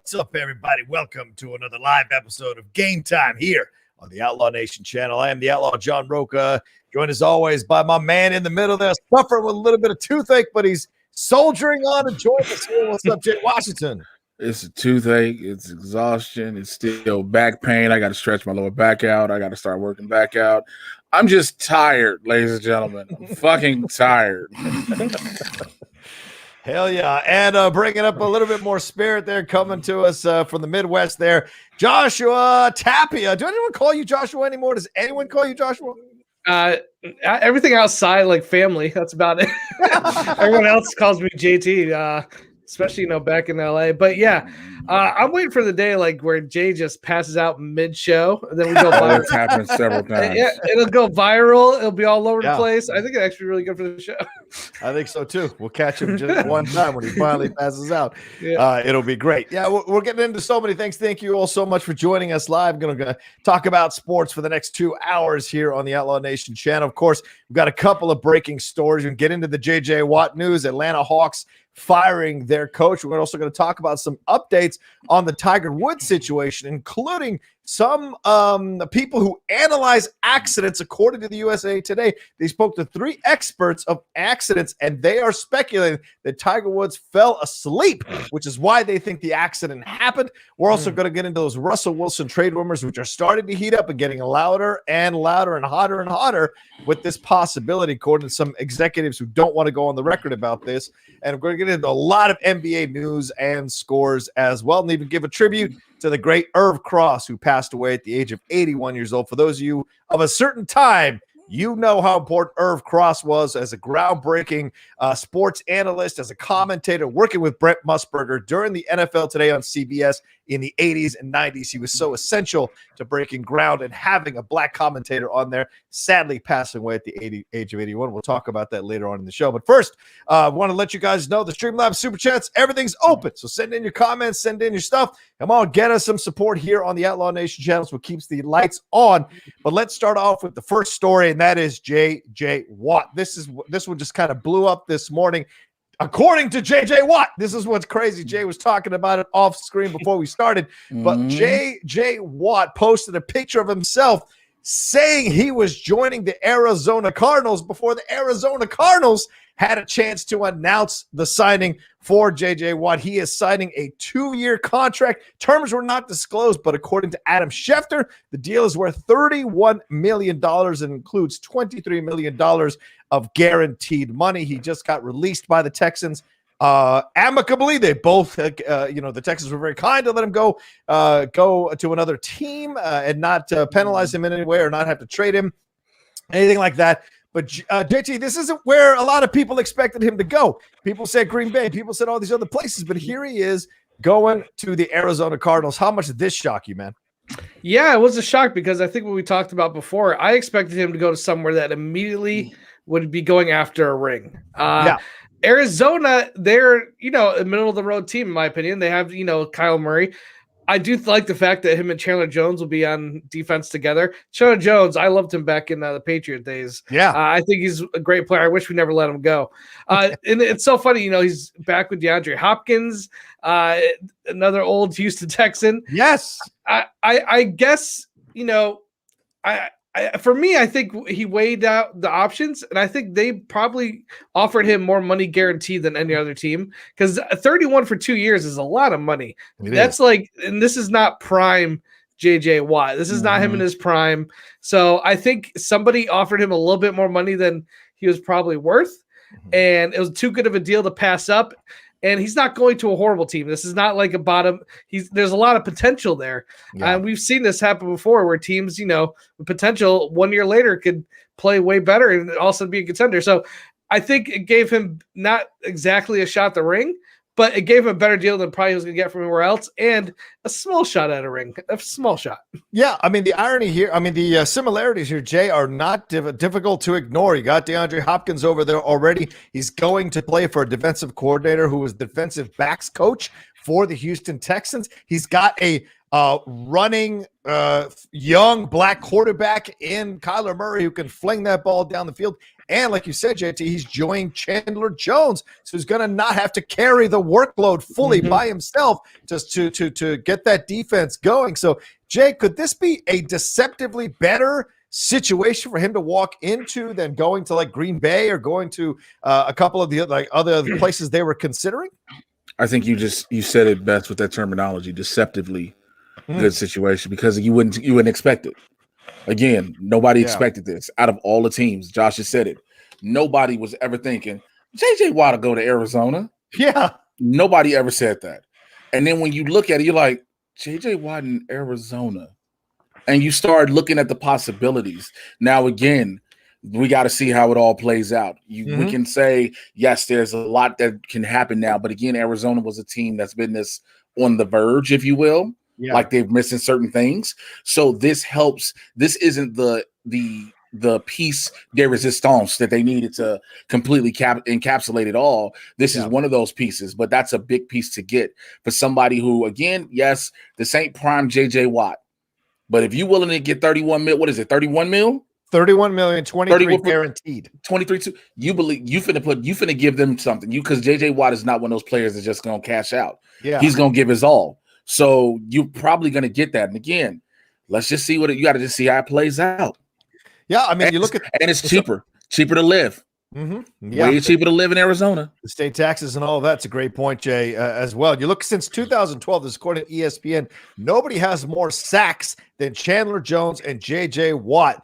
What's up, everybody? Welcome to another live episode of Game Time here on the Outlaw Nation channel. I am the Outlaw John Rocha, joined as always by my man in the middle there, suffering with a little bit of toothache, but he's soldiering on and joining us here. What's up, Jay Washington? It's a toothache. It's exhaustion. It's still back pain. I got to stretch my lower back out. I got to start working back out. I'm just tired, ladies and gentlemen. I'm fucking tired. Hell yeah. And bringing up a little bit more spirit there, coming to us from the Midwest there, Joshua Tapia. Do anyone call you Joshua anymore? Does anyone call you Joshua? Everything outside, like family, that's about it. Everyone else calls me JT, especially, back in LA. But yeah, I'm waiting for the day like where Jay just passes out mid-show, and then we go viral. It's happened several times. Yeah, it'll go viral. It'll be all over the place. I think it's actually really good for the show. I think so too. We'll catch him just one time when he finally passes out. Yeah. It'll be great. Yeah, we're getting into so many things. Thank you all so much for joining us live. Going to talk about sports for the next 2 hours here on the Outlaw Nation channel. Of course, we've got a couple of breaking stories. We can get into the J.J. Watt news. Atlanta Hawks firing their coach. We're also going to talk about some updates on the Tiger Woods situation, including some people who analyze accidents. According to the USA Today, they spoke to 3 experts of accidents, and they are speculating that Tiger Woods fell asleep, which is why they think the accident happened. We're also going to get into those Russell Wilson trade rumors, which are starting to heat up and getting louder and louder and hotter with this possibility, according to some executives who don't want to go on the record about this. And we're going to get into a lot of NBA news and scores as well, and even give a tribute to the great Irv Cross, who passed away at the age of 81 years old. For those of you of a certain time, you know how important Irv Cross was as a groundbreaking sports analyst, as a commentator, working with Brent Musburger during the NFL Today on CBS in the 80s and 90s. He was so essential to breaking ground and having a black commentator on there, sadly passing away at the age of 81. We'll talk about that later on in the show. But first, I want to let you guys know the StreamLabs SuperChats, everything's open. So send in your comments, send in your stuff. Come on, get us some support here on the Outlaw Nation channel, so it keeps the lights on. But let's start off with the first story, and that is J.J. Watt. This one just kind of blew up this morning. According to J.J. Watt, this is what's crazy. Jay was talking about it off screen before we started, but J.J. Watt posted a picture of himself saying he was joining the Arizona Cardinals before the Arizona Cardinals had a chance to announce the signing for J.J. Watt. He is signing a 2-year contract. Terms were not disclosed, but according to Adam Schefter, the deal is worth $31 million and includes $23 million of guaranteed money. He just got released by the Texans amicably. They both, the Texans were very kind to let him go to another team and not penalize him in any way or not have to trade him, anything like that. But JT, this isn't where a lot of people expected him to go. People said Green Bay, people said all these other places, but here he is going to the Arizona Cardinals. How much did this shock you, man? Yeah, it was a shock because I think what we talked about before, I expected him to go to somewhere that immediately would be going after a ring. Arizona, they're, a middle of the road team, in my opinion. They have, Kyle Murray. I do like the fact that him and Chandler Jones will be on defense together. Chandler Jones, I loved him back in the Patriot days. Yeah. I think he's a great player. I wish we never let him go. And it's so funny, he's back with DeAndre Hopkins, another old Houston Texan. Yes. I guess, for me, I think he weighed out the options, and I think they probably offered him more money guaranteed than any other team, because 31 for 2 years is a lot of money. That's like, and this is not prime J.J. Watt. This is not him in his prime. So I think somebody offered him a little bit more money than he was probably worth, and it was too good of a deal to pass up. And he's not going to a horrible team. This is not like a bottom. There's a lot of potential there. Yeah. We've seen this happen before where teams, with potential 1 year later could play way better and also be a contender. So I think it gave him not exactly a shot at the ring, but it gave him a better deal than probably he was going to get from anywhere else, and a small shot at a ring, a small shot. Yeah, the irony here, the similarities here, Jay, are not difficult to ignore. You got DeAndre Hopkins over there already. He's going to play for a defensive coordinator who was defensive backs coach for the Houston Texans. He's got a running young black quarterback in Kyler Murray who can fling that ball down the field. And like you said, JT, he's joining Chandler Jones, so he's going to not have to carry the workload fully by himself just to get that defense going. So, Jay, could this be a deceptively better situation for him to walk into than going to like Green Bay or going to a couple of the other places they were considering? I think you said it best with that terminology, deceptively good situation, because you wouldn't expect it. Again, nobody expected this out of all the teams. Josh has said it. Nobody was ever thinking JJ Watt will go to Arizona. Yeah. Nobody ever said that. And then when you look at it, you're like, JJ Watt in Arizona. And you start looking at the possibilities. Now, again, we got to see how it all plays out. We can say, yes, there's a lot that can happen now. But again, Arizona was a team that's been on the verge, if you will. Yeah. Like they're missing certain things. So this helps. This isn't the piece de resistance that they needed to completely encapsulate it all. This is one of those pieces, but that's a big piece to get for somebody who, again, yes, this ain't prime JJ Watt. But if you're willing to get 31 mil, what is it, 31 mil? 31 million, 23 guaranteed. 23, you believe you finna give them something. Because JJ Watt is not one of those players that's just gonna cash out. Yeah, he's gonna give his all. So you're probably gonna get that. And again, let's just see you gotta just see how it plays out. Yeah, I mean, you look at it's cheaper to live. Way cheaper to live in Arizona. The state taxes and all of that's a great point, Jay, as well. You look since 2012, this is according to ESPN, nobody has more sacks than Chandler Jones and JJ Watt.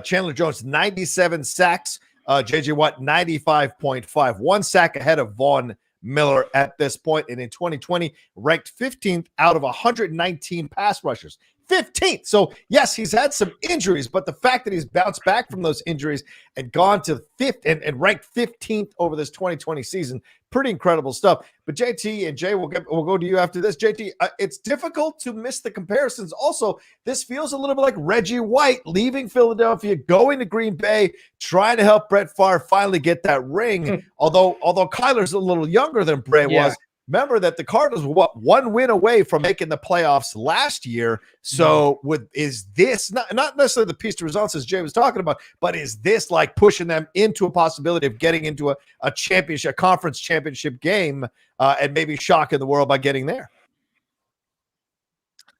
Chandler Jones, 97 sacks. JJ Watt, 95.5. 1 sack ahead of Von Miller at this point. And in 2020, ranked 15th out of 119 pass rushers. 15th. So, yes, he's had some injuries, but the fact that he's bounced back from those injuries and gone to 5th and ranked 15th over this 2020 season, pretty incredible stuff. But JT and Jay, we'll go to you after this. JT, it's difficult to miss the comparisons. Also, this feels a little bit like Reggie White leaving Philadelphia, going to Green Bay, trying to help Brett Favre finally get that ring. Although Kyler's a little younger than Brett was. Remember that the Cardinals were one win away from making the playoffs last year. So is this not necessarily the piece de resistance as Jay was talking about, but is this like pushing them into a possibility of getting into a championship, a conference championship game, and maybe shocking the world by getting there?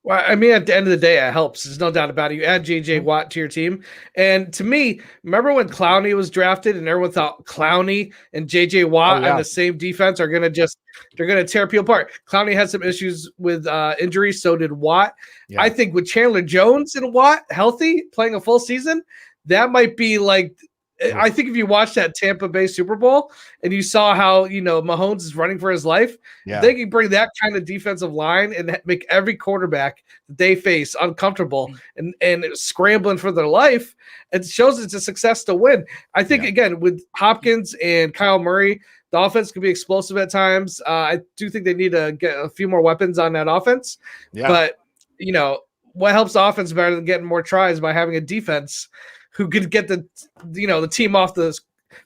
Well, I mean, at the end of the day, it helps. There's no doubt about it. You add J.J. Watt to your team. And to me, remember when Clowney was drafted and everyone thought Clowney and J.J. Watt on the same defense are going to they're going to tear people apart. Clowney had some issues with injuries. So did Watt. Yeah. I think with Chandler Jones and Watt healthy, playing a full season, that might be like, I think if you watched that Tampa Bay Super Bowl and you saw how, Mahomes is running for his life, they can bring that kind of defensive line and make every quarterback that they face uncomfortable and scrambling for their life. It shows it's a success to win. I think, again, with Hopkins and Kyle Murray, the offense can be explosive at times. I do think they need to get a few more weapons on that offense. Yeah. But, what helps the offense better than getting more tries by having a defense who could get the team off the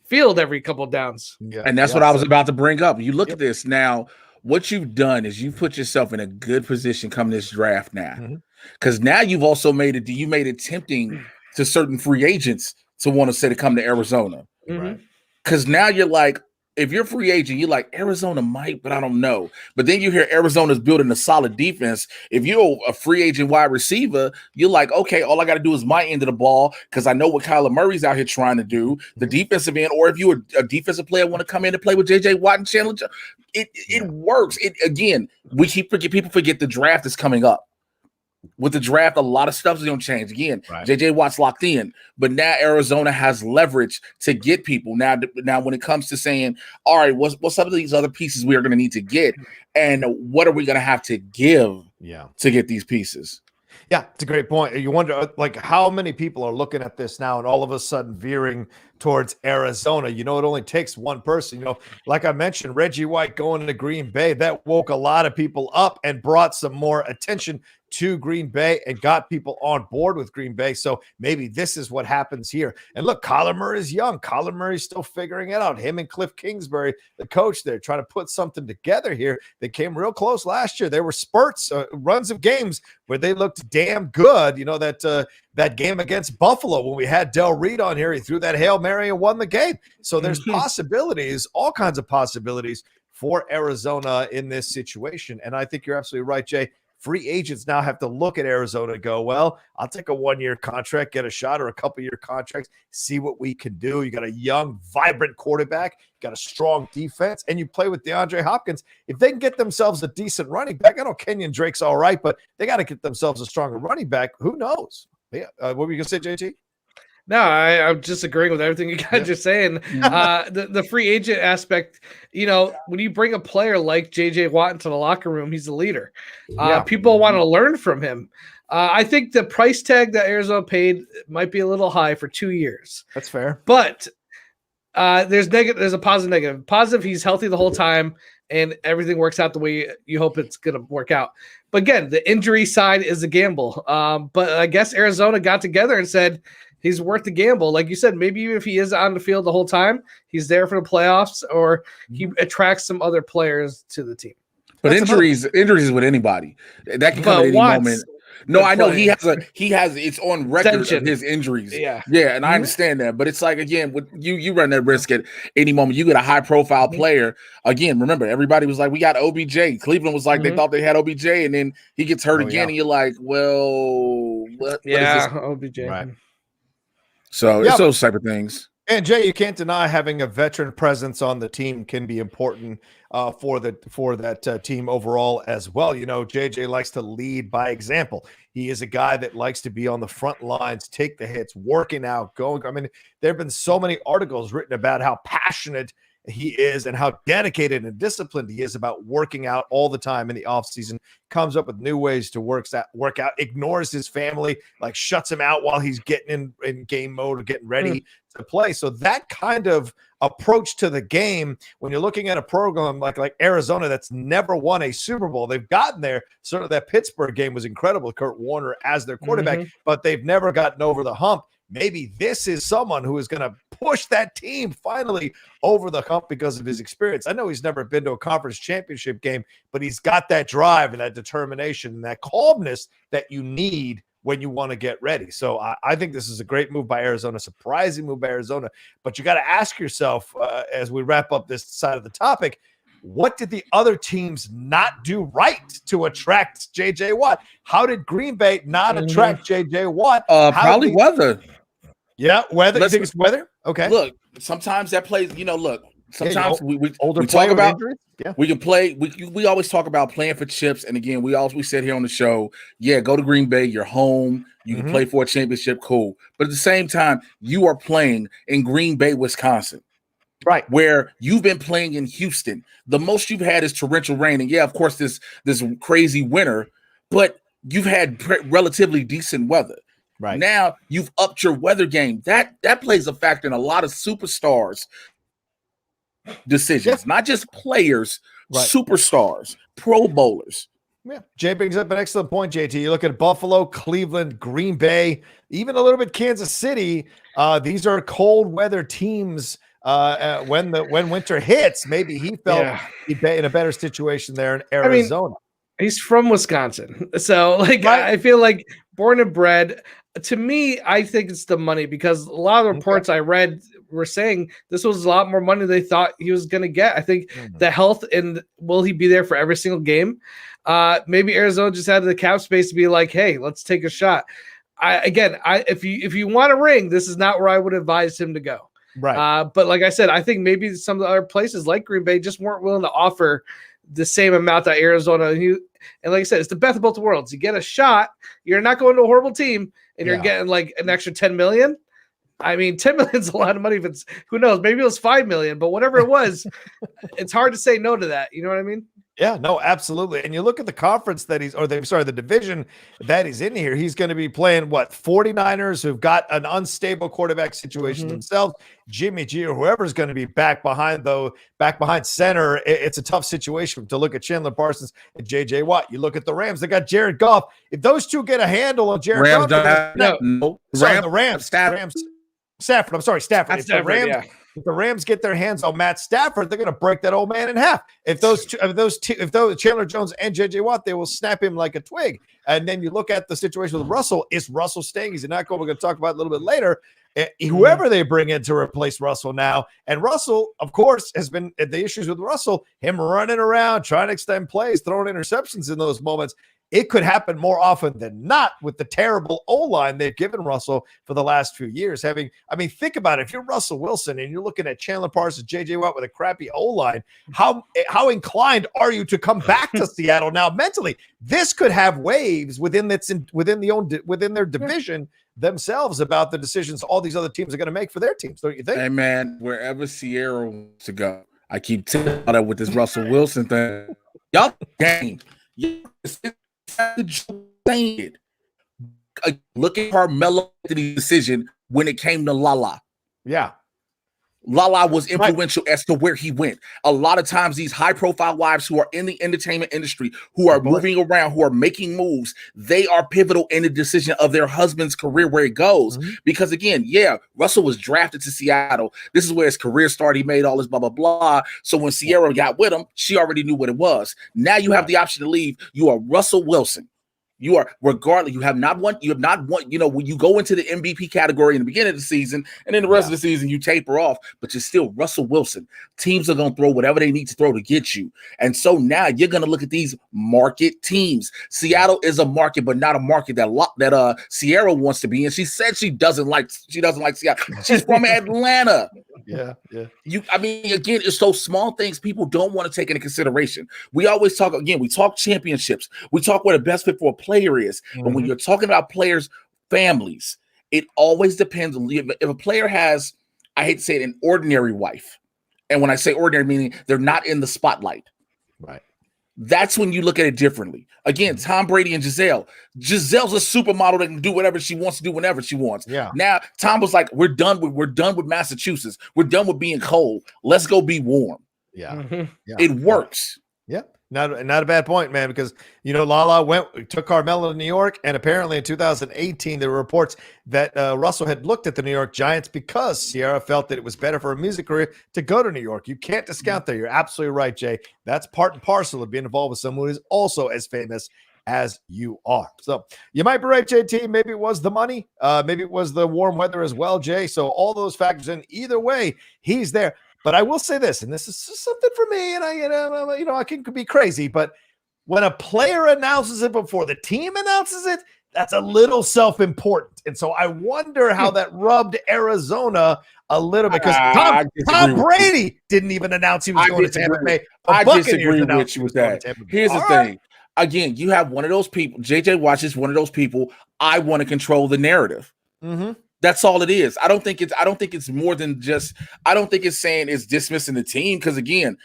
field every couple of downs. Yeah. And that's what I was about to bring up. You look at this now, what you've done is you've put yourself in a good position coming this draft now. Because now you've also made it tempting to certain free agents to want to say to come to Arizona. Because now you're like, if you're a free agent, you're like, Arizona might, but I don't know. But then you hear Arizona's building a solid defense. If you're a free agent wide receiver, you're like, okay, all I got to do is my end of the ball because I know what Kyler Murray's out here trying to do, the defensive end. Or if you're a defensive player want to come in and play with J.J. Watt and Chandler, it works. Again, people forget the draft is coming up. With the draft, a lot of stuff is going to change. Again, J.J. Watt's locked in, but now Arizona has leverage to get people. Now when it comes to saying, all right, what's some of these other pieces we are going to need to get, and what are we going to have to give to get these pieces? Yeah, it's a great point. You wonder, like, how many people are looking at this now and all of a sudden veering towards Arizona? It only takes one person. Like I mentioned, Reggie White going to Green Bay, that woke a lot of people up and brought some more attention to Green Bay and got people on board with Green Bay. So maybe this is what happens here. And look, Kyler Murray is young. Kyler Murray's still figuring it out. Him and Cliff Kingsbury, the coach there, trying to put something together here. They came real close last year. There were spurts, runs of games where they looked damn good. You know, that game against Buffalo when we had Del Reed on here, he threw that Hail Mary and won the game. So there's possibilities, all kinds of possibilities for Arizona in this situation. And I think you're absolutely right, Jay. Free agents now have to look at Arizona and go, well, I'll take a 1-year contract, get a shot, or a couple-year contracts, see what we can do. You got a young, vibrant quarterback, got a strong defense, and you play with DeAndre Hopkins. If they can get themselves a decent running back, I know Kenyon Drake's all right, but they got to get themselves a stronger running back. Who knows? Yeah. What were you going to say, JT? No, I'm just agreeing with everything you guys are saying. The free agent aspect, you know, when you bring a player like J.J. Watt into the locker room, he's a leader. People want to learn from him. I think the price tag that Arizona paid might be a little high for 2 years. That's fair. But there's a positive, negative. Positive, he's healthy the whole time, and everything works out the way you hope it's going to work out. But again, the injury side is a gamble. But I guess Arizona got together and said, he's worth the gamble. Like you said, maybe even if he is on the field the whole time, he's there for the playoffs, or he attracts some other players to the team. But injuries is with anybody. That can come at any moment. No, I know he has it's on record of his injuries. Yeah, and I understand that. But it's like, again, you run that risk at any moment. You get a high profile player. Again, remember, everybody was like, we got OBJ. Cleveland was like, they thought they had OBJ, and then he gets hurt again, and you're like, well, what is this? OBJ. Right. So it's those type of things. And Jay, you can't deny having a veteran presence on the team can be important for that team overall as well. You know, JJ likes to lead by example. He is a guy that likes to be on the front lines, take the hits, working out, going. I mean, there have been so many articles written about how passionate he is and how dedicated and disciplined he is about working out all the time in the offseason, comes up with new ways to work out, ignores his family, like shuts him out while he's getting in game mode or getting ready to play. So that kind of approach to the game, when you're looking at a program like Arizona that's never won a Super Bowl, they've gotten there. Certainly that Pittsburgh game was incredible, Kurt Warner as their quarterback, but they've never gotten over the hump. Maybe this is someone who is going to push that team finally over the hump because of his experience. I know he's never been to a conference championship game, but he's got that drive and that determination and that calmness that you need when you want to get ready. So I think this is a great move by Arizona, surprising move by Arizona. But you got to ask yourself as we wrap up this side of the topic, what did the other teams not do right to attract J.J. Watt? How did Green Bay not attract J.J. Watt? Probably weather. Yeah, weather. You think it's weather? Okay. Look, sometimes that plays. You know, look. Sometimes we talk about. We can play. We always talk about playing for chips. And again, we said here on the show, go to Green Bay. You're home. You can play for a championship. Cool. But at the same time, you are playing in Green Bay, Wisconsin. Right, where you've been playing in Houston. The most you've had is torrential rain, and of course, this crazy winter. But you've had relatively decent weather. Right now, you've upped your weather game. That plays a factor in a lot of superstars' decisions, not just players, superstars, Pro Bowlers. Yeah, Jay brings up an excellent point, JT. You look at Buffalo, Cleveland, Green Bay, even a little bit Kansas City. These are cold weather teams. When winter hits, maybe he felt he'd be in a better situation there in Arizona. I mean, he's from Wisconsin, so I feel like born and bred. To me, I think it's the money, because a lot of the reports I read were saying this was a lot more money they thought he was going to get. I think the health and will he be there for every single game? Maybe Arizona just had the cap space to be like, hey, let's take a shot. If you want a ring, this is not where I would advise him to go. Right. But like I said, I think maybe some of the other places like Green Bay just weren't willing to offer the same amount that Arizona. And like I said, it's the best of both worlds. You get a shot, you're not going to a horrible team, and you're getting like an extra $10 million. I mean, $10 million is a lot of money. If it's, who knows, maybe it was $5 million, but whatever it was, it's hard to say no to that. You know what I mean? Yeah, no, absolutely. And you look at the conference that the division that he's in here, he's going to be playing 49ers who've got an unstable quarterback situation themselves. Jimmy G or whoever's going to be back behind center. It's a tough situation to look at Chandler Parsons and JJ Watt. You look at the Rams, they got Jared Goff. If those two get a handle on Jared Rams Goff, the Rams, Stafford. I'm sorry, Stafford. Stafford, If the Rams get their hands on Matt Stafford, they're going to break that old man in half. If those Chandler Jones and JJ Watt, they will snap him like a twig. And then you look at the situation with Russell. Is Russell staying? He's not going. We're going to talk about it a little bit later. Whoever they bring in to replace Russell now, and Russell, of course, has been the issues with Russell. Him running around, trying to extend plays, throwing interceptions in those moments. It could happen more often than not with the terrible O-line they've given Russell for the last few years. Think about it. If you're Russell Wilson and you're looking at Chandler Parsons, J.J. Watt with a crappy O-line, how inclined are you to come back to Seattle now mentally? This could have waves within their division themselves about the decisions all these other teams are going to make for their teams, don't you think? Hey, man, wherever Sierra wants to go, I keep telling her with this Russell Wilson thing. Y'all game. Look at Carmelo decision when it came to Lala. Yeah. Lala was influential as to where he went. A lot of times these high-profile wives who are in the entertainment industry, who are moving around, who are making moves, they are pivotal in the decision of their husband's career, where it goes. Because again, Russell was drafted to Seattle. This is where his career started. He made all this blah, blah, blah. So when Sierra got with him, she already knew what it was. Now you have the option to leave. You are Russell Wilson. You are, regardless, you have not won, when you go into the MVP category in the beginning of the season, and then the rest of the season you taper off, but you're still Russell Wilson. Teams are going to throw whatever they need to throw to get you. And so now you're going to look at these market teams. Seattle is a market, but not a market that Sierra wants to be in. She said she doesn't like Seattle. She's from Atlanta. Yeah. Again, it's those small things people don't want to take into consideration. We always talk, we talk championships. We talk where the best fit for a player is. But when you're talking about players' families, it always depends on if a player has, I hate to say it, an ordinary wife. And when I say ordinary, meaning they're not in the spotlight. Right. That's when you look at it differently. Again, Tom Brady and Giselle. Giselle's a supermodel that can do whatever she wants to do whenever she wants. Yeah. Now Tom was like, we're done with Massachusetts. We're done with being cold. Let's go be warm. Yeah. It works. Yeah. Not a bad point, man, because Lala took Carmelo to New York, and apparently in 2018 there were reports that Russell had looked at the New York Giants because Sierra felt that it was better for a music career to go to New York. You can't discount that. You're absolutely right, Jay. That's part and parcel of being involved with someone who is also as famous as you are. So you might be right, JT. Maybe it was the money. Maybe it was the warm weather as well, Jay. So all those factors in. Either way, he's there. But I will say this, and this is something for me, and I can be crazy, but when a player announces it before the team announces it, that's a little self-important. And so I wonder how that rubbed Arizona a little bit, because Tom Brady didn't even announce he was going to Tampa Bay. I disagree with you with that. Here's the thing. Again, you have one of those people, JJ Watt is one of those people, I want to control the narrative. That's all it is. I don't think it's more than just, I don't think it's saying it's dismissing the team, because again,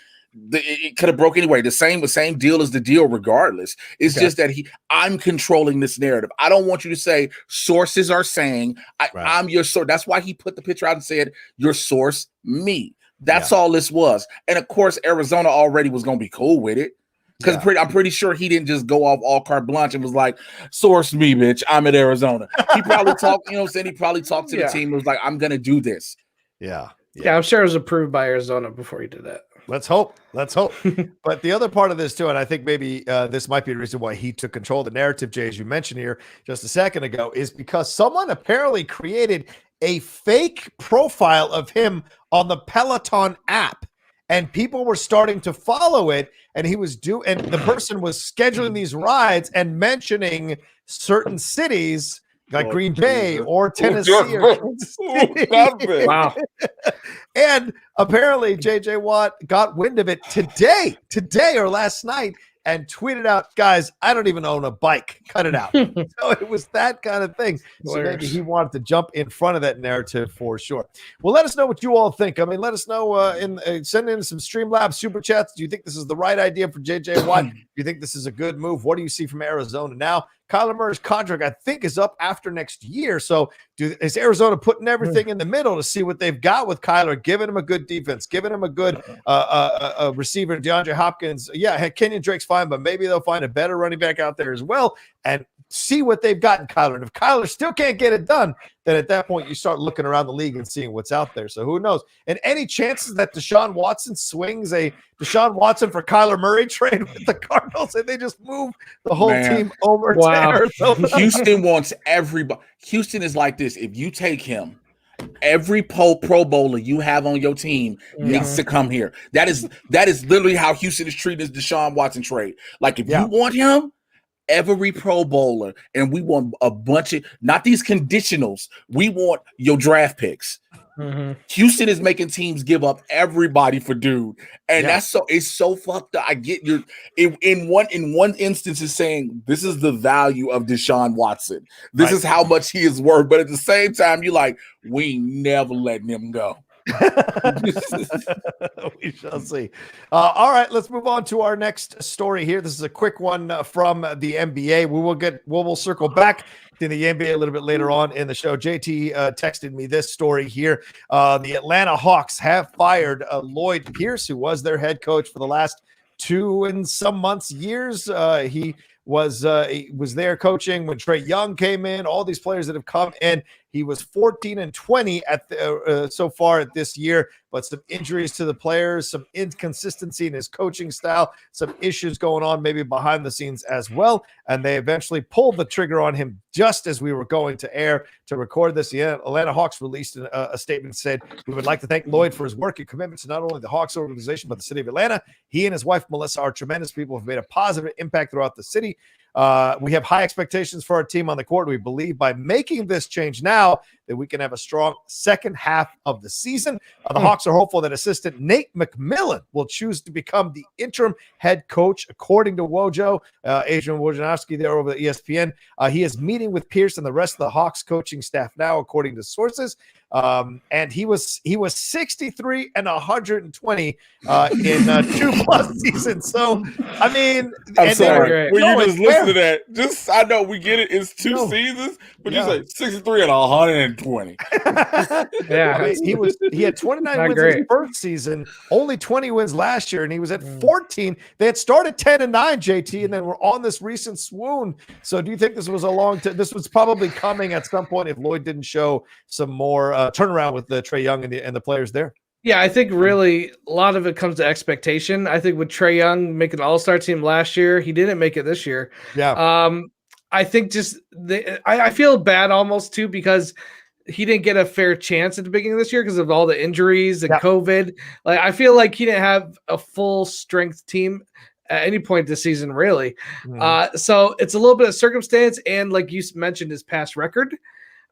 it could have broke anyway. The same deal is the deal regardless. It's just that I'm controlling this narrative. I don't want you to say sources are saying I'm your source. That's why he put the picture out and said your source, me. That's all this was. And of course, Arizona already was going to be cool with it. Because I'm pretty sure he didn't just go off all carte blanche and was like, source me, bitch. I'm at Arizona. He probably talked, he probably talked to the team and was like, I'm going to do this. Yeah, I'm sure it was approved by Arizona before he did that. Let's hope. But the other part of this too, and I think maybe this might be the reason why he took control of the narrative, Jay, as you mentioned here just a second ago, is because someone apparently created a fake profile of him on the Peloton app. And people were starting to follow it, and the person was scheduling these rides and mentioning certain cities like Green Bay or Tennessee. Wow. And apparently JJ Watt got wind of it today or last night, and tweeted out, guys, I don't even own a bike. Cut it out. So it was that kind of thing. So maybe he wanted to jump in front of that narrative for sure. Well, let us know what you all think. I mean, let us know send in some StreamLabs super chats. Do you think this is the right idea for JJ Watt? Do you think this is a good move? What do you see from Arizona now? Kyler Murray's contract, I think, is up after next year. So is Arizona putting everything in the middle to see what they've got with Kyler, giving him a good defense, giving him a good receiver, DeAndre Hopkins? Yeah, Kenyon Drake's fine, but maybe they'll find a better running back out there as well and see what they've got in Kyler. And if Kyler still can't get it done, then at that point you start looking around the league and seeing what's out there. So who knows? And any chances that Deshaun Watson swings a Deshaun Watson for Kyler Murray trade with the Cardinals and they just move the whole team over to Arizona? Houston wants everybody. Houston is like this. If you take him, every Pro Bowler you have on your team needs to come here. That is literally how Houston is treating this Deshaun Watson trade. Like if you want him, every Pro Bowler, and we want a bunch of, not these conditionals, we want your draft picks. Houston is making teams give up everybody for dude, and it's so fucked up. I get your in one instance is saying this is the value of Deshaun Watson. This is how much he is worth, but at the same time, you're like, we never letting him go. We shall see. All right, let's move on to our next story here. This is a quick one from the NBA. We'll circle back to the NBA a little bit later on in the show. JT texted me this story here. The Atlanta Hawks have fired Lloyd Pierce, who was their head coach for the last 2 and some months, years. He was there coaching when Trae Young came in. All these players that have come in. He was 14-20 at so far at this year, but some injuries to the players, some inconsistency in his coaching style, some issues going on maybe behind the scenes as well. And they eventually pulled the trigger on him just as we were going to air to record this. The Atlanta Hawks released a statement that said, "We would like to thank Lloyd for his work and commitment to not only the Hawks organization, but the city of Atlanta. He and his wife, Melissa, are tremendous people who have made a positive impact throughout the city. We have high expectations for our team on the court. We believe by making this change now that we can have a strong second half of the season. The Hawks are hopeful that assistant Nate McMillan will choose to become the interim head coach, according to Wojo, Adrian Wojnarowski there over at ESPN. He is meeting with Pierce and the rest of the Hawks coaching staff now, according to sources. And he was 63 and 120 in 2+ seasons. So I mean, I'm sorry. When you just listen to that, I know we get it. It's 2 seasons, but you say 63 and 120. I mean, he had 29 wins in his first season, only 20 wins last year, and he was at 14. They had started 10-9, JT, and then we're on this recent swoon. So do you think this was this was probably coming at some point if Lloyd didn't show some more turnaround with the Trae Young and the players there? Yeah, I think really a lot of it comes to expectation. I think with Trae Young making the All-Star team last year, he didn't make it this year. Yeah. I think I feel bad almost too because he didn't get a fair chance at the beginning of this year because of all the injuries and COVID. Like I feel like he didn't have a full strength team at any point this season, really. So it's a little bit of circumstance and like you mentioned, his past record.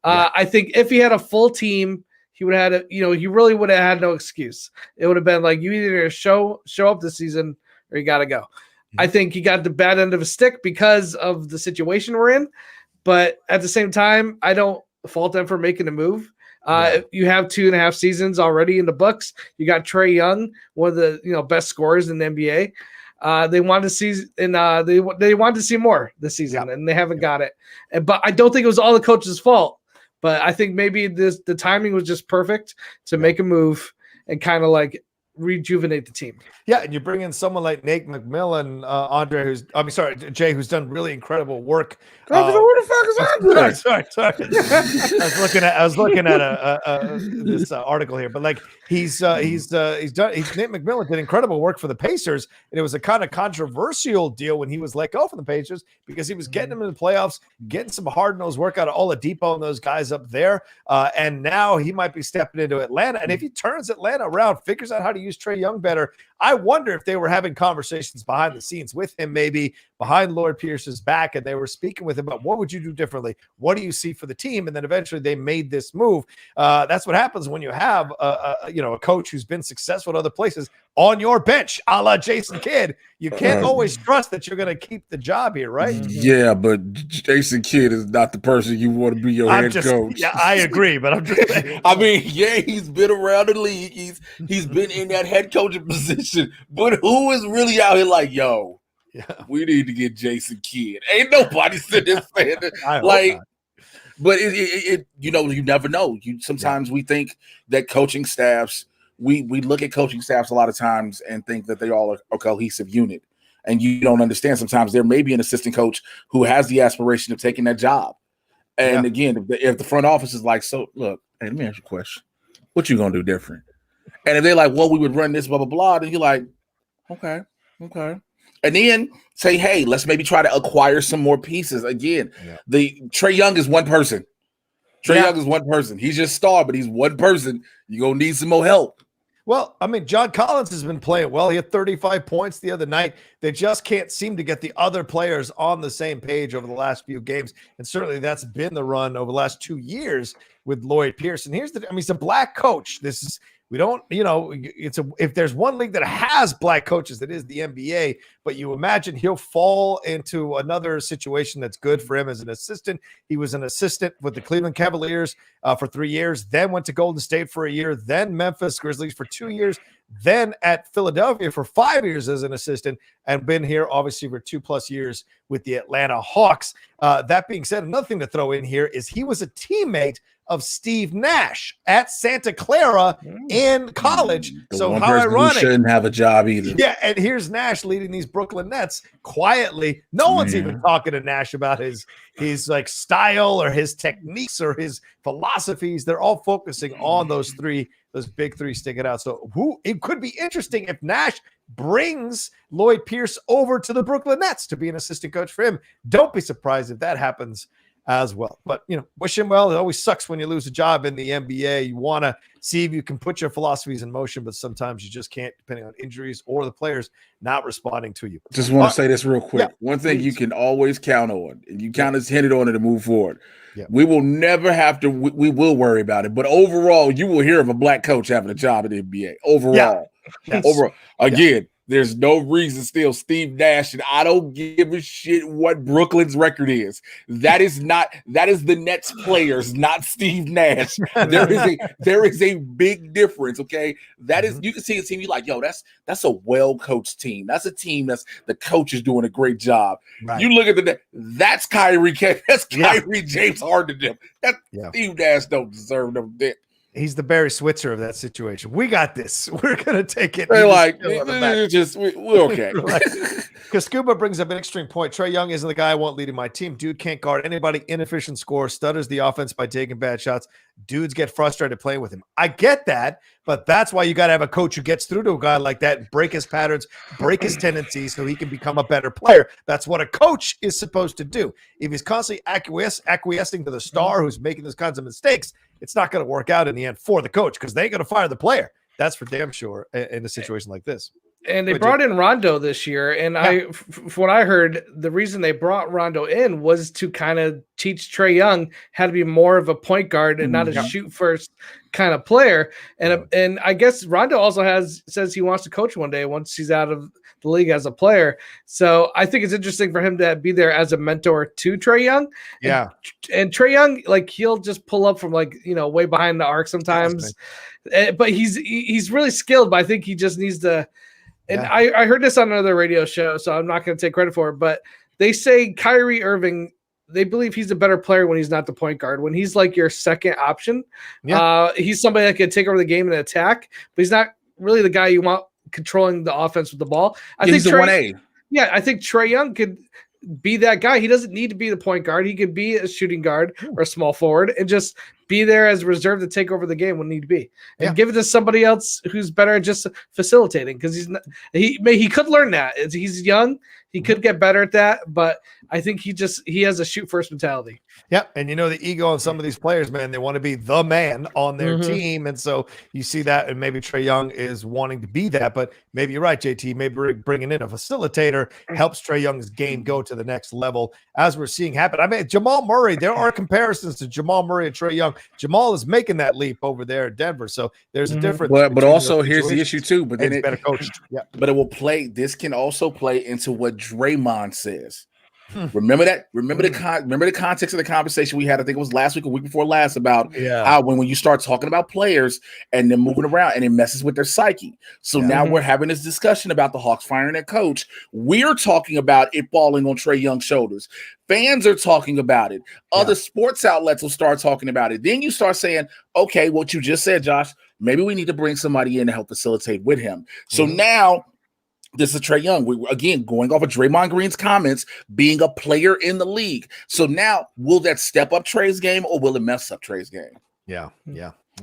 I think if he had a full team, he would have had he really would have had no excuse. It would have been like you either show up this season or you got to go. I think he got the bad end of a stick because of the situation we're in, but at the same time, I don't fault them for making a move. You have 2.5 seasons already in the books. You got Trae Young, one of the best scorers in the NBA. They wanted to see they wanted to see more this season, and they haven't got it. But I don't think it was all the coach's fault. But I think maybe the timing was just perfect to make a move and kind of like rejuvenate the team. Yeah, and you bring in someone like Nate McMillan, Jay, who's done really incredible work. Who the fuck is Andre? Sorry. I was looking at this article here, but like Nate McMillan did incredible work for the Pacers, and it was a kind of controversial deal when he was let go from the Pacers because he was getting them in the playoffs, getting some hard-nosed work out of Oladipo and those guys up there, and now he might be stepping into Atlanta, and if he turns Atlanta around, figures out how to use Trae Young better, I wonder if they were having conversations behind the scenes with him, maybe behind Lloyd Pierce's back, and they were speaking with him about what would you do differently? What do you see for the team? And then eventually they made this move. That's what happens when you have a coach who's been successful at other places on your bench, a la Jason Kidd. You can't always trust that you're going to keep the job here, right? Yeah, but Jason Kidd is not the person you want to be your head coach. Yeah, I agree, but I'm just saying. I mean, yeah, he's been around the league. He's been in that head coaching position, but who is really out here like, yo, we need to get Jason Kidd? Ain't nobody sitting there saying that. Like, but it you never know. Sometimes we think that coaching staffs, we look at coaching staffs a lot of times and think that they all are a cohesive unit. And you don't understand. Sometimes there may be an assistant coach who has the aspiration of taking that job. And again, if the front office is like, so look, hey, let me ask you a question. What you going to do different? And if they're like, well, we would run this, blah, blah, blah, then you're like, okay. And then say, hey, let's maybe try to acquire some more pieces. Again, the Trae Young is one person. Young is one person. He's just star, but he's one person. You're going to need some more help. Well, I mean, John Collins has been playing well. He had 35 points the other night. They just can't seem to get the other players on the same page over the last few games. And certainly that's been the run over the last 2 years with Lloyd Pierce. And he's a black coach. If there's one league that has black coaches, it is the NBA, but you imagine he'll fall into another situation that's good for him as an assistant. He was an assistant with the Cleveland Cavaliers for 3 years, then went to Golden State for a year, then Memphis Grizzlies for 2 years, then at Philadelphia for 5 years as an assistant, and been here obviously for 2+ years with the Atlanta Hawks. That being said, another thing to throw in here is he was a teammate of Steve Nash at Santa Clara in college. So how ironic. Shouldn't have a job either. Yeah, and here's Nash leading these Brooklyn Nets quietly. No one's even talking to Nash about his like style or his techniques or his philosophies. They're all focusing on those big three sticking out. So it could be interesting if Nash brings Lloyd Pierce over to the Brooklyn Nets to be an assistant coach for him. Don't be surprised if that happens as well. But, wish him well. It always sucks when you lose a job in the NBA. You want to see if you can put your philosophies in motion, but sometimes you just can't, depending on injuries or the players not responding to you. Just want to say this real quick. One thing you can always count on, and you kind of hinted on it to move forward. We will never have to, we will worry about it, but overall, you will hear of a black coach having a job in the NBA. Overall. Overall. Again, there's no reason still Steve Nash, and I don't give a shit what Brooklyn's record is. That is the Nets players, not Steve Nash. There is a big difference, okay? That is, you can see a team, you're like, yo, that's a well-coached team. That's a team that's the coach is doing a great job. Right. You look at that's Kyrie James Harden to them. Steve Nash don't deserve no dick. He's the Barry Switzer of that situation. We got this. We're going to take it. They're like, we're okay. Because Scuba brings up an extreme point. Trae Young isn't the guy I want leading my team. Dude can't guard anybody. Inefficient score. Stutters the offense by taking bad shots. Dudes get frustrated playing with him. I get that, but that's why you got to have a coach who gets through to a guy like that and break his patterns, break his tendencies so he can become a better player. That's what a coach is supposed to do. If he's constantly acquiescing to the star who's making those kinds of mistakes, it's not going to work out in the end for the coach because they ain't going to fire the player. That's for damn sure in a situation like this. And they brought in Rondo this year. And from what I heard, the reason they brought Rondo in was to kind of teach Trae Young how to be more of a point guard and not a shoot first kind of player. And I guess Rondo also says he wants to coach one day once he's out of the league as a player. So I think it's interesting for him to be there as a mentor to Trae Young. Yeah. And Trae Young, like, he'll just pull up from way behind the arc sometimes. But he's really skilled, but I think he just needs to. And I heard this on another radio show, so I'm not going to take credit for it, but they say Kyrie Irving, they believe he's a better player when he's not the point guard. When he's like your second option, he's somebody that can take over the game and attack, but he's not really the guy you want controlling the offense with the ball. I think the 1A. Yeah, I think Trae Young could be that guy. He doesn't need to be the point guard. He could be a shooting guard or a small forward and just be there as a reserve to take over the game when need be, and give it to somebody else who's better at just facilitating. Because he could learn that. He's young, he could get better at that, but I think he has a shoot first mentality. Yeah, and the ego of some of these players, man, they want to be the man on their team, and so you see that, and maybe Trae Young is wanting to be that, but maybe you're right, JT. Maybe bringing in a facilitator helps Trae Young's game go to the next level, as we're seeing happen. I mean, Jamal Murray. There are comparisons to Jamal Murray and Trae Young. Jamal is making that leap over there at Denver, so there's a difference. But also, here's the issue too. But then it's better coached. Yeah, but it will play. This can also play into what Draymond says. Remember that? Remember the context of the conversation we had, I think it was last week or week before last, about how when you start talking about players and they're moving around and it messes with their psyche. So now we're having this discussion about the Hawks firing their coach. We're talking about it falling on Trae Young's shoulders. Fans are talking about it. Other sports outlets will start talking about it. Then you start saying, okay, what you just said, Josh, maybe we need to bring somebody in to help facilitate with him. So now this is Trae Young. We again going off of Draymond Green's comments, being a player in the league. So now, will that step up Trae's game, or will it mess up Trae's game? Yeah.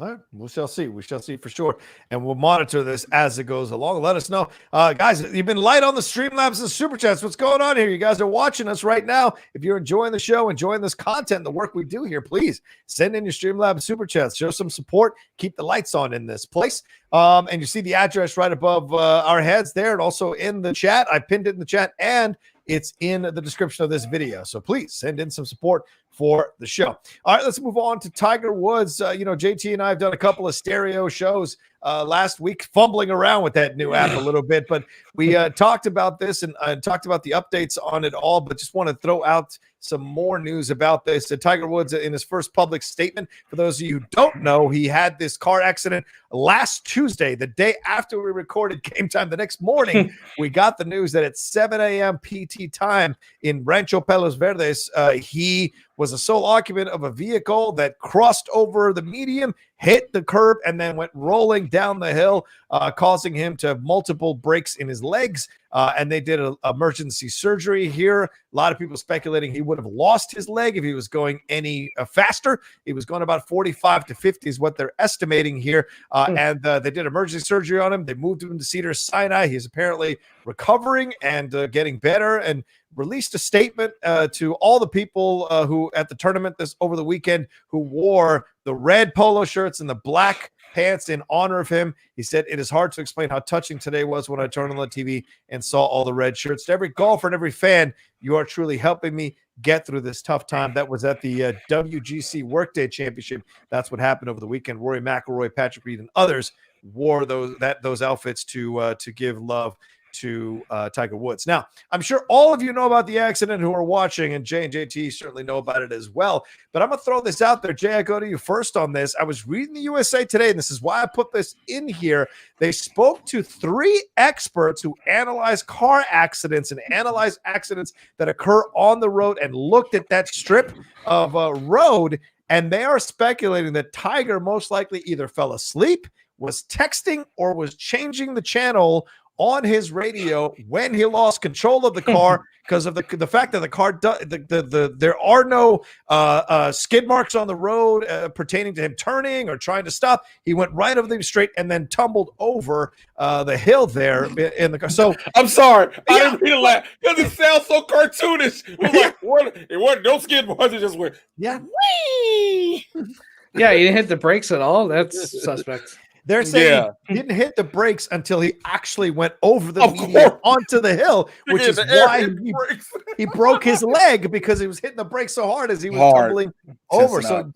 All right, we shall see. We shall see for sure, and we'll monitor this as it goes along. Let us know, guys. You've been light on the StreamLabs and SuperChats. What's going on here? You guys are watching us right now. If you're enjoying the show, enjoying this content, the work we do here, please send in your StreamLabs SuperChats. Show some support. Keep the lights on in this place. And you see the address right above our heads there, and also in the chat. I pinned it in the chat, and it's in the description of this video. So please send in some support for the show. All right, let's move on to Tiger Woods. JT and I have done a couple of stereo shows last week, fumbling around with that new app a little bit, but we talked about this and talked about the updates on it all, but just want to throw out some more news about this. Tiger Woods, in his first public statement, for those of you who don't know, he had this car accident last Tuesday, the day after we recorded Game Time. The next morning, we got the news that at 7 a.m. PT time in Rancho Palos Verdes, he was a sole occupant of a vehicle that crossed over the median, hit the curb, and then went rolling down the hill, causing him to have multiple breaks in his legs. And they did an emergency surgery here. A lot of people speculating he would have lost his leg if he was going any faster. He was going about 45 to 50 is what they're estimating here. And they did emergency surgery on him. They moved him to Cedars-Sinai. He's apparently recovering and getting better, and released a statement to all the people who at the tournament over the weekend who wore the red polo shirts and the black pants in honor of him. He said, "It is hard to explain how touching today was when I turned on the TV and saw all the red shirts. To every golfer and every fan, you are truly helping me get through this tough time." That was at the WGC Workday Championship. That's what happened over the weekend. Rory McIlroy, Patrick Reed, and others wore those outfits to give love to Tiger Woods. Now, I'm sure all of you know about the accident who are watching, and Jay and JT certainly know about it as well. But I'm going to throw this out there. Jay, I go to you first on this. I was reading the USA Today, and this is why I put this in here. They spoke to 3 experts who analyze car accidents and analyze accidents that occur on the road and looked at that strip of road, and they are speculating that Tiger most likely either fell asleep, was texting, or was changing the channel on his radio when he lost control of the car because of the fact that the car there are no skid marks on the road pertaining to him turning or trying to stop. He went right over the straight and then tumbled over the hill there in the car. So I'm sorry, I didn't mean to laugh because it sounds so cartoonish. It wasn't no skid marks. It just went wee. Yeah, he didn't hit the brakes at all. That's suspect. They're saying he didn't hit the brakes until he actually went over the median onto the hill, which is why he broke his leg, because he was hitting the brakes so hard as he was tumbling over. So,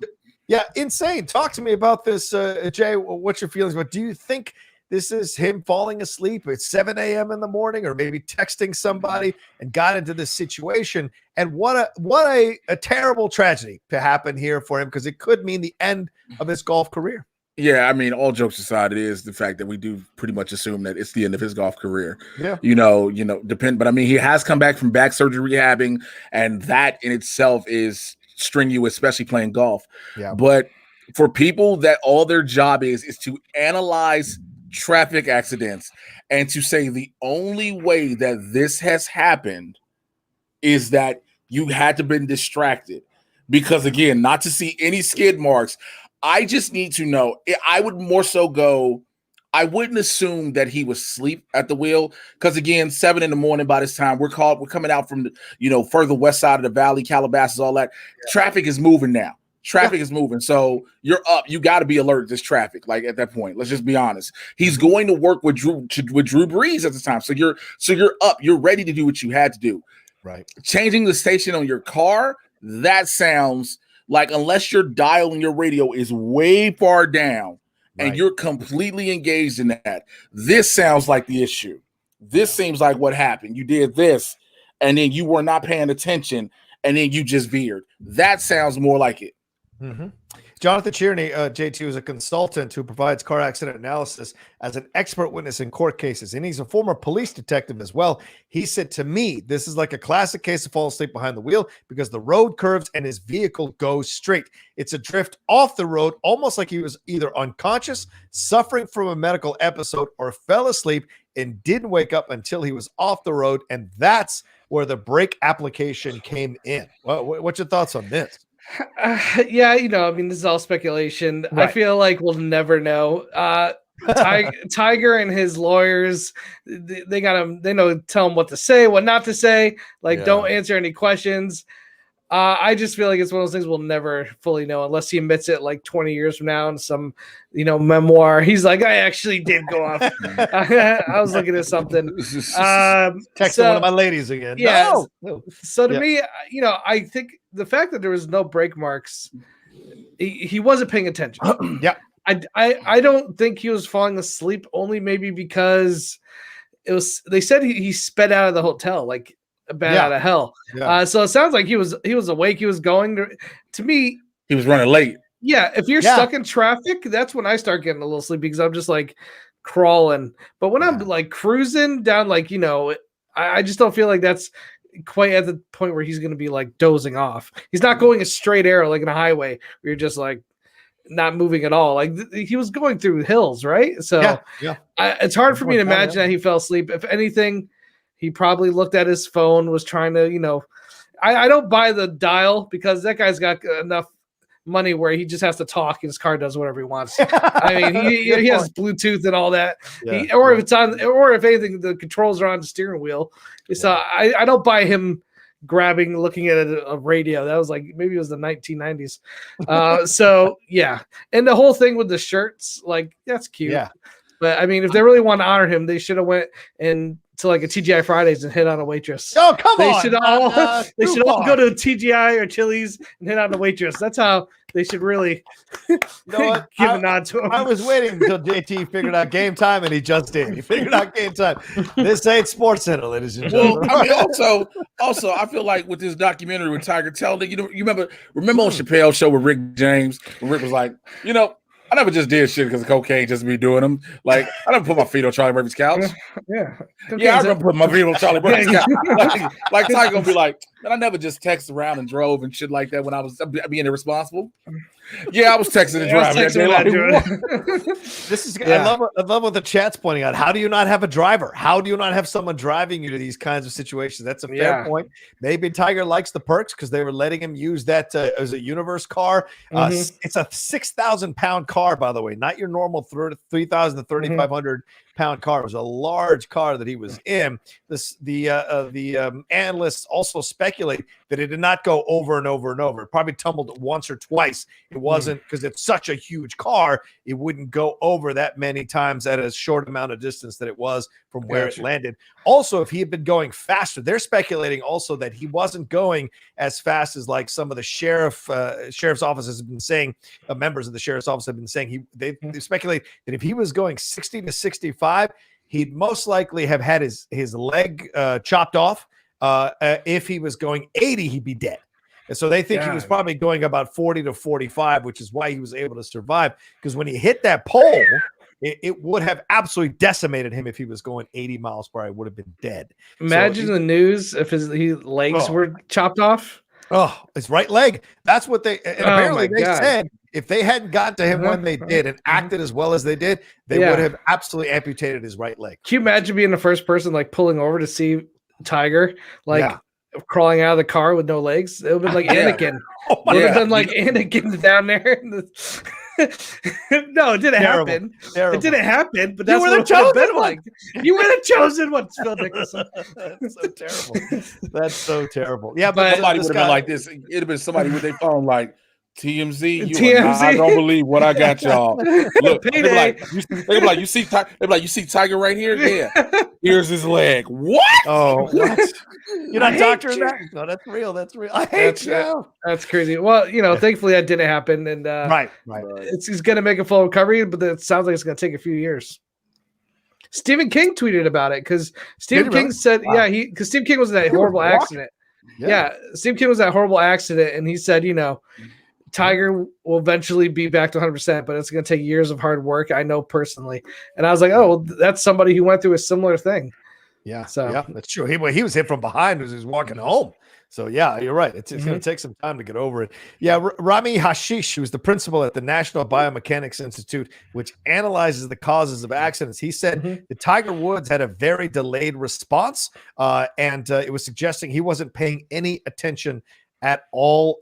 yeah, insane. Talk to me about this, Jay. What's your feelings? But do you think this is him falling asleep at 7 a.m. in the morning, or maybe texting somebody and got into this situation? And what a terrible tragedy to happen here for him, because it could mean the end of his golf career. Yeah, I mean, all jokes aside, it is the fact that we do pretty much assume that it's the end of his golf career. Yeah. But I mean, he has come back from back surgery rehabbing, and that in itself is strenuous, especially playing golf. Yeah. But for people that all their job is to analyze traffic accidents and to say the only way that this has happened is that you had to been distracted. because again, not to see any skid marks. I just need to know. I would more so go. I wouldn't assume that he was asleep at the wheel because again, 7 a.m. by this time we're coming out from the, further west side of the valley, Calabasas, all that. Yeah. Traffic is moving now. Traffic is moving, so you're up. You got to be alert to this traffic. Like at that point, let's just be honest. He's going to work with Drew Brees at the time, so you're up. You're ready to do what you had to do. Right. Changing the station on your car, that sounds like unless your dial and your radio is way far down and you're completely engaged in that, this sounds like the issue. This seems like what happened. You did this, and then you were not paying attention, and then you just veered. That sounds more like it. Mm-hmm. Jonathan Tierney, JT, is a consultant who provides car accident analysis as an expert witness in court cases, and he's a former police detective as well. He said to me, this is like a classic case of falling asleep behind the wheel because the road curves and his vehicle goes straight. It's a drift off the road, almost like he was either unconscious, suffering from a medical episode, or fell asleep and didn't wake up until he was off the road, and that's where the brake application came in. What's your thoughts on this? Yeah, this is all speculation. Right. I feel like we'll never know. Tiger and his lawyers, they got him. They know, tell him what to say, what not to say. Don't answer any questions. I just feel like it's one of those things we'll never fully know unless he admits it 20 years from now in some, memoir. He's like, I actually did go off. I was looking at something. Texting one of my ladies again. Yeah. No. So to me, I think the fact that there was no brake marks, he wasn't paying attention. Yeah. I don't think he was falling asleep, only maybe because they said he sped out of the hotel, out of hell. Yeah. So it sounds like he was awake. He was going to me. He was running late. Yeah. If you're stuck in traffic, that's when I start getting a little sleepy because I'm just crawling. But when I'm cruising down, I just don't feel like that's quite at the point where he's going to be dozing off. He's not going a straight arrow in a highway where you're just not moving at all. He was going through hills, right? So it's hard for me to imagine that he fell asleep. If anything, he probably looked at his phone, was trying to, I don't buy the dial because that guy's got enough money where he just has to talk and his car does whatever he wants. I mean, he has Bluetooth and all that. Yeah, if it's on, or if anything, the controls are on the steering wheel. So I don't buy him looking at a radio. That was maybe it was the 1990s. And the whole thing with the shirts, that's cute. Yeah. But I mean, if they really want to honor him, they should have went to a TGI Fridays and hit on a waitress. Oh, come on! They should all go to TGI or Chili's and hit on a waitress. That's how they should really give a nod to him. I was waiting until JT figured out game time, and he just did. He figured out game time. This ain't Sports Center, ladies and gentlemen. Well, I mean, also, I feel like with this documentary with Tiger telling, you remember on Chappelle's show with Rick James, when Rick was like, I never just did shit because of cocaine, just me doing them. I never put my feet on Charlie Murphy's couch. Yeah, I remember putting my feet on Charlie Murphy's couch. Tiger gonna be like, man, I never just texted around and drove and shit like that when I was being irresponsible. Yeah, I was texting and driving. This is I love what the chat's pointing out. How do you not have a driver? How do you not have someone driving you to these kinds of situations? That's a fair point. Maybe Tiger likes the perks because they were letting him use that as a Universe car. It's a 6,000-pound car, by the way, not your normal 3,000 to 3,500 pound car. It was a large car that he was in. The analysts also speculate that it did not go over and over and over. It probably tumbled once or twice. It wasn't because it's such a huge car. It wouldn't go over that many times at a short amount of distance that it was from where it landed. Also, if he had been going faster, they're speculating also that he wasn't going as fast as some of the sheriff's offices have been saying. Members of the sheriff's office have been saying they speculate that if he was going 60 to 65, he'd most likely have had his leg chopped off. If he was going 80, he'd be dead. And so they think he was probably going about 40 to 45, which is why he was able to survive. Because when he hit that pole, it would have absolutely decimated him if he was going 80 miles per hour. He would have been dead. Imagine the news if his legs were chopped off. Oh, his right leg. That's what apparently they said. If they hadn't gotten to him when they did and acted as well as they did, they would have absolutely amputated his right leg. Can you imagine being the first person pulling over to see Tiger? crawling out of the car with no legs. It would have been like Anakin. It would have been like Anakin down there. No, it didn't happen. It didn't happen, but that's what it would have been like. You were the chosen one, Phil Nicholson. That's so terrible. That's so terrible. Yeah, but somebody would have been like this. It'd have been somebody with their phone like, TMZ, I don't believe what I got, y'all. Look, they be like, you see Tiger right here? Yeah. Here's his leg. What? Oh, what? You're not doctoring that? No, that's real. That's real. I hate you. That's crazy. Well, thankfully that didn't happen, and right. He's going to make a full recovery, but it sounds like it's going to take a few years. Stephen King tweeted about it because Stephen King said, because Stephen King was in that horrible accident. Yeah, Stephen King was in that horrible accident, and he said, Tiger will eventually be back to 100%, but it's going to take years of hard work. I know personally. And I was like, oh, well, that's somebody who went through a similar thing. Yeah. So that's true. He was hit from behind as he was walking home. So yeah, you're right. It's going to take some time to get over it. Yeah. Rami Hashish, who's the principal at the National Biomechanics Institute, which analyzes the causes of accidents. He said that Tiger Woods had a very delayed response. And it was suggesting he wasn't paying any attention at all,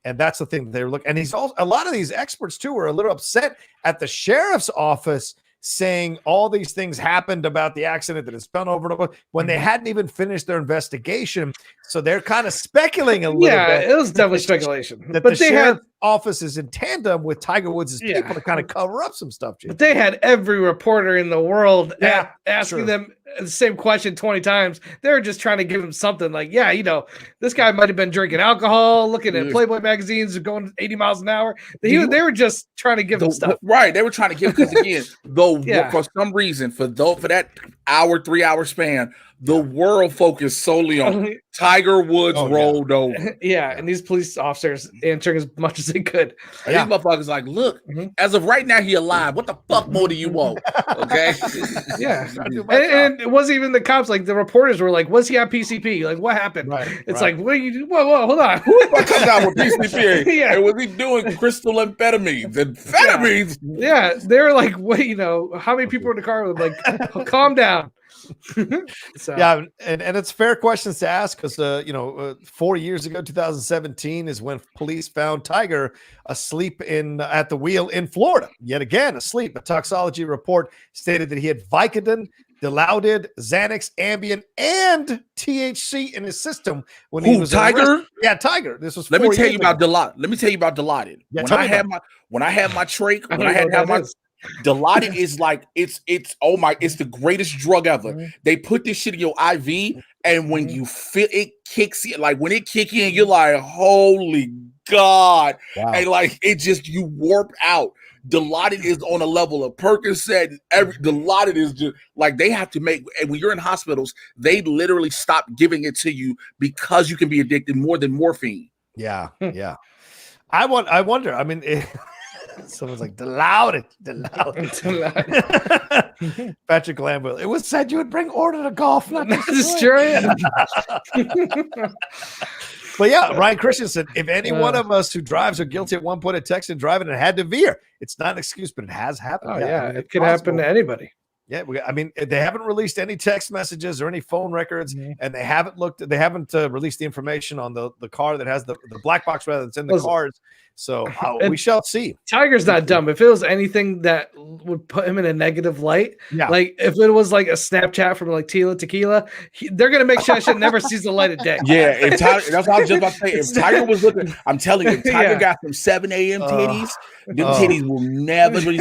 and that's the thing they're looking. And he's also, a lot of these experts too are a little upset at the sheriff's office saying all these things happened about the accident that it's been over and over when they hadn't even finished their investigation. So they're kind of speculating a little bit. Yeah, it was definitely speculation. But the sheriff's office is in tandem with Tiger Woods' people to kind of cover up some stuff. But they had every reporter in the world asking them the same question 20 times. They were just trying to give him something like, this guy might have been drinking alcohol, looking at Playboy magazines, going 80 miles an hour. They were just trying to give him stuff. Right. They were trying to give, because again, for some reason, for that 3-hour span, the world focused solely on Tiger Woods rolled over. Yeah, and these police officers answering as much as they could. These motherfuckers like, look, as of right now, he alive. What the fuck more do you want? Okay. And it wasn't even the cops. Like the reporters were like, was he on PCP? Like, what happened? Like, what are you doing? Whoa, hold on. Who comes out with PCP? And was he doing crystal amphetamines? Yeah, they were like, wait, how many people were in the car with him? Like, calm down. Yeah, and it's fair questions to ask because 4 years ago, 2017 is when police found Tiger asleep at the wheel in Florida. Yet again, asleep. A toxicology report stated that he had Vicodin, Dilaudid, Xanax, Ambien, and THC in his system when he was Tiger. Arrested. Yeah, Tiger. This was. Let me tell you about Dilaudid. Yeah, when I had my trach, Dilaudid is like it's the greatest drug ever. They put this shit in your IV, and when you feel it kicks in, like when it kick in, you're like, holy God. Wow. And like it just you warp out. Dilaudid is on a level of Percocet. Dilaudid is just like they have to make, and when you're in hospitals, they literally stop giving it to you because you can be addicted more than morphine. Yeah. I wonder. I mean. Someone's like, Dilaudid. Patrick Lambo. It was said you would bring order to golf, not destroy it. But yeah, Ryan Christensen, if any one of us who drives are guilty at one point of texting and driving and had to veer, it's not an excuse, but it has happened. Oh, yeah, it could happen to anybody. Yeah, they haven't released any text messages or any phone records, and they haven't released the information on the car that has the black box rather that's in the cars. So we shall see. Tiger's not dumb. If it was anything that would put him in a negative light, like if it was like a Snapchat from like Tequila, they're gonna make sure that shit never sees the light of day. Yeah, that's what I was just about to say. If Tiger was looking, I'm telling you, if Tiger got some 7 a.m. titties, them titties will never be.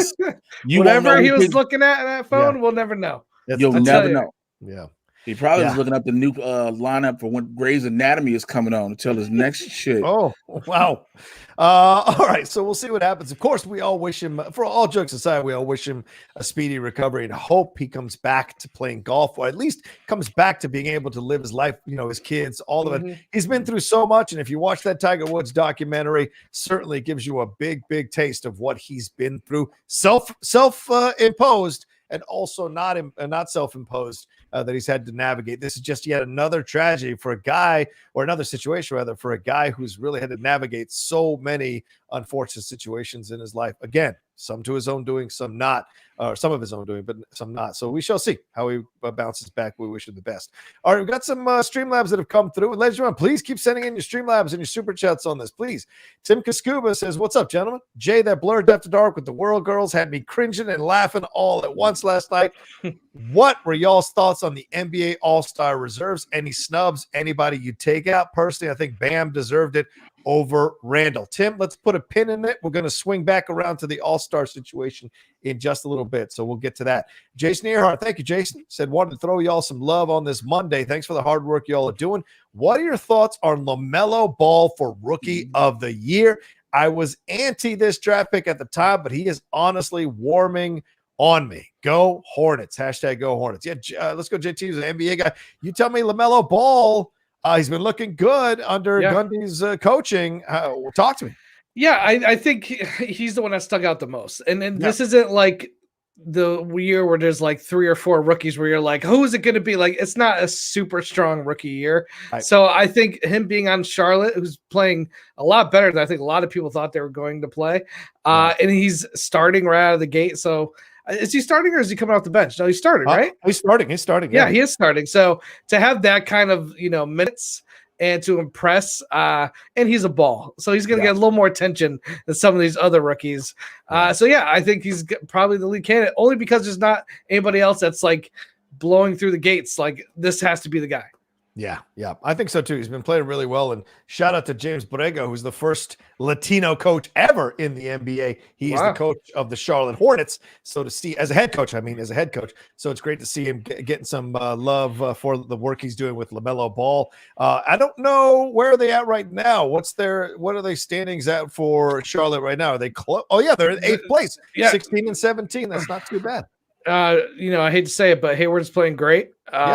Whatever he was looking at that phone, we'll never know. You'll never know. Yeah. He probably was looking up the new lineup for when Grey's Anatomy is coming on until his next shit. Oh, wow. All right. So we'll see what happens. Of course, we all wish him, for all jokes aside, we all wish him a speedy recovery and hope he comes back to playing golf, or at least comes back to being able to live his life, his kids, all of it. He's been through so much. And if you watch that Tiger Woods documentary, certainly gives you a big, big taste of what he's been through, self-imposed and also not self-imposed. That he's had to navigate. This is just yet another tragedy for a guy, or another situation rather, for a guy who's really had to navigate so many unfortunate situations in his life. Again, some to his own doing, some not, or some of his own doing, but some not. So we shall see how he bounces back. We wish him the best. All right, we've got some Streamlabs that have come through. Ladies and gentlemen, please keep sending in your Streamlabs and your Super Chats on this, please. Tim Kaskuba says, what's up, gentlemen? Jay, that blurred After Dark with the World Girls had me cringing and laughing all at once last night. What were y'all's thoughts on the NBA All-Star reserves? Any snubs? Anybody you take out? Personally, I think Bam deserved it over Randall. Tim, let's put a pin in it. We're going to swing back around to the All-Star situation in just a little bit, so we'll get to that. Jason Earhart, thank you, Jason. Said, wanted to throw y'all some love on this Monday. Thanks for the hard work y'all are doing. What are your thoughts on LaMelo Ball for Rookie of the Year? I was anti this draft pick at the time, but he is honestly warming on me. Go Hornets. Hashtag go Hornets. Yeah, let's go, JT. He's an NBA guy. You tell me LaMelo Ball, he's been looking good under Gundy's coaching. Talk to me. Yeah, I think he's the one that stuck out the most. And this isn't like the year where there's like 3 or 4 rookies where you're like, who is it going to be? Like, it's not a super strong rookie year. Right. So I think him being on Charlotte, who's playing a lot better than I think a lot of people thought they were going to play. And he's starting right out of the gate. So is he starting or is he coming off the bench? No, he's starting, right? He's starting. Yeah, he is starting. So to have that kind of, minutes and to impress, and he's a ball. So he's going to get a little more attention than some of these other rookies. So I think he's probably the lead candidate only because there's not anybody else that's like blowing through the gates. Like, this has to be the guy. Yeah, I think so too. He's been playing really well, and shout out to James Borrego, who's the first Latino coach ever in the NBA. He is the coach of the Charlotte Hornets. So to see as a head coach, so it's great to see him getting some love for the work he's doing with LaMelo Ball. I don't know where are they at right now. What are they standings at for Charlotte right now? Are they close? Oh yeah, they're in 8th place. 16 and 17. That's not too bad. I hate to say it, but Hayward's playing great. Ex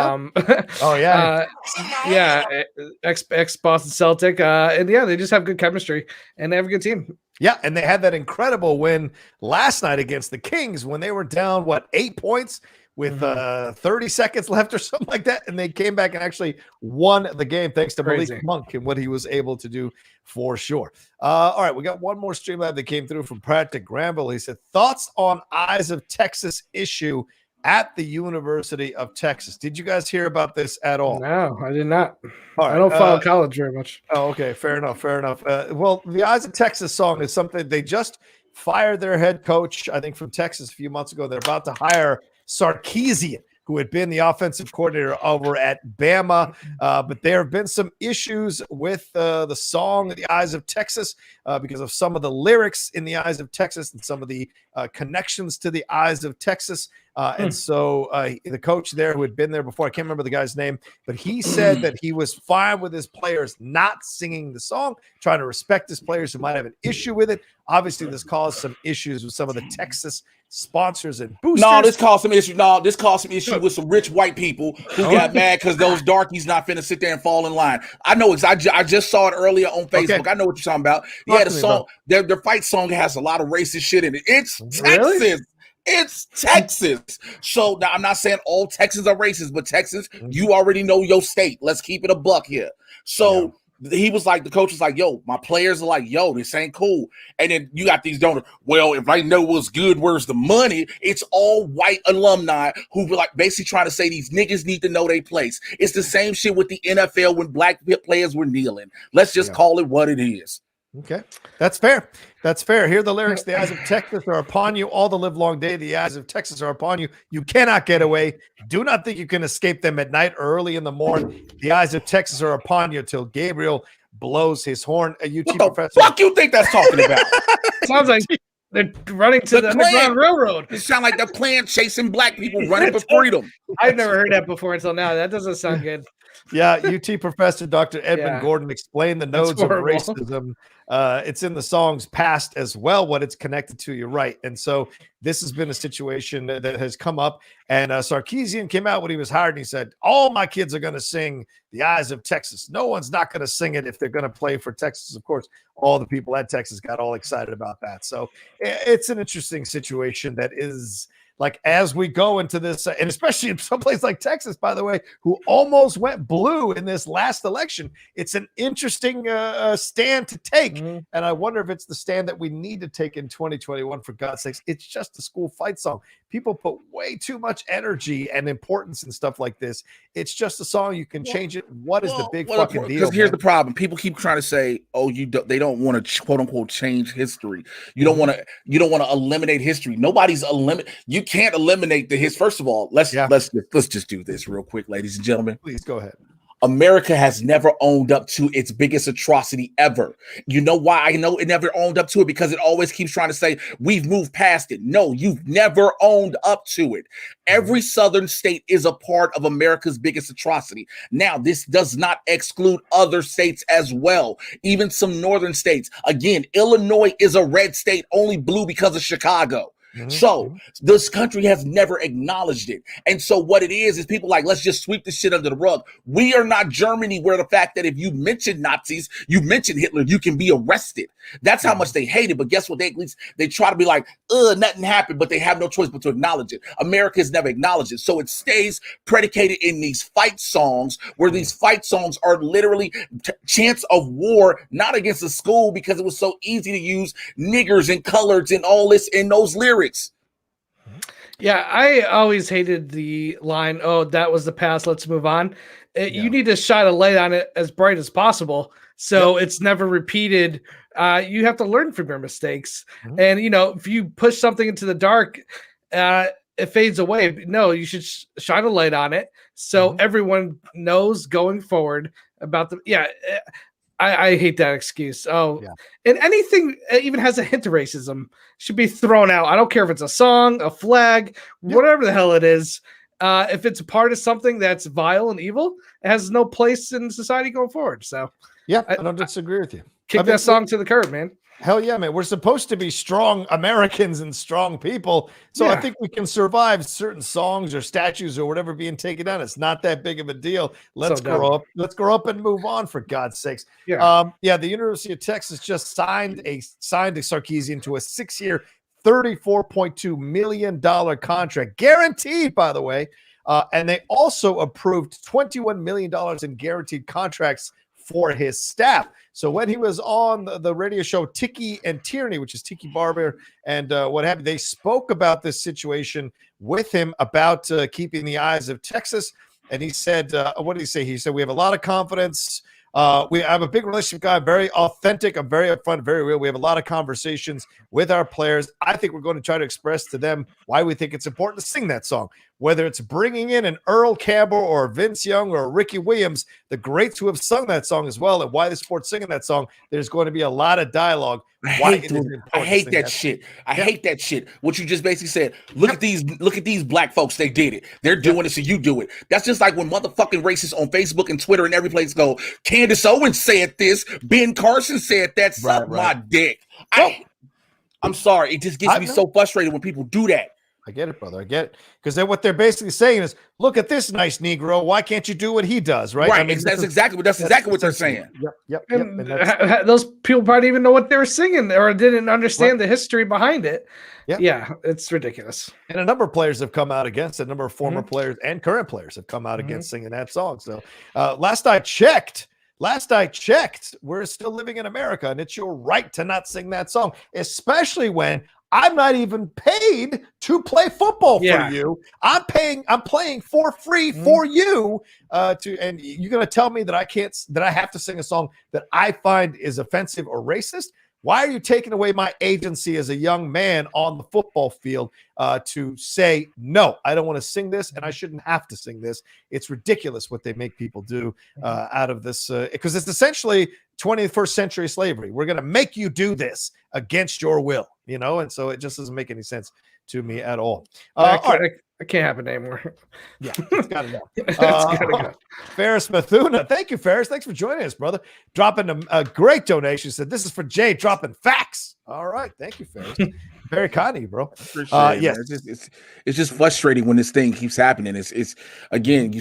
Boston Celtic, and they just have good chemistry and they have a good team. Yeah, and they had that incredible win last night against the Kings when they were down 8 points with 30 seconds left or something like that, and they came back and actually won the game thanks to Malik Monk and what he was able to do for sure. All right, we got one more Streamlab that came through from Pratt Granville. He said, thoughts on Eyes of Texas issue at the University of Texas. Did you guys hear about this at all? No, I did not. All right, I don't follow college very much. Oh, okay, fair enough. Well, the Eyes of Texas song is something they just fired their head coach, I think, from Texas a few months ago. They're about to hire Sarkisian, who had been the offensive coordinator over at Bama. But there have been some issues with the song, The Eyes of Texas, because of some of the lyrics in The Eyes of Texas and some of the connections to The Eyes of Texas. And so the coach there who had been there before, I can't remember the guy's name, but he said that he was fine with his players not singing the song, trying to respect his players who might have an issue with it. Obviously, this caused some issues with some of the Texas sponsors and boosters. No, this caused some issue with some rich white people who got mad because those darkies not finna sit there and fall in line. I know, I just saw it earlier on Facebook. Okay. I know what you're talking about. Yeah, the song, their fight song has a lot of racist shit in it. It's Texas. Really? It's Texas. So now I'm not saying all Texans are racist, but Texas, you already know your state. Let's keep it a buck here. So he was like, the coach was like, yo, my players are like, yo, this ain't cool. And then you got these donors. Well, if I know what's good, where's the money? It's all white alumni who were like basically trying to say these niggas need to know their place. It's the same shit with the NFL when black players were kneeling. Let's just call it what it is. Okay, that's fair. Here are the lyrics. The eyes of Texas are upon you all the live long day. The eyes of Texas are upon you. You cannot get away. Do not think you can escape them at night or early in the morning. The eyes of Texas are upon you till Gabriel blows his horn. A UT professor. What you think that's talking about? Sounds like they're running to the Underground Railroad. It sounds like the Klan chasing black people running for freedom. I've never heard that before until now. That doesn't sound good. Yeah, UT professor Dr. Edmund Gordon explained the nodes of racism. It's in the song's past as well, what it's connected to. You're right. And so this has been a situation that has come up. And Sarkisian came out when he was hired and he said, all my kids are going to sing The Eyes of Texas. No one's not going to sing it if they're going to play for Texas. Of course, all the people at Texas got all excited about that. So it's an interesting situation that is like as we go into this, and especially in some place like Texas, by the way, who almost went blue in this last election. It's an interesting stand to take, and I wonder if it's the stand that we need to take in 2021. For God's sakes, it's just a school fight song. People put way too much energy and importance and stuff like this. It's just a song. You can change it. What is the big fucking deal? Because here's the problem: people keep trying to say, "Oh, they don't want to quote unquote change history. You don't want to eliminate history. Nobody's eliminate. You can't eliminate the history. First of all, let's just do this real quick, ladies and gentlemen. Please go ahead. America has never owned up to its biggest atrocity ever. You know why I know it never owned up to it? Because it always keeps trying to say we've moved past it. No, you've never owned up to it. Every southern state is a part of America's biggest atrocity. Now, this does not exclude other states as well, even some northern states. Again, Illinois is a red state, only blue because of Chicago. So this country has never acknowledged it. And so what it is people like, let's just sweep this shit under the rug. We are not Germany, where the fact that if you mention Nazis, you mention Hitler, you can be arrested. That's how much they hate it. But guess what? They try to be like, nothing happened, but they have no choice but to acknowledge it. America has never acknowledged it. So it stays predicated in these fight songs, where these fight songs are literally chants of war, not against the school, because it was so easy to use niggers and coloreds and all this in those lyrics. Yeah, I always hated the line, "Oh, that was the past, let's move on." You need to shine a light on it as bright as possible, so it's never repeated. You have to learn from your mistakes. And, if you push something into the dark, it fades away. No, you should shine a light on it so everyone knows going forward about I hate that excuse. And anything even has a hint of racism should be thrown out. I don't care if it's a song, a flag, whatever the hell it is. If it's a part of something that's vile and evil, it has no place in society going forward. So I don't disagree with you. Kick that song to the curb, man. Hell yeah, man. We're supposed to be strong Americans and strong people. So I think we can survive certain songs or statues or whatever being taken down. It's not that big of a deal. Let's grow up. Let's grow up and move on, for God's sakes. The University of Texas just signed a Sarkisian to a 6-year, $34.2 million contract, guaranteed, by the way. And they also approved $21 million in guaranteed contracts for his staff. So when he was on the radio show Tiki and Tierney, which is Tiki Barber and what have you, they spoke about this situation with him about keeping the eyes of Texas. And he said, what did he say? He said, we have a lot of confidence. I have a big relationship guy, very authentic. I'm very upfront, very real. We have a lot of conversations with our players. I think we're going to try to express to them why we think it's important to sing that song. Whether it's bringing in an Earl Campbell or Vince Young or Ricky Williams, the greats who have sung that song as well, and why the sport's singing that song, there's going to be a lot of dialogue. I hate that shit. I hate that shit. What you just basically said. Look at these black folks. They did it. They're doing it, so you do it. That's just like when motherfucking racists on Facebook and Twitter and every place go, Candace Owens said this, Ben Carson said that, suck my dick. I'm sorry. It just gets me so frustrated when people do that. I get it, brother. I get it. Because then what they're basically saying is, look at this nice Negro. Why can't you do what he does? Right. Right. I mean, that's exactly what they're saying. Yep. And those people probably even know what they were singing or didn't understand the history behind it. Yeah, it's ridiculous. And a number of players have come out against it. A number of former players and current players have come out against singing that song. So last I checked, we're still living in America, and it's your right to not sing that song, especially when I'm not even paid to play football for you. I'm playing for free for you and you're going to tell me that I have to sing a song that I find is offensive or racist? Why are you taking away my agency as a young man on the football field to say, no, I don't want to sing this and I shouldn't have to sing this? It's ridiculous what they make people do out of this because it's essentially 21st century slavery. We're going to make you do this against your will, and so it just doesn't make any sense to me at all. It can't happen anymore. Yeah, it's got to go. Go. Ferris Mathuna. Thank you, Ferris. Thanks for joining us, brother. Dropping a great donation. Said, this is for Jay, dropping facts. All right. Thank you, Ferris. Very kind of you, bro. Yes. It's just frustrating when this thing keeps happening. It's again,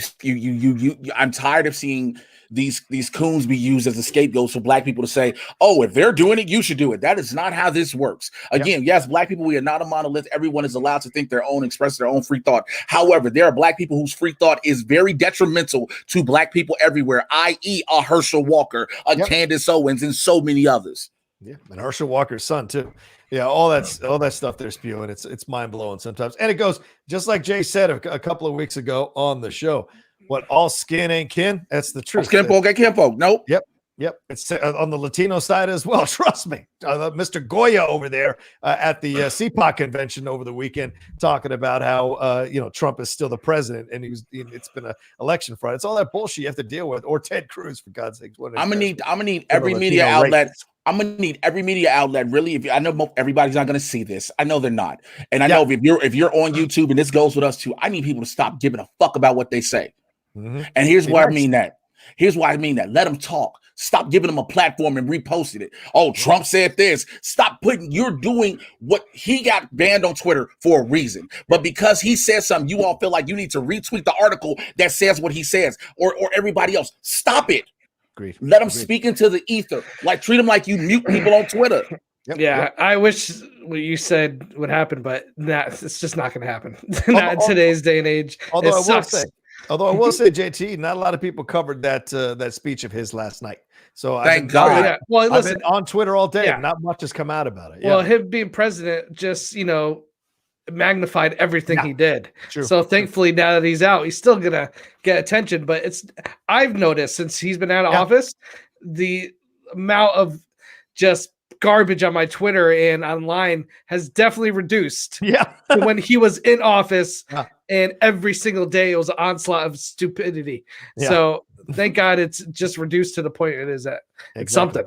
I'm tired of seeing these coons be used as a scapegoats for black people to say, oh, if they're doing it, you should do it. That is not how this works. Again, yes, black people, we are not a monolith. Everyone is allowed to think their own, express their own free thought. However, there are black people whose free thought is very detrimental to black people everywhere, i.e. a Herschel Walker, a Candace Owens, and so many others. Yeah, and Herschel Walker's son too. Yeah, all that stuff they're spewing. It's mind blowing sometimes, and it goes just like Jay said a couple of weeks ago on the show. What all skin ain't kin? That's the truth. Skin folk ain't kin folk. Nope. Yep. It's on the Latino side as well. Trust me. Mr. Goya over there at the CPOC convention over the weekend talking about how Trump is still the president and it's been an election fraud. It's all that bullshit you have to deal with, or Ted Cruz, for God's sakes. I'm gonna need every media outlet. I'm gonna need every media outlet. Really, I know everybody's not gonna see this. I know they're not, and I know if you're on YouTube, and this goes with us too. I need people to stop giving a fuck about what they say. Mm-hmm. And here's why I mean that. Let them talk. Stop giving them a platform and reposting it. Oh, Trump said this. Stop you're doing what he got banned on Twitter for a reason. But because he says something, you all feel like you need to retweet the article that says what he says, or everybody else. Stop it. Agreed. Let them speak into the ether. Like, treat them like you mute people on Twitter. I wish what you said would happen, but it's just not going to happen. Not in today's day and age. Although I will say, JT, not a lot of people covered that speech of his last night. So thank God. Well, listen, I've been on Twitter all day. Not much has come out about it. Well, him being president just magnified everything he did. True. So thankfully, now that he's out, he's still gonna get attention. But I've noticed since he's been out of office, the amount of just garbage on my Twitter and online has definitely reduced. To when he was in office, and every single day it was an onslaught of stupidity. So thank God it's just reduced to the point it is at. It's something.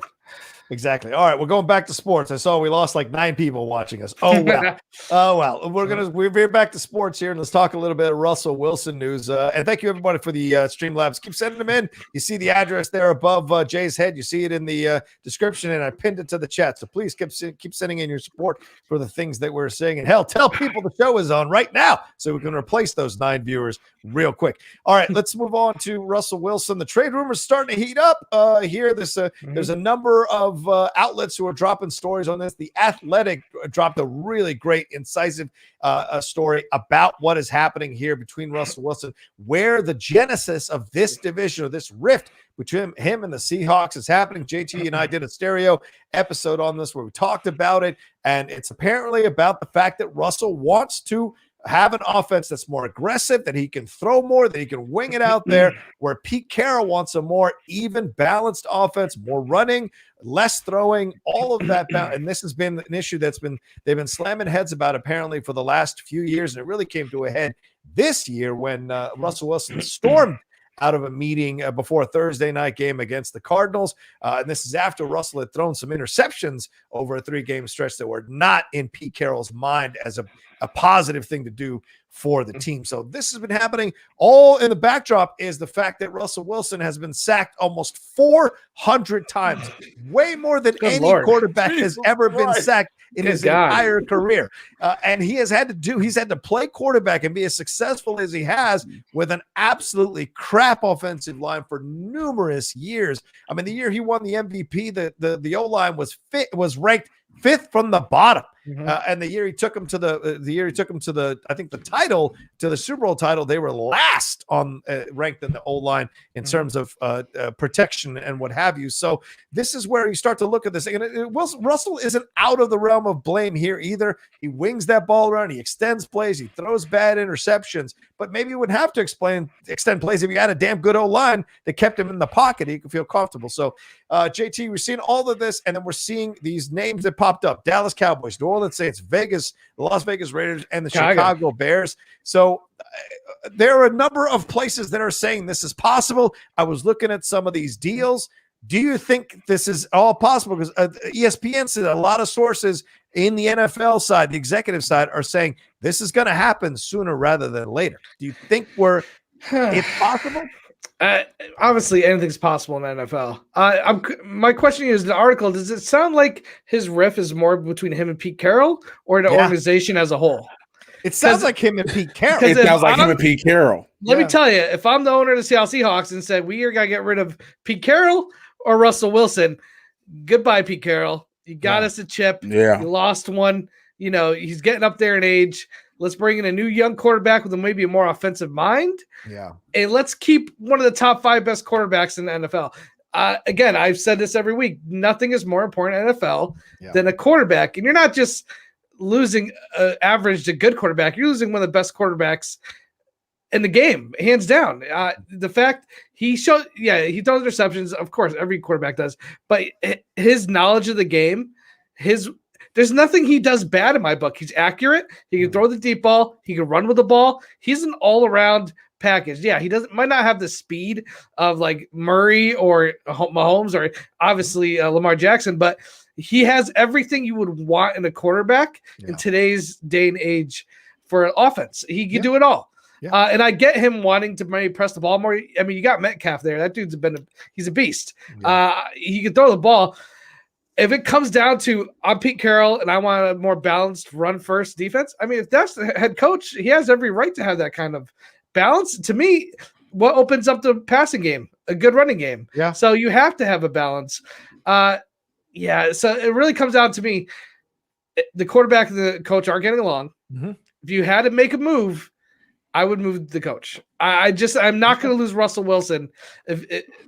Exactly. All right, we're going back to sports. I saw we lost like 9 people watching us. Oh well. We're back to sports here, and let's talk a little bit of Russell Wilson news. And thank you everybody for the StreamLabs. Keep sending them in. You see the address there above Jay's head. You see it in the description, and I pinned it to the chat. So please keep sending in your support for the things that we're saying. And hell, tell people the show is on right now so we can replace those 9 viewers real quick. All right, let's move on to Russell Wilson. The trade rumors starting to heat up here. There's a number of outlets who are dropping stories on this. The Athletic dropped a really great, incisive story about what is happening here between Russell Wilson, where the genesis of this division or this rift between him and the Seahawks is happening. JT and I did a stereo episode on this where we talked about it, and it's apparently about the fact that Russell wants to have an offense that's more aggressive, that he can throw more, that he can wing it out there, where Pete Carroll wants a more even, balanced offense, more running, less throwing, all of that. And this has been an issue they've been slamming heads about apparently for the last few years, and it really came to a head this year when Russell Wilson stormed out of a meeting before a Thursday night game against the Cardinals. And this is after Russell had thrown some interceptions over a 3-game stretch that were not in Pete Carroll's mind as a positive thing to do for the team. So this has been happening. All in the backdrop is the fact that Russell Wilson has been sacked almost 400 times, way more than quarterback has ever been sacked in his entire career. And he's had to play quarterback and be as successful as he has with an absolutely crap offensive line for numerous years. I mean, the year he won the MVP, the O-line was ranked 5th from the bottom. And the year he took him to the I think the title, to the Super Bowl title, they were last on ranked in the O-line in terms of protection and what have you. So this is where you start to look at this. And Russell isn't out of the realm of blame here either. He wings that ball around, he extends plays, he throws bad interceptions, but maybe you would have to extend plays if you had a damn good O-line that kept him in the pocket. He could feel comfortable. So JT, we're seeing all of this, and then we're seeing these names that popped up: Dallas Cowboys, New Orleans Saints, Vegas, the Las Vegas Raiders, and the Chicago Bears. So there are a number of places that are saying this is possible. I was looking at some of these deals. Do you think this is all possible? Because ESPN said a lot of sources in the NFL side, the executive side, are saying this is going to happen sooner rather than later. Do you think it's possible? Obviously, anything's possible in the NFL. My question is, the article, does it sound like his riff is more between him and Pete Carroll or the organization as a whole? It sounds like him and Pete Carroll. It sounds like him and Pete Carroll. Let me tell you, if I'm the owner of the Seattle Seahawks and said, we either got to get rid of Pete Carroll or Russell Wilson, goodbye, Pete Carroll. You got us a chip. Yeah. You lost one. You know, he's getting up there in age. Let's bring in a new young quarterback with maybe a more offensive mind. Yeah. And let's keep one of the top 5 best quarterbacks in the NFL. Again, I've said this every week. Nothing is more important in NFL than a quarterback. And you're not just losing average to good quarterback. You're losing one of the best quarterbacks in the game, hands down. The fact he throws interceptions. Of course, every quarterback does. But his knowledge of the game, there's nothing he does bad in my book. He's accurate. He can throw the deep ball. He can run with the ball. He's an all-around package. Yeah, he might not have the speed of like Murray or Mahomes or obviously Lamar Jackson, but he has everything you would want in a quarterback in today's day and age for an offense. He can do it all. Yeah. And I get him wanting to maybe press the ball more. I mean, you got Metcalf there. That dude's he's a beast. Yeah. He can throw the ball. If it comes down to I'm Pete Carroll and I want a more balanced run first defense, I mean, if that's the head coach, he has every right to have that kind of balance. To me, what opens up the passing game? A good running game. Yeah. So you have to have a balance. So it really comes down to me. The quarterback and the coach are getting along. Mm-hmm. If you had to make a move, I would move the coach. I'm not going to lose Russell Wilson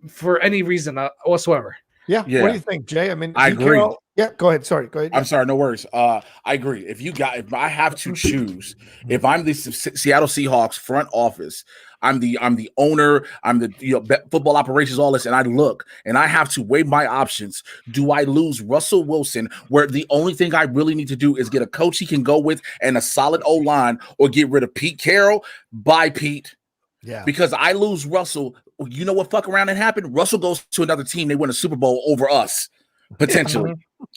for any reason whatsoever. Yeah. What do you think, Jay? I mean, I agree. Yeah, go ahead. Sorry, go ahead. I'm sorry, no worries. I agree. If I have to choose, if I'm the Seattle Seahawks front office, I'm the owner, I'm the football operations, all this, and I look and I have to weigh my options. Do I lose Russell Wilson, where the only thing I really need to do is get a coach he can go with and a solid O-line, or get rid of Pete Carroll? Bye, Pete. Yeah. Because I lose Russell. You know what fuck around and happen? Russell goes to another team, they win a Super Bowl over us.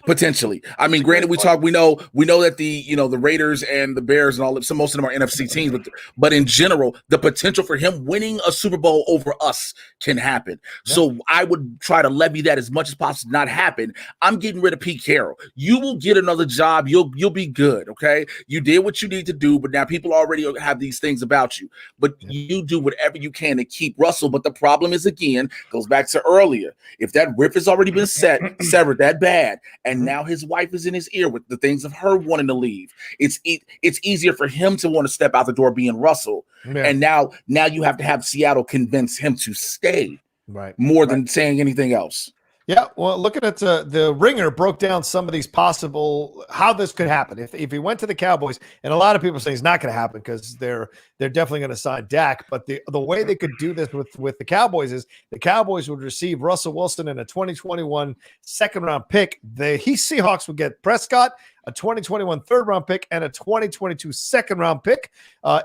Potentially. I mean, granted, we know that the Raiders and the Bears and most of them are NFC teams, but in general, the potential for him winning a Super Bowl over us can happen. Yeah. So I would try to levy that as much as possible to not happen. I'm getting rid of Pete Carroll. You will get another job. You'll be good. Okay. You did what you need to do, but now people already have these things about you, but you do whatever you can to keep Russell. But the problem is, again, goes back to earlier. If that riff has already been severed that bad, and now his wife is in his ear with the things of her wanting to leave, it's easier for him to want to step out the door being Russell. Yeah. And now you have to have Seattle convince him to stay, more than saying anything else. Yeah, well, looking at the Ringer broke down some of these possible how this could happen if he went to the Cowboys, and a lot of people say it's not going to happen because they're definitely going to sign Dak. But the way they could do this with the Cowboys is the Cowboys would receive Russell Wilson in a 2021 second-round pick. The Seahawks would get Prescott, a 2021 third-round pick, and a 2022 second-round pick.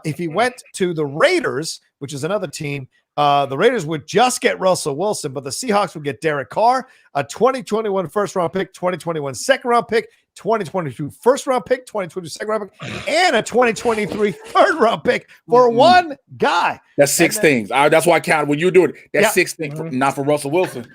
If he went to the Raiders, which is another team, the Raiders would just get Russell Wilson, but the Seahawks would get Derek Carr, a 2021 first-round pick, 2021 second-round pick, 2022 first-round pick, 2022 second-round pick, and a 2023 third-round pick for one guy. That's six things. That's why I counted when you were doing it. That's 6 things, not for Russell Wilson.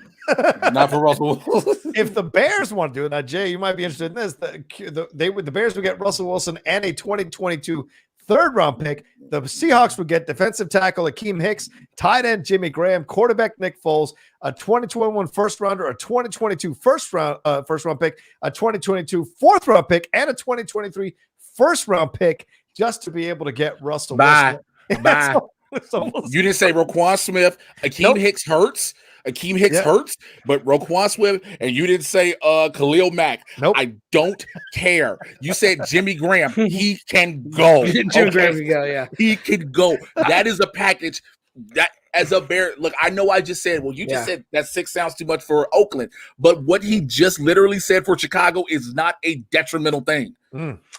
Not for Russell Wilson. If the Bears want to do it, now, Jay, you might be interested in this. The Bears would get Russell Wilson and a 2022 third-round pick. The Seahawks would get defensive tackle Akeem Hicks, tight end Jimmy Graham, quarterback Nick Foles, a 2021 first-rounder, a 2022 first-round pick, a 2022 fourth-round pick, and a 2023 first-round pick just to be able to get Russell Wilson. Bye. You didn't say Roquan Smith. Akeem Hicks hurts. Akeem Hicks hurts, but Roquan Smith, and you didn't say Khalil Mack. Nope. I don't care. You said Jimmy Graham. He can go. Jimmy Graham can go, yeah. He can go. That is a package that as a Bear. Look, I know I just said, well, you just said that 6 sounds too much for Oakland, but what he just literally said for Chicago is not a detrimental thing.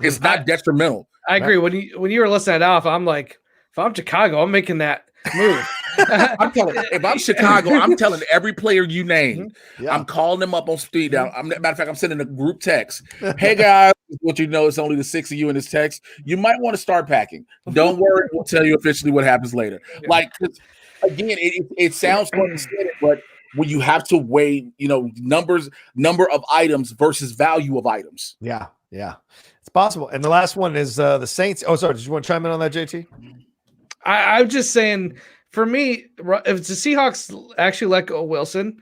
It's not detrimental. I agree. When you were listening to Alpha, I'm like, if I'm Chicago, I'm making that move. If I'm Chicago, I'm telling every player you name, I'm calling them up on speed dial. Matter of fact, I'm sending a group text. Hey guys, what you know, it's only the 6 of you in this text. You might want to start packing. Don't worry, we'll tell you officially what happens later. Like, again, it sounds fun to say it, but when you have to weigh, number of items versus value of items. Yeah. It's possible. And the last one is the Saints. Oh, sorry. Did you want to chime in on that, JT? I'm just saying, for me, if the Seahawks actually let go of Wilson,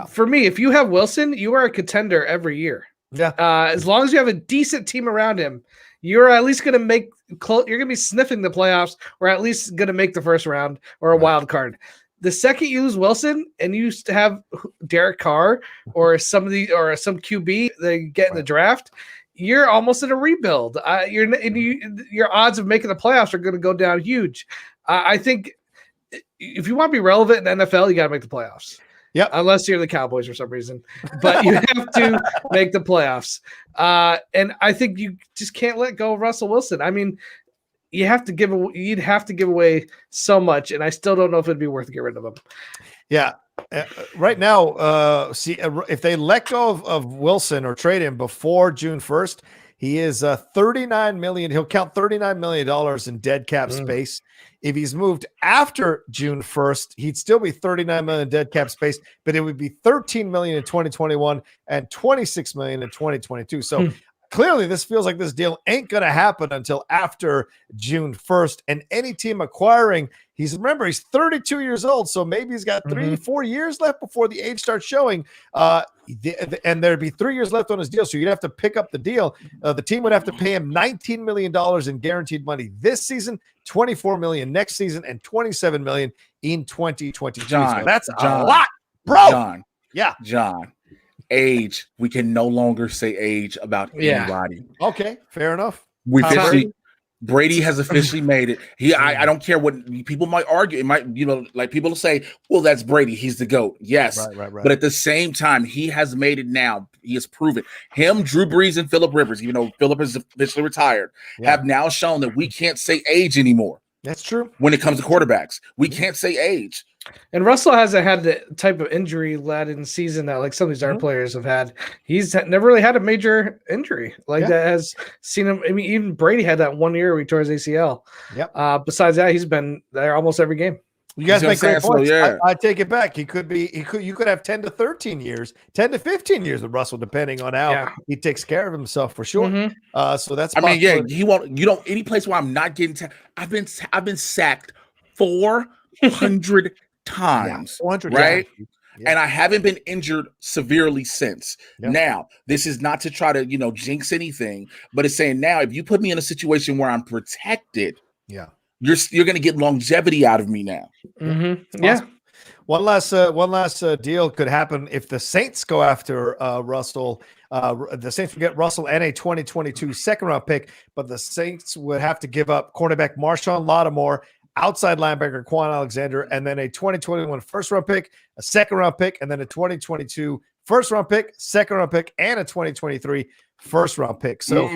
for me, if you have Wilson, you are a contender every year. Yeah. As long as you have a decent team around him, you're at least going to make you're going to be sniffing the playoffs, or at least going to make the first round or a wild card. The second you lose Wilson and you used to have Derek Carr or some QB that get in the draft, you're almost in a rebuild. Your odds of making the playoffs are going to go down huge. I think if you want to be relevant in the NFL, you got to make the playoffs. Yeah, unless you're the Cowboys for some reason, but you have to make the playoffs. And I think you just can't let go of Russell Wilson. I mean, you'd have to give away so much, and I still don't know if it'd be worth to get rid of him. Yeah. Right now, if they let go of Wilson or trade him before June 1st, he is $39 million. He'll count $39 million in dead cap space. If he's moved after June 1st, he'd still be $39 million in dead cap space, but it would be $13 million in 2021 and $26 million in 2022. So clearly this feels like this deal ain't going to happen until after June 1st. And any team acquiring, he's 32 years old. So maybe he's got 3-4 years left before the age starts showing. And there'd be 3 years left on his deal. So you'd have to pick up the deal. The team would have to pay him $19 million in guaranteed money this season, $24 million next season, and $27 million in 2022. So that's a lot, bro. John. Age, we can no longer say age about anybody. Okay, fair enough. Brady has officially made it. I don't care what people might argue. It might, like people will say, well, that's Brady. He's the GOAT. Yes. Right. But at the same time, he has made it now. He has proven him, Drew Brees, and Phillip Rivers, even though Phillip is officially retired, have now shown that we can't say age anymore. That's true. When it comes to quarterbacks, we can't say age. And Russell hasn't had the type of injury-laden season that like some of these other players have had. He's never really had a major injury that has seen him. I mean, even Brady had that 1 year where he tore his ACL. Yep. Besides that, he's been there almost every game. You guys make great points. I take it back. You could have 10 to 13 years, 10 to 15 years with Russell, depending on how he takes care of himself for sure. So that's. He won't. Any place where I'm not getting. I've been sacked 400 times, 400 right? And I haven't been injured severely since. Now, this is not to try to, jinx anything, but it's saying now, if you put me in a situation where I'm protected, you're going to get longevity out of me now. One last deal could happen if the Saints go after Russell. The Saints would get Russell and a 2022 second round pick, but the Saints would have to give up cornerback Marshawn Lattimore, outside linebacker Quan Alexander, and then a 2021 first-round pick, a second-round pick, and then a 2022 first-round pick, second-round pick, and a 2023 first-round pick. So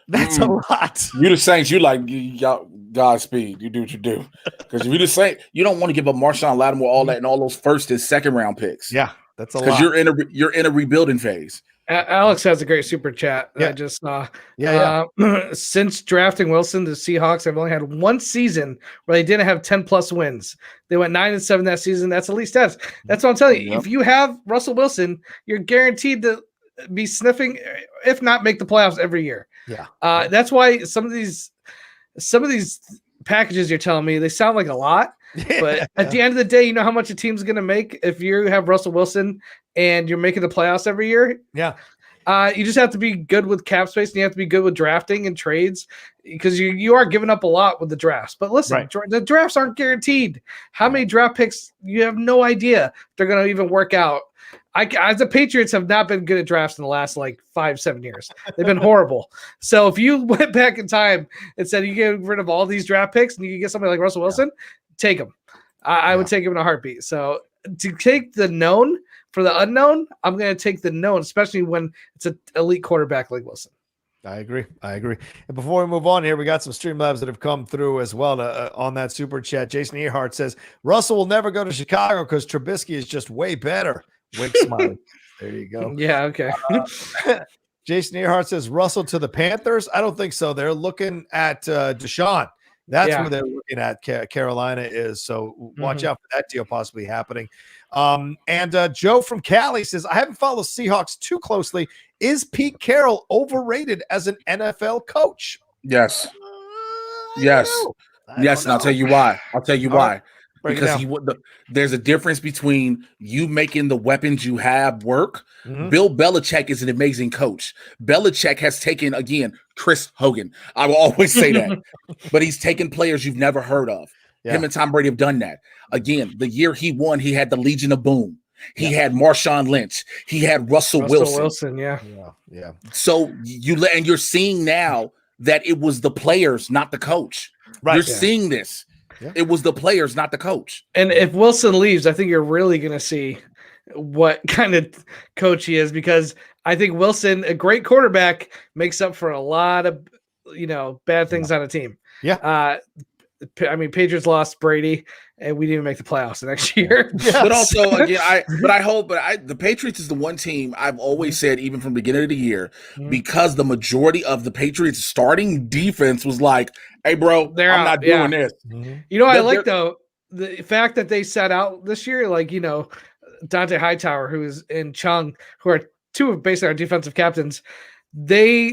that's a lot. You the Saints, y'all Godspeed. You do what you do. Because if you the Saints, you don't want to give up Marshawn Lattimore all that and all those first and second-round picks. Yeah, that's a lot. Because you're in a rebuilding phase. Alex has a great super chat that I just saw. Since drafting Wilson, the Seahawks have only had one season where they didn't have 10+ wins. They went 9-7 that season. That's at least that's what I'm telling you. If you have Russell Wilson, you're guaranteed to be sniffing, if not make the playoffs every year. That's why some of these packages you're telling me, they sound like a lot. But at the end of the day, you know how much a team's going to make if you have Russell Wilson and you're making the playoffs every year. You just have to be good with cap space, and you have to be good with drafting and trades, because you are giving up a lot with the drafts. But listen, the drafts aren't guaranteed. How many draft picks? You have no idea if they're going to even work out. The Patriots have not been good at drafts in the last 5-7 years. They've been horrible. So if you went back in time and said you get rid of all these draft picks and you can get somebody like Russell Wilson, take him. I would take him in a heartbeat. So to take the known for the unknown, I'm going to take the known, especially when it's an elite quarterback like Wilson. I agree. And before we move on here, we got some StreamLabs that have come through as well on that super chat. Jason Earhart says, Russell will never go to Chicago because Trubisky is just way better. Wink smiley. There you go. Yeah, okay. Jason Earhart says, Russell to the Panthers? I don't think so. They're looking at Deshaun. That's where they're looking at. Carolina is. So watch out for that deal possibly happening. And Joe from Cali says, I haven't followed Seahawks too closely. Is Pete Carroll overrated as an NFL coach? Yes. Yes. Yes. And I'll tell you why. Why. Because there's a difference between you making the weapons you have work. Mm-hmm. Bill Belichick is an amazing coach. Belichick has taken, again, Chris Hogan. I will always say that. But he's taken players you've never heard of. Yeah. Him and Tom Brady have done that. Again, the year he won, he had the Legion of Boom. He had Marshawn Lynch. He had Russell Wilson. Yeah. So you're seeing now that it was the players, not the coach. Right. You're seeing this. Yeah. It was the players, not the coach. And if Wilson leaves, I think you're really going to see what kind of coach he is, because I think Wilson, a great quarterback, makes up for a lot of, bad things on a team. Yeah. Patriots lost Brady, and we didn't even make the playoffs the next year. Yes. But also, again, the Patriots is the one team I've always said, even from the beginning of the year, because the majority of the Patriots starting defense was like, hey, bro, I'm not doing this. Mm-hmm. I like, though, the fact that they sat out this year, Dante Hightower, who's in Chung, who are two of basically our defensive captains, their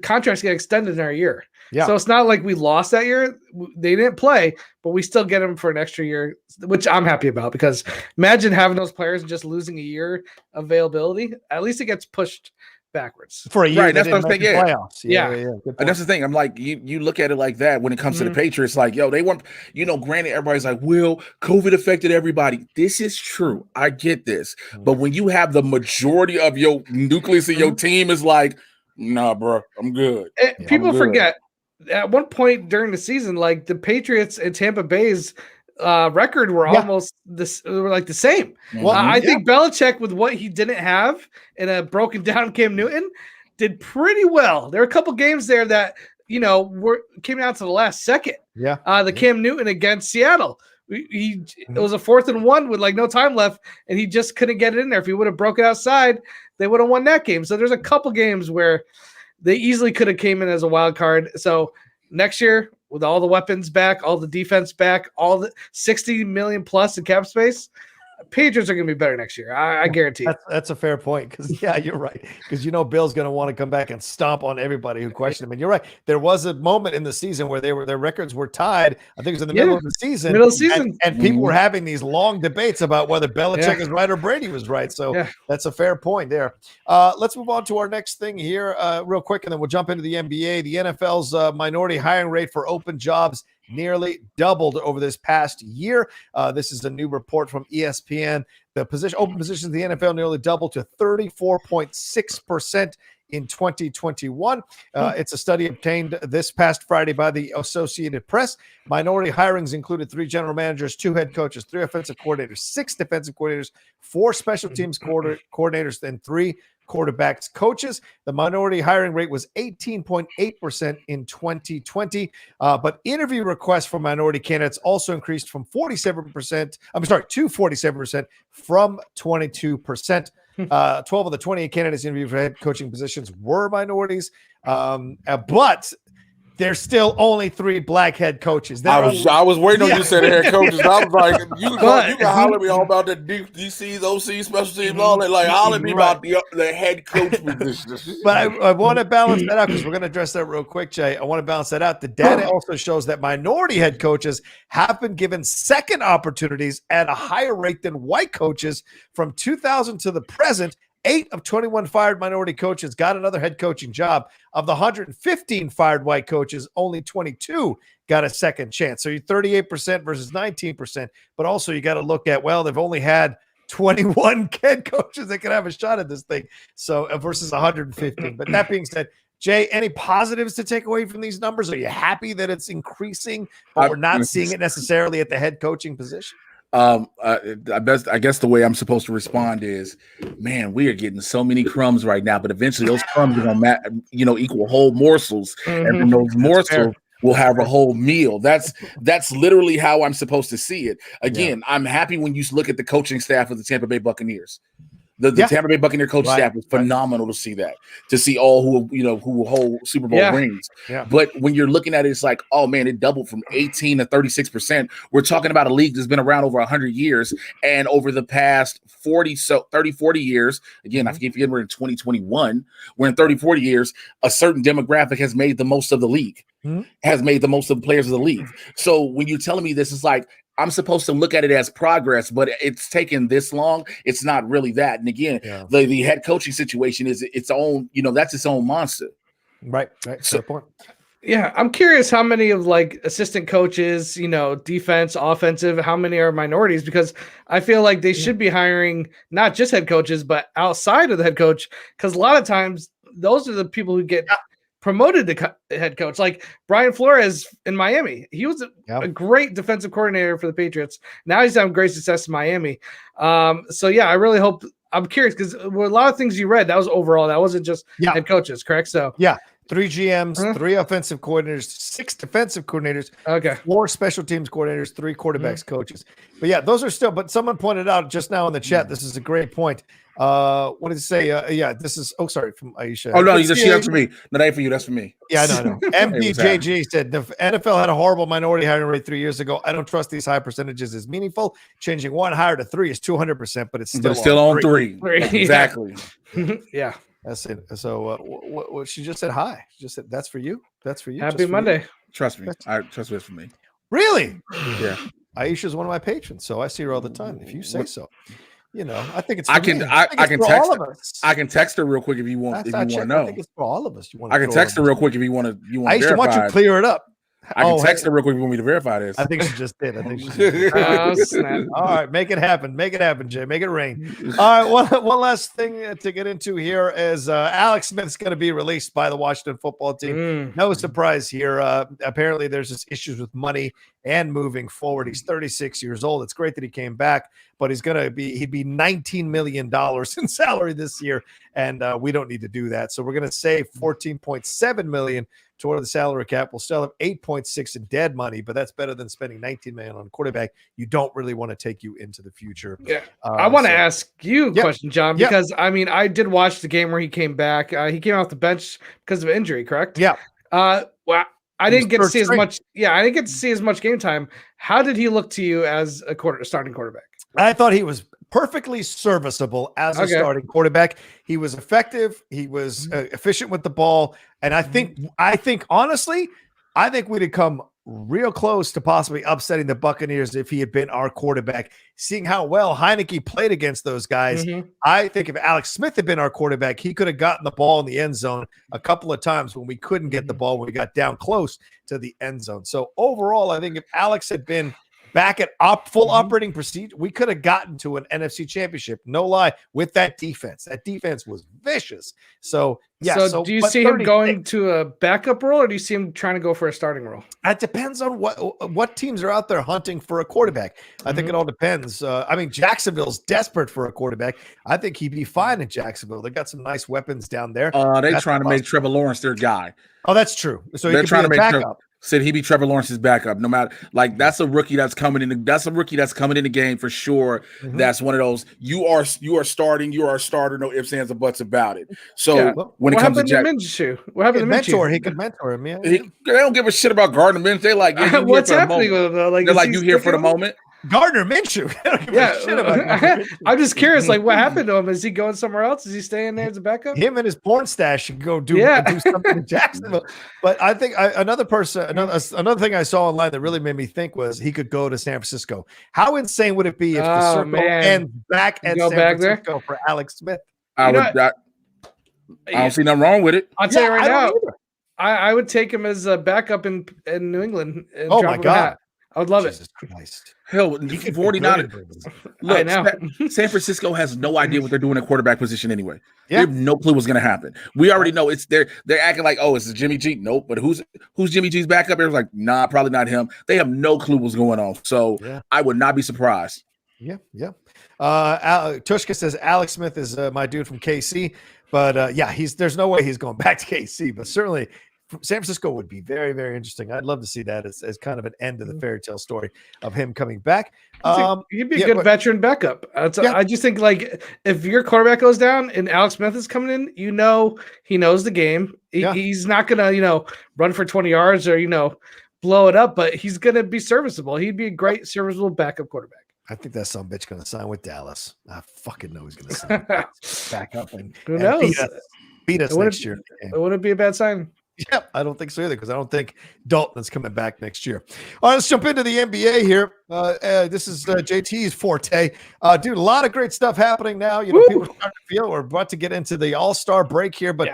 contracts get extended in our year. Yeah. So it's not like we lost that year. They didn't play, but we still get them for an extra year, which I'm happy about, because imagine having those players and just losing a year availability. At least it gets pushed backwards for a year. Right, that's what I'm saying. Playoffs. Yeah. And that's the thing. I'm like, you look at it like that when it comes to the Patriots, like, they weren't, granted, everybody's like, well, COVID affected everybody. This is true. I get this. But when you have the majority of your nucleus of your team is like, nah, bro, I'm good. People forget at one point during the season, like the Patriots and Tampa Bay's record were almost the same. Well, I think Belichick, with what he didn't have in a broken down Cam Newton, did pretty well. There were a couple games there that came down to the last second. The Cam Newton against Seattle, it was a 4th and 1 with no time left, and he just couldn't get it in there. If he would have broke it outside, they would have won that game. So there's a couple games where they easily could have came in as a wild card. So next year, with all the weapons back, all the defense back, all the $60 million plus in cap space, Patriots are going to be better next year. I guarantee. That's a fair point, because you're right. Because Bill's going to want to come back and stomp on everybody who questioned him. And you're right. There was a moment in the season where their records were tied. I think it was in the middle of the season. And people were having these long debates about whether Belichick is right or Brady was right. So that's a fair point there. Let's move on to our next thing here real quick, and then we'll jump into the NBA. The NFL's minority hiring rate for open jobs nearly doubled over this past year. This is a new report from ESPN. The open positions in the NFL nearly doubled to 34.6% in 2021. It's a study obtained this past Friday by the Associated Press. Minority hirings included 3 general managers, 2 head coaches, 3 offensive coordinators, 6 defensive coordinators, 4 special teams coordinators, and 3 quarterbacks coaches. The minority hiring rate was 18.8% in 2020. But interview requests for minority candidates also increased from 47%. To 47% from 22%. 12 of the 28 candidates interviewed for head coaching positions were minorities. But there's still only 3 black head coaches. I was waiting on you to say the head coaches. I was like, you can holler me all about the DCs, OCs, special teams, all that. Like, holler me about the head coach positions. But I want to balance that out, because we're going to address that real quick, Jay. I want to balance that out. The data also shows that minority head coaches have been given second opportunities at a higher rate than white coaches from 2000 to the present. 8 of 21 fired minority coaches got another head coaching job. Of the 115 fired white coaches, only 22 got a second chance. So you're 38% versus 19%. But also you got to look at, they've only had 21 head coaches that can have a shot at this thing. So versus 115. But that being said, Jay, any positives to take away from these numbers? Are you happy that it's increasing, but we're not seeing it necessarily at the head coaching position? I guess the way I'm supposed to respond is, man, we are getting so many crumbs right now, but eventually those crumbs are going to, equal whole morsels, and from those morsels we'll have a whole meal. That's literally how I'm supposed to see it. Again, I'm happy when you look at the coaching staff of the Tampa Bay Buccaneers. The Tampa Bay Buccaneers coach staff was phenomenal to see that, to see all who hold Super Bowl rings. Yeah. But when you're looking at it, it's like, oh man, it doubled from 18 to 36%. We're talking about a league that's been around over 100 years, and over the past 40 years, again, I forget we're in 2021, we're in 30, 40 years, a certain demographic has made the most of the league, has made the most of the players of the league. So when you're telling me this, is like, I'm supposed to look at it as progress, but it's taken this long. It's not really that. And again, the head coaching situation is its own, that's its own monster. Right. So, fair point. Yeah, I'm curious how many of like assistant coaches, defense, offensive, how many are minorities? Because I feel like they should be hiring not just head coaches, but outside of the head coach. Because a lot of times those are the people who get promoted to head coach, like Brian Flores in Miami. He was a great defensive coordinator for the Patriots. Now he's having great success in Miami. So yeah, I really hope. I'm curious because a lot of things you read, that was overall. That wasn't just head coaches, correct? So 3 GMs, 3 offensive coordinators, 6 defensive coordinators, 4 special teams coordinators, 3 quarterbacks coaches. But yeah, those are still. But someone pointed out just now in the chat. This is a great point. What did it say? This is from Aisha. Oh no, she that's for me. No, that ain't for you. That's for me. Yeah, I know. MPJG said the NFL had a horrible minority hiring rate 3 years ago. I don't trust these high percentages as meaningful. Changing 1 hire to 3 is 200%, but it's still on 3. Exactly. Yeah. That's it. So what she just said hi. She just said that's for you. That's for you. Happy Monday. Trust me. I trust it's for me. Really? Yeah. Aisha's one of my patrons, so I see her all the time. If you say so. I think it's. I can text her. I can text her real quick if you want. If you want to know, I think it's for all of us. I can text her real quick if you want to. Aisha, why don't you clear it up? I can text her real quick if you want me to verify this. I think she just did. All right, make it happen. Make it happen, Jay. Make it rain. All right, one last thing to get into here is Alex Smith's going to be released by the Washington football team. No surprise here. Apparently, there's just issues with money and moving forward. He's 36 years old. It's great that he came back, but he'd be $19 million in salary this year, and we don't need to do that. So we're going to save $14.7 million toward the salary cap. We'll still have 8.6 in dead money, but that's better than spending 19 million on a quarterback you don't really want to take you into the future. Yeah. I want to ask you a question, John, because I did watch the game where he came back. He came off the bench because of injury, correct? Yeah. Well, I didn't get to see as much. Yeah, I didn't get to see as much game time. How did he look to you as a starting quarterback? I thought he was perfectly serviceable as a starting quarterback. He was effective. He was efficient with the ball. And I think honestly, we'd have come real close to possibly upsetting the Buccaneers if he had been our quarterback. Seeing how well Heineke played against those guys, I think if Alex Smith had been our quarterback, he could have gotten the ball in the end zone a couple of times when we couldn't get the ball when we got down close to the end zone. So overall, I think if Alex had been back at full operating procedure, we could have gotten to an NFC championship. No lie, with that defense. That defense was vicious. So, yeah. So do you see him going to a backup role, or do you see him trying to go for a starting role? It depends on what teams are out there hunting for a quarterback. I think it all depends. Jacksonville's desperate for a quarterback. I think he'd be fine in Jacksonville. They got some nice weapons down there. They're trying to make Trevor Lawrence their guy. Oh, that's true. So they're trying to make backup. Said he'd be Trevor Lawrence's backup. No matter, that's a rookie that's coming in. That's a rookie that's coming in the game for sure. That's one of those. You are starting. You are a starter. No ifs, ands, or buts about it. So when it comes to Minshew, what happened to Minshew? He could mentor him. Yeah, they don't give a shit about Gardner Minshew. They like what's happening with him? They're like you here for the moment. Gardner Minshew. I'm just curious. Like, what happened to him? Is he going somewhere else? Is he staying there as a backup? Him and his porn stash should go do something in Jacksonville. But I think another thing I saw online that really made me think was he could go to San Francisco. How insane would it be if the circle ends back at San Francisco for Alex Smith? I don't see nothing wrong with it. I'll tell you right now. I would take him as a backup in New England. And oh my God. I would love Jesus it. Christ. Hell, 49. Look, San Francisco has no idea what they're doing at quarterback position anyway. They have no clue what's going to happen. We already know they're acting like, oh, it's Jimmy G. Nope. But who's Jimmy G's backup? Everyone's like, nah, probably not him. They have no clue what's going on. So I would not be surprised. Yeah. Tushka says Alex Smith is my dude from KC, but there's no way he's going back to KC. But certainly, San Francisco would be very, very interesting. I'd love to see that as kind of an end to the fairy tale story of him coming back. He'd be a good veteran backup. I just think like if your quarterback goes down and Alex Smith is coming in, he knows the game. He's not gonna run for 20 yards or blow it up, but he's gonna be serviceable. He'd be a great serviceable backup quarterback. I think that son of a bitch going to sign with Dallas. I fucking know he's going to sign back up and who knows? Beat us next year. It wouldn't be a bad sign. Yeah, I don't think so either because I don't think Dalton's coming back next year. All right, let's jump into the NBA here. This is JT's forte. Dude, a lot of great stuff happening now. People are starting to feel we're about to get into the All-Star break here. But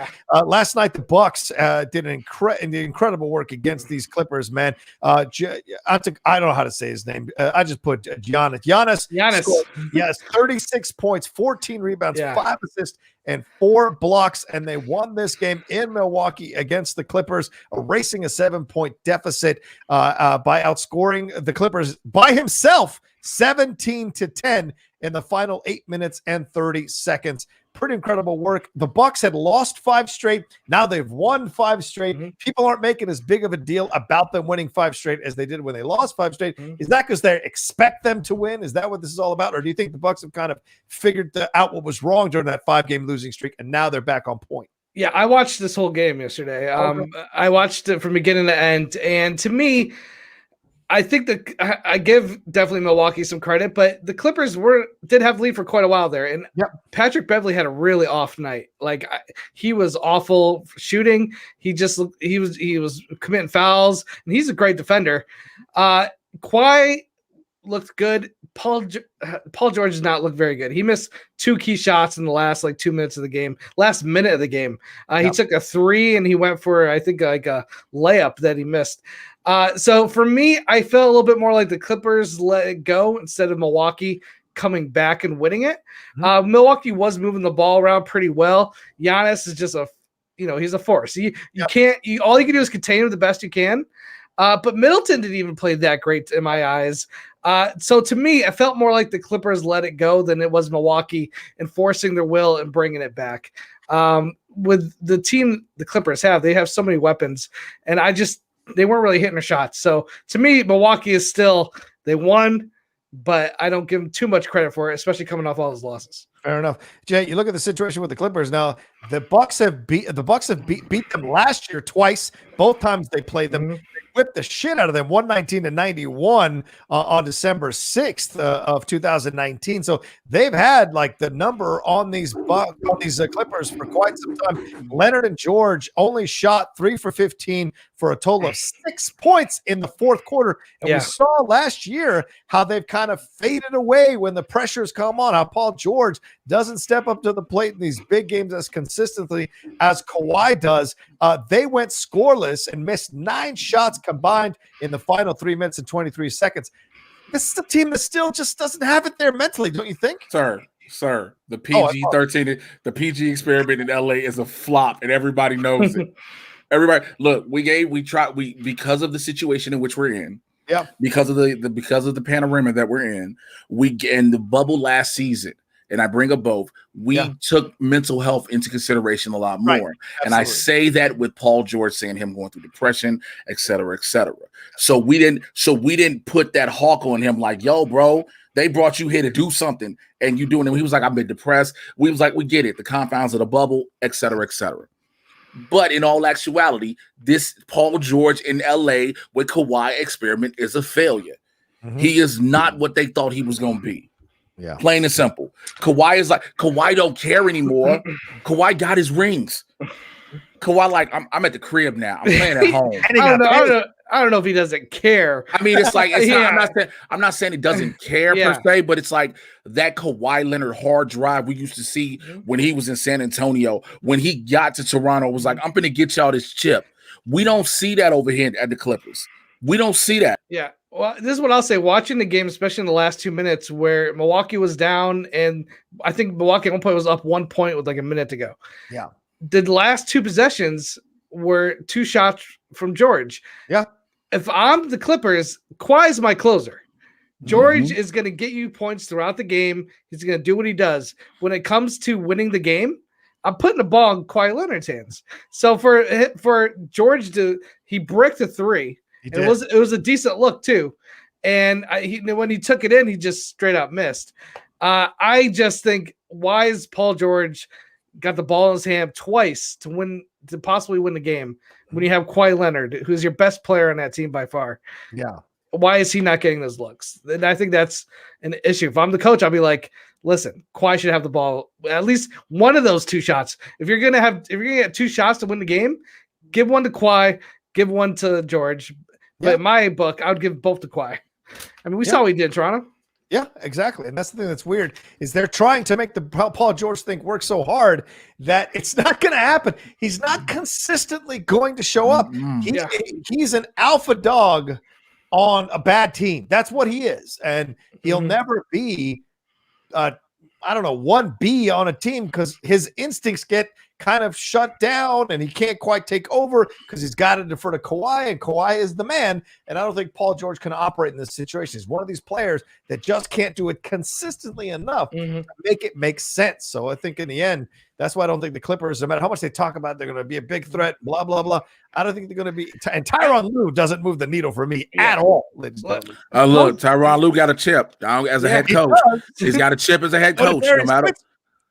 last night, the Bucks did an incredible work against these Clippers, man. I don't know how to say his name. I just put Giannis. Giannis scored, 36 points, 14 rebounds, 5 assists, and 4 blocks, and they won this game in Milwaukee against the Clippers, erasing a 7-point deficit by outscoring the Clippers by himself 17-10 in the final 8 minutes and 30 seconds. Pretty incredible work. The Bucks had lost 5 straight. Now they've won 5 straight. Mm-hmm. People aren't making as big of a deal about them winning 5 straight as they did when they lost 5 straight. Mm-hmm. Is that because they expect them to win? Is that what this is all about? Or do you think the Bucks have kind of figured out what was wrong during that 5-game losing streak and now they're back on point? Yeah, I watched this whole game yesterday. I watched it from beginning to end. And to me, I think I give definitely Milwaukee some credit, but the Clippers did have the lead for quite a while there. And Patrick Beverley had a really off night. Like he was awful shooting. He was committing fouls, and he's a great defender. Kawhi looked good. Paul George does not look very good. He missed 2 key shots in the last 2 minutes of the game. Last minute of the game, he took a 3 and he went for I think like a layup that he missed. So for me, I felt a little bit more like the Clippers let it go instead of Milwaukee coming back and winning it. Mm-hmm. Milwaukee was moving the ball around pretty well. Giannis is just he's a force. You can't. All you can do is contain him the best you can. But Middleton didn't even play that great in my eyes. So to me, I felt more like the Clippers let it go than it was Milwaukee enforcing their will and bringing it back. With the team the Clippers have, they have so many weapons, and they weren't really hitting their shots. So to me, Milwaukee is still, they won, but I don't give them too much credit for it, especially coming off all those losses. Fair enough. Jay, you look at the situation with the Clippers now. The Bucks have beat them last year twice. Both times they played them. Mm-hmm. They whipped the shit out of them 119-91 on December 6th of 2019. So they've had the number on these Clippers for quite some time. Leonard and George only shot 3 for 15 for a total of 6 points in the fourth quarter. And we saw last year how they've kind of faded away when the pressures come on, how Paul George doesn't step up to the plate in these big games as consistently as Kawhi does. They went scoreless and missed 9 shots combined in the final 3 minutes and 23 seconds. This is a team that still just doesn't have it there mentally, don't you think? Sir, the PG-13, the PG experiment in LA is a flop, and everybody knows it. Everybody, look, because of the situation in which we're in. Yeah. Because of the panorama that we're in, in the bubble last season, and I bring up both, we took mental health into consideration a lot more. Right. And I say that with Paul George saying him going through depression, et cetera, et cetera. So we didn't put that hawk on him like, yo, bro, they brought you here to do something and you doing it. He was like, I've been depressed. We was like, we get it. The confounds of the bubble, et cetera, et cetera. But in all actuality, this Paul George in LA with Kawhi experiment is a failure. Mm-hmm. He is not what they thought he was going to be. Yeah, plain and simple. Kawhi don't care anymore. Kawhi got his rings. Kawhi I'm at the crib now. I'm playing at home. I don't know if he doesn't care. I mean, it's I'm not saying he doesn't care per se, but it's like that Kawhi Leonard hard drive we used to see when he was in San Antonio. When he got to Toronto, was like, I'm going to get y'all this chip. We don't see that over here at the Clippers. We don't see that. Yeah. Well, this is what I'll say. Watching the game, especially in the last 2 minutes where Milwaukee was down, and I think Milwaukee at one point was up 1 point with a minute to go. Yeah. The last 2 possessions were 2 shots from George. Yeah. If I'm the Clippers, Kawhi's my closer. George is going to get you points throughout the game. He's going to do what he does. When it comes to winning the game, I'm putting the ball in Kawhi Leonard's hands. So for George he bricked a three. It was a decent look too. And when he took it in, he just straight up missed. I just think, why is Paul George got the ball in his hand twice to possibly win the game when you have Kawhi Leonard, who's your best player on that team by far? Yeah. Why is he not getting those looks? And I think that's an issue. If I'm the coach, I'll be like, listen, Kawhi should have the ball, at least one of those 2 shots. If you're gonna get 2 shots to win the game, give one to Kawhi, give one to George. But in my book, I would give both to Kawhi. I mean, we saw what he did in Toronto. Yeah, exactly. And that's the thing that's weird is they're trying to make the Paul George thing work so hard that it's not going to happen. He's not consistently going to show up. He's an alpha dog on a bad team. That's what he is. And he'll never be, 1B on a team because his instincts get kind of shut down and he can't quite take over because he's got to defer to Kawhi, and Kawhi is the man. And I don't think Paul George can operate in this situation. He's one of these players that just can't do it consistently enough to make it make sense. So I think in the end, that's why I don't think the Clippers, no matter how much they talk about, they're going to be a big threat, blah, blah, blah. I don't think they're going to be. And Tyronn Lue doesn't move the needle for me at all. Look, Tyronn Lue got a chip as a head coach. He's got a chip as a head coach, no matter.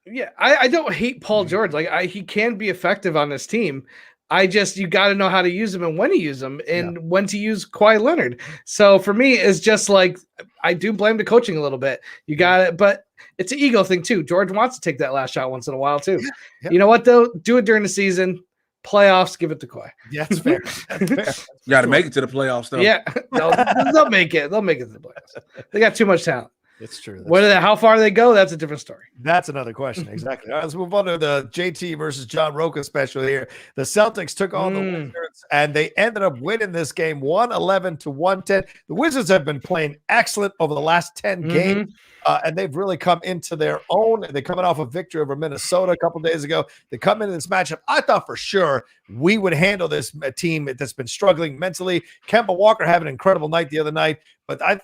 Yeah, I don't hate Paul George. Like he can be effective on this team. You got to know how to use him and when to use him and when to use Kawhi Leonard. So for me, it's just like I do blame the coaching a little bit. You got it, but it's an ego thing too. George wants to take that last shot once in a while too. Yeah. You know what though? Do it during the season. Playoffs, give it to Kawhi. Yeah, that's fair. That's fair. You got to make it to the playoffs though. Yeah, they'll make it. They'll make it to the playoffs. They got too much talent. It's true. How far they go, that's a different story. That's another question. Exactly. All right, let's move on to the JT versus John Rocha special here. The Celtics took on the Wizards, and they ended up winning this game 111-110. The Wizards have been playing excellent over the last 10 games, and they've really come into their own. They're coming off a victory over Minnesota a couple days ago. They come into this matchup. I thought for sure we would handle this team that's been struggling mentally. Kemba Walker had an incredible night the other night. But there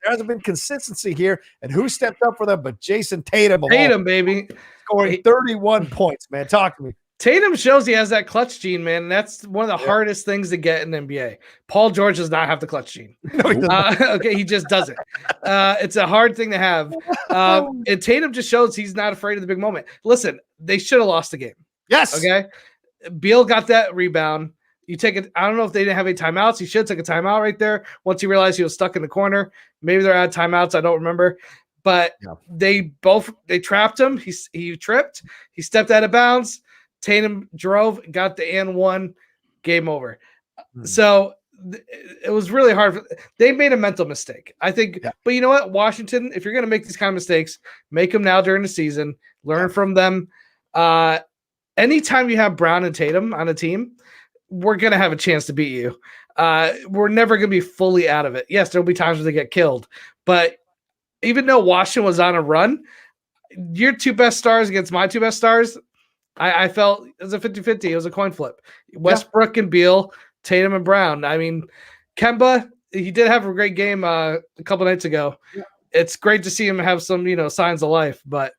hasn't been consistency here. And who stepped up for them but Jason Tatum? Baby. Scoring 31 points, man. Talk to me. Tatum shows he has that clutch gene, man. And that's one of the hardest things to get in the NBA. Paul George does not have the clutch gene. No, he doesn't. Okay, he just doesn't. It's a hard thing to have. And Tatum just shows he's not afraid of the big moment. Listen, they should have lost the game. Yes. Okay. Beal got that rebound. You take it. I don't know if they didn't have any timeouts. He should take a timeout right there. Once he realized he was stuck in the corner, maybe they're out of timeouts. I don't remember, but they trapped him. He tripped. He stepped out of bounds. Tatum drove, got the and one. Game over. So it was really hard. They made a mental mistake, I think. Yeah. But you know what, Washington, if you're going to make these kind of mistakes, make them now during the season. Learn from them. Anytime you have Brown and Tatum on a team, we're going to have a chance to beat you. We're never going to be fully out of it. Yes, there'll be times where they get killed. But even though Washington was on a run, your 2 best stars against my 2 best stars, I felt it was a 50-50. It was a coin flip. Westbrook and Beal, Tatum and Brown. I mean, Kemba, he did have a great game a couple nights ago. Yeah. It's great to see him have some, signs of life. But,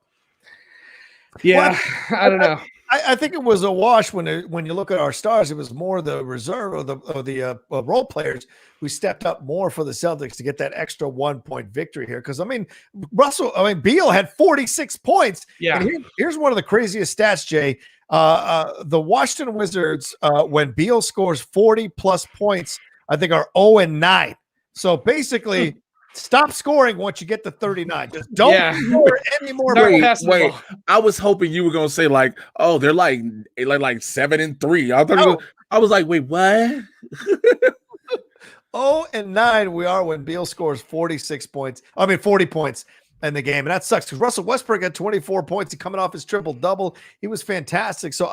I don't know. I think it was a wash when you look at our stars. It was more the reserve or the role players who stepped up more for the Celtics to get that extra 1-point victory here. Because Beal had 46 points. Yeah. And here's one of the craziest stats, Jay. The Washington Wizards, when Beal scores 40 plus points, I think are 0-9. So basically. Stop scoring once you get to 39. Just don't score any more. Wait. I was hoping you were gonna say they're like 7-3. I was like, wait, what? 0-9 we are when Beal scores 40 points in the game. And that sucks because Russell Westbrook had 24 points. He coming off his triple-double. He was fantastic. So,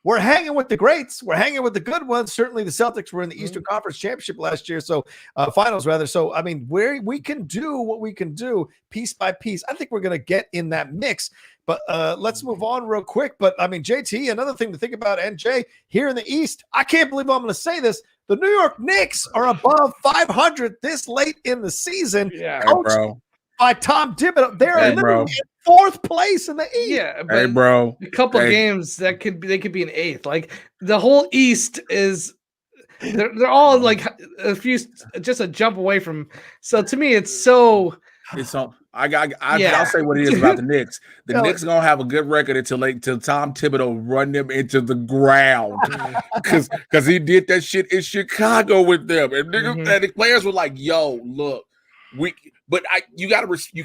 we're hanging with the greats. We're hanging with the good ones. Certainly the Celtics were in the Eastern Conference Championship last year. So, finals rather. So, we can do what we can do piece by piece. I think we're going to get in that mix. But let's move on real quick. But, JT, another thing to think about, NJ, here in the East, I can't believe I'm going to say this. The New York Knicks are above 500 this late in the season. Yeah, bro. By Tom Thibodeau. They're literally in 4th place in the East. Yeah, but hey, bro, a couple games they could be an 8th. Like the whole East is. They're all like just a jump away from. So to me, it's so. It's all. I'll say what it is about the Knicks. The Knicks gonna have a good record until Tom Thibodeau run them into the ground, because he did that shit in Chicago with them, and niggas, and the players were like, "Yo, look, you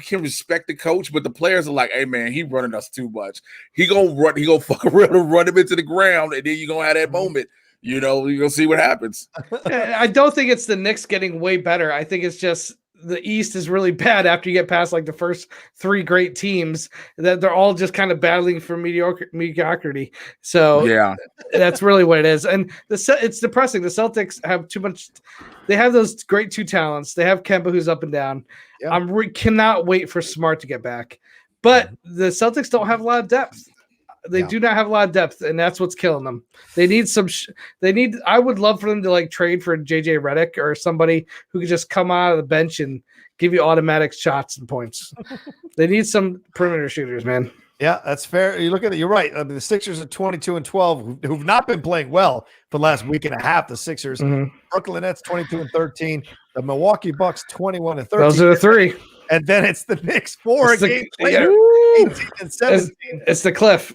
can respect the coach, but the players are like, hey man, he running us too much. He gonna fuck around and run him into the ground, and then you gonna have that moment." You're gonna see what happens. I don't think it's the Knicks getting way better. I think it's just the East is really bad after you get past like the first 3 great teams, that they're all just kind of battling for mediocrity. So yeah, that's really what it is. And it's depressing. The Celtics have too much. They have those great 2 talents. They have Kemba, who's up and down. Yeah. Cannot wait for Smart to get back. But the Celtics don't have a lot of depth. They do not have a lot of depth, and that's what's killing them. They need some. I would love for them to like trade for JJ Redick or somebody who could just come out of the bench and give you automatic shots and points. They need some perimeter shooters, man. Yeah, that's fair. You look at it. You're right. I mean, the Sixers are 22-12, who've not been playing well for the last week and a half. The Sixers, Brooklyn Nets 22-13, the Milwaukee Bucks 21-13. Those are the 3. And then it's the Knicks 4 games later, 18-17. It's the cliff.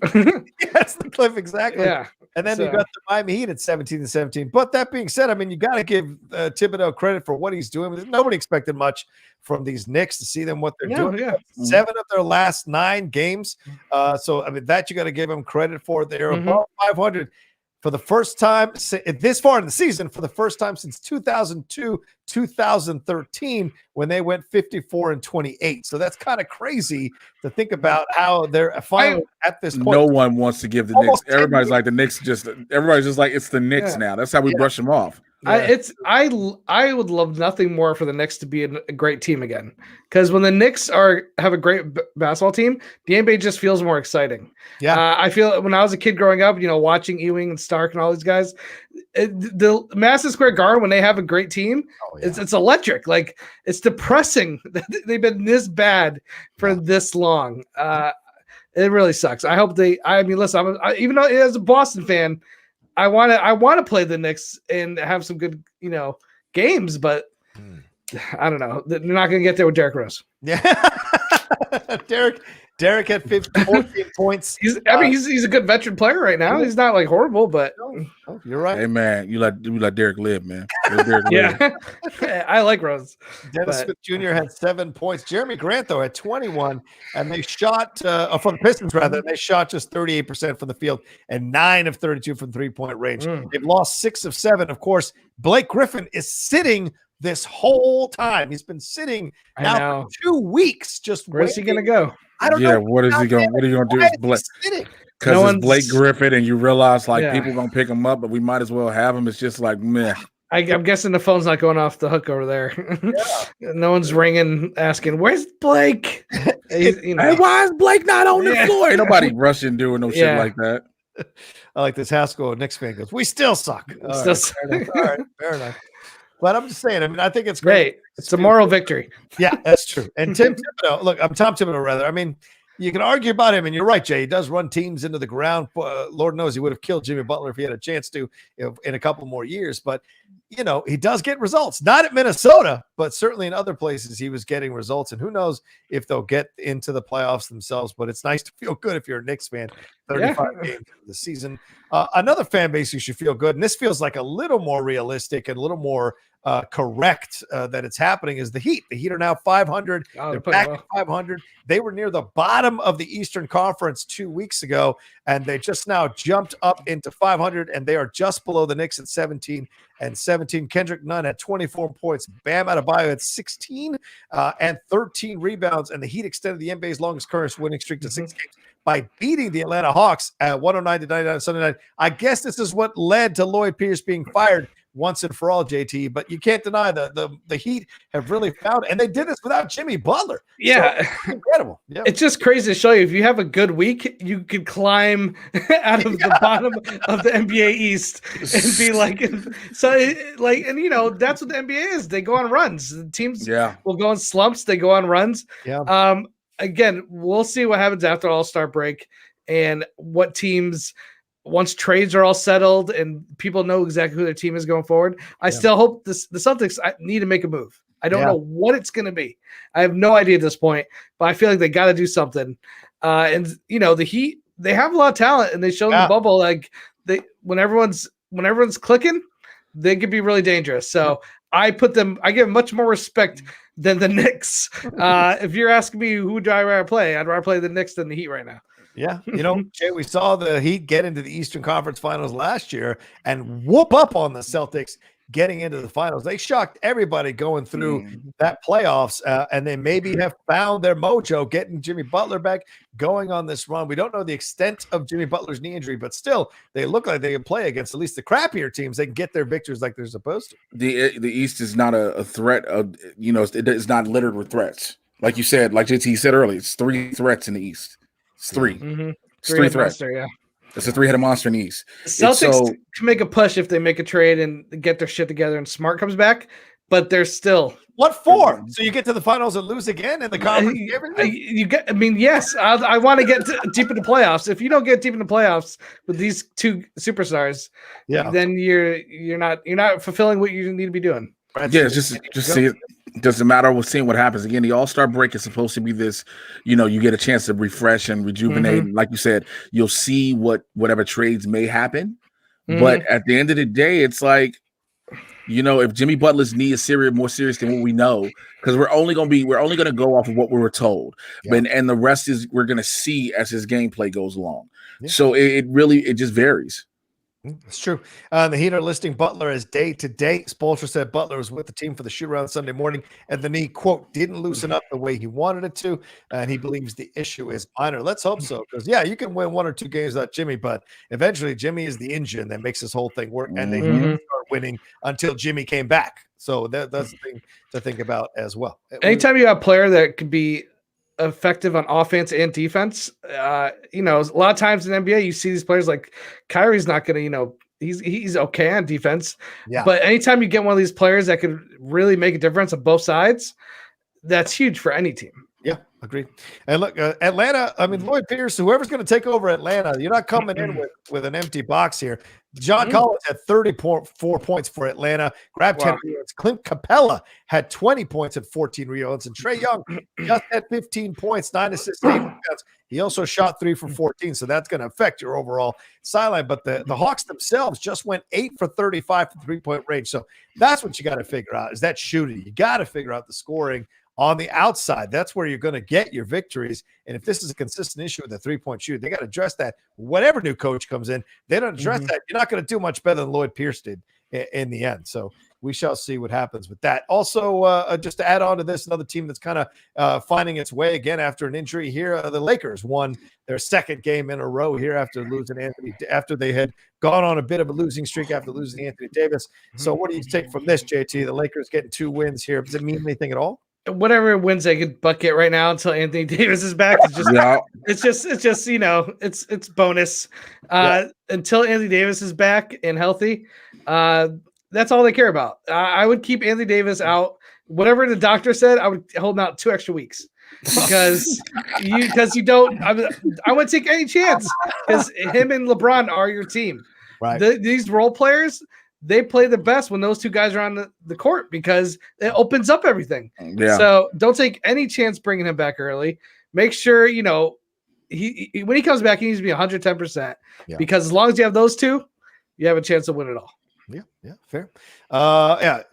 Yes, the cliff, exactly. Yeah. And then you got the Miami Heat at 17-17. But that being said, I mean, you got to give Thibodeau credit for what he's doing. Nobody expected much from these Knicks to see them what they're doing. Yeah. 7 of their last 9 games. So I mean, that you got to give them credit for. They're above 500 for the first time this far in the season, for the first time since 2002-2013, when they went 54-28. So that's kind of crazy to think about how they're finally at this point. No one wants to give the Knicks. Everybody's like the Knicks. Everybody's just like, it's the Knicks now. That's how we brush them off. I would love nothing more for the Knicks to be a great team again, because when the Knicks have a great basketball team, the NBA just feels more exciting. Yeah, I feel when I was a kid growing up, watching Ewing and Stark and all these guys, the Madison Square Garden, when they have a great team, it's electric. Like, it's depressing that they've been this bad for this long. It really sucks. I hope listen, even though as a Boston fan, I want to play the Knicks and have some good, games, but I don't know. They're not going to get there with Derrick Rose. Yeah, Derrick had 14 points. He's a good veteran player right now. He's not like horrible, but you're right. Hey man, you let Derrick live, man. Derrick I like Rose. Dennis Smith Jr. had 7 points. Jeremy Grant though had 21, and they shot for the Pistons rather. They shot just 38% from the field and 9 of 32 from 3-point range. They've lost 6 of 7. Of course, Blake Griffin is sitting this whole time. He's been sitting now for 2 weeks. Just where's he gonna go? I don't know. What is he going? What are you going to do? With Blake? Because it's Blake Griffin, and you realize people going to pick him up, but we might as well have him. It's just like meh. I'm guessing the phone's not going off the hook over there. No one's ringing, asking, "Where's Blake?" Hey, why is Blake not on the floor? Ain't nobody rushing doing no shit like that. I like this Haskell Knicks fan goes, "We still suck." All right, fair enough. But I'm just saying, I mean, I think it's great. It's a moral victory. Yeah, that's true. And Tom Thibodeau, rather. I mean, you can argue about him, and you're right, Jay. He does run teams into the ground. Lord knows he would have killed Jimmy Butler if he had a chance to in a couple more years. But, he does get results. Not at Minnesota, but certainly in other places he was getting results. And who knows if they'll get into the playoffs themselves. But it's nice to feel good if you're a Knicks fan. 35 games of the season. Another fan base you should feel good, and this feels like a little more realistic and a little more correct that it's happening, is the Heat. The Heat are now 500. They're back at 500. They were near the bottom of the Eastern Conference 2 weeks ago, and they just now jumped up into 500, and they are just below the Knicks at 17 and 17. Kendrick Nunn at 24 points. Bam Adebayo at 16 and 13 rebounds, and the Heat extended the NBA's longest current winning streak to 6 games by beating the Atlanta Hawks at 109-99 Sunday night. I guess this is what led to Lloyd Pierce being fired once and for all, JT, but you can't deny the Heat have really found, and they did this without Jimmy Butler. Yeah. So, incredible. Yeah. It's just crazy to show you, if you have a good week, you could climb out of the bottom of the NBA East and be like, that's what the NBA is. They go on runs. The teams will go on slumps. They go on runs. Yeah. again, we'll see what happens after All-Star break and what teams, once trades are all settled and people know exactly who their team is going forward. I still hope the Celtics need to make a move. I don't know what it's going to be. I have no idea at this point, but I feel like they got to do something. And the Heat, they have a lot of talent, and they showed in the bubble like when everyone's clicking, they could be really dangerous. So I give them much more respect than the Knicks. If you're asking me who do I rather play, I'd rather play the Knicks than the Heat right now. Yeah. Jay, we saw the Heat get into the Eastern Conference Finals last year and whoop up on the Celtics getting into the finals. They shocked everybody going through that playoffs, and they maybe have found their mojo getting Jimmy Butler back, going on this run. We don't know the extent of Jimmy Butler's knee injury, but still, they look like they can play against at least the crappier teams. They can get their victories like they're supposed to. The East is not a threat of, it's not littered with threats. Like you said, like JT said earlier, it's 3 threats in the East. It's 3. Mm-hmm. It's 3 threats. Monster, It's a 3-headed monster in the East. The Celtics can make a push if they make a trade and get their shit together and Smart comes back, but they're still. What for? So you get to the finals and lose again in the conference? Yes. I want to get deep in the playoffs. If you don't get deep in the playoffs with these 2 superstars, then you're not fulfilling what you need to be doing. Yeah, just see it. Doesn't matter. We're seeing what happens. Again, the All-Star break is supposed to be this, you get a chance to refresh and rejuvenate. And like you said, you'll see whatever trades may happen. But at the end of the day, it's like, if Jimmy Butler's knee is more serious than what we know, because we're only going to go off of what we were told. And the rest is we're going to see as his gameplay goes along. So it just varies. It's true. The Heat are listing Butler as day-to-day. Spoelstra said Butler was with the team for the shoot-around Sunday morning, and the knee, quote, didn't loosen up the way he wanted it to, and he believes the issue is minor. Let's hope so, because, you can win 1 or 2 games without Jimmy, but eventually Jimmy is the engine that makes this whole thing work, and they didn't start winning until Jimmy came back. So that's the thing to think about as well. Anytime you have a player that could be effective on offense and defense, a lot of times in the NBA you see these players like Kyrie's not going to, he's okay on defense, but anytime you get one of these players that could really make a difference on both sides, that's huge for any team. Yeah, agreed. And look, Atlanta, Lloyd Pierce, whoever's going to take over Atlanta, you're not coming in with an empty box here. John Collins had 34 points for Atlanta, grabbed 10 rebounds. Clint Capella had 20 points and 14 rebounds. And Trae Young just had 15 points, 9 assists, 8 rebounds. He also shot 3 for 14, so that's going to affect your overall sideline. But the Hawks themselves just went 8 for 35 from three-point range. So that's what you got to figure out, is that shooting. You got to figure out the scoring on the outside. That's where you're going to get your victories. And if this is a consistent issue with the three-point shooting, they got to address that. Whatever new coach comes in, they don't address that. You're not going to do much better than Lloyd Pierce did in the end. So we shall see what happens with that. Also, just to add on to this, another team that's kind of finding its way again after an injury here, the Lakers won their 2nd game in a row here after losing after they had gone on a bit of a losing streak after losing Anthony Davis. So what do you take from this, JT? The Lakers getting 2 wins here. Does it mean anything at all? Whatever wins they could bucket right now until Anthony Davis is back. It's just it's bonus. Until Anthony Davis is back and healthy, that's all they care about. I would keep Anthony Davis out. Whatever the doctor said, I would hold him out 2 extra weeks because you don't. I wouldn't take any chance because him and LeBron are your team. Right. These role players, they play the best when those 2 guys are on the court because it opens up everything. Yeah. So don't take any chance bringing him back early. Make sure, he when he comes back, he needs to be 110% because as long as you have those 2, you have a chance to win it all. Yeah, fair.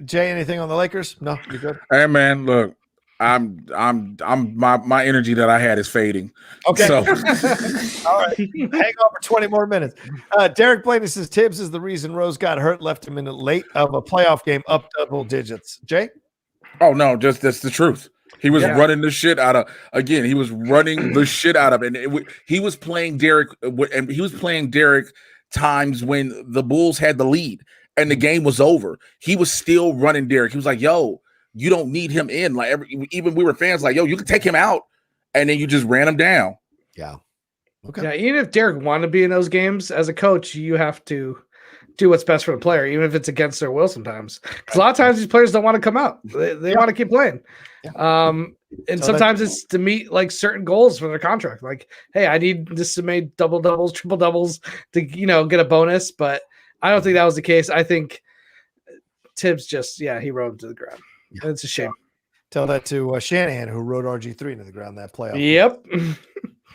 Jay, anything on the Lakers? No, you good? Hey man, look, I'm my energy that I had is fading. Okay. So. All right. Hang on for 20 more minutes. Derek Blaney says Tibbs is the reason Rose got hurt, left him in the late of a playoff game up double digits. Jay? Oh no, just that's the truth. He was running the shit out of he was running the shit out of it. He was playing Derek, and he was playing Derek times when the Bulls had the lead and the game was over. He was still running Derek. He was like, yo, you don't need him in. Like even we were fans like, yo, you can take him out. And then you just ran him down. Yeah. Okay. Yeah, even if Derek wanted to be in those games as a coach, you have to do what's best for the player, even if it's against their will sometimes. Because a lot of times these players don't want to come out. They want to keep playing. And so sometimes it's to meet like certain goals for their contract. Like, hey, I need this to make double doubles, triple doubles to, get a bonus. But I don't think that was the case. I think Tibbs he rode him to the ground. Yeah. It's a shame. Tell that to Shanahan, who rode RG3 into the ground that playoff. Yep.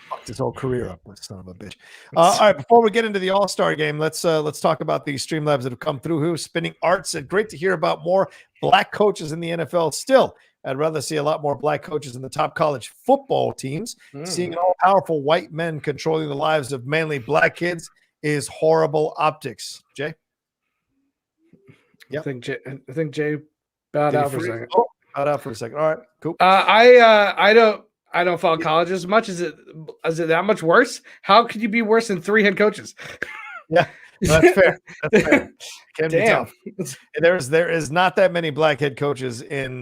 Fucked his whole career up, with son of a bitch. All right, before we get into the All-Star game, let's talk about the Streamlabs that have come through. Who Spinning Arts said, great to hear about more black coaches in the NFL. Still, I'd rather see a lot more black coaches in the top college football teams. Seeing all-powerful white men controlling the lives of mainly black kids is horrible optics. Jay? Yep. I think Jay bowed out for a second. Oh, bowed out for a second. All right, cool. I don't follow college as much. Is it that much worse? How could you be worse than 3 head coaches? Yeah, that's fair. That's fair. Can be tough. There is not that many black head coaches in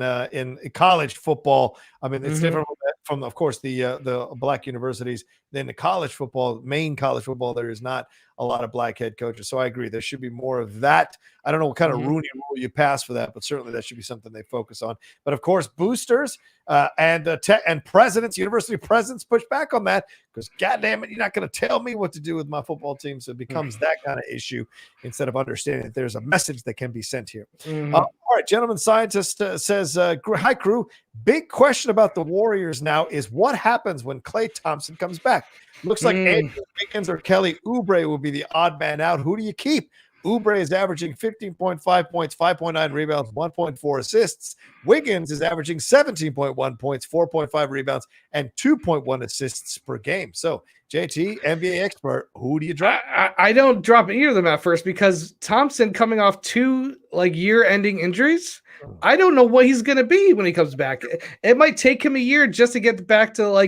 college football. I mean, it's different from of course the black universities. Then the college football, main college football, there is not a lot of black head coaches. So I agree, there should be more of that. I don't know what kind of Rooney Rule you pass for that, but certainly that should be something they focus on. But of course, boosters and presidents, university presidents, push back on that because, goddamn it, you're not going to tell me what to do with my football team. So it becomes that kind of issue instead of understanding that there's a message that can be sent here. All right, gentleman scientist says, hi, crew. Big question about the Warriors now is what happens when Klay Thompson comes back? Looks like Andrew Wiggins or Kelly Oubre will be the odd man out. Who do you keep? Oubre is averaging 15.5 points, 5.9 rebounds, 1.4 assists. Wiggins is averaging 17.1 points, 4.5 rebounds, and 2.1 assists per game. So, JT, NBA expert, who do you drop? I don't drop either of them at first because Thompson coming off 2 year-ending injuries, I don't know what he's going to be when he comes back. It might take him a year just to get back to a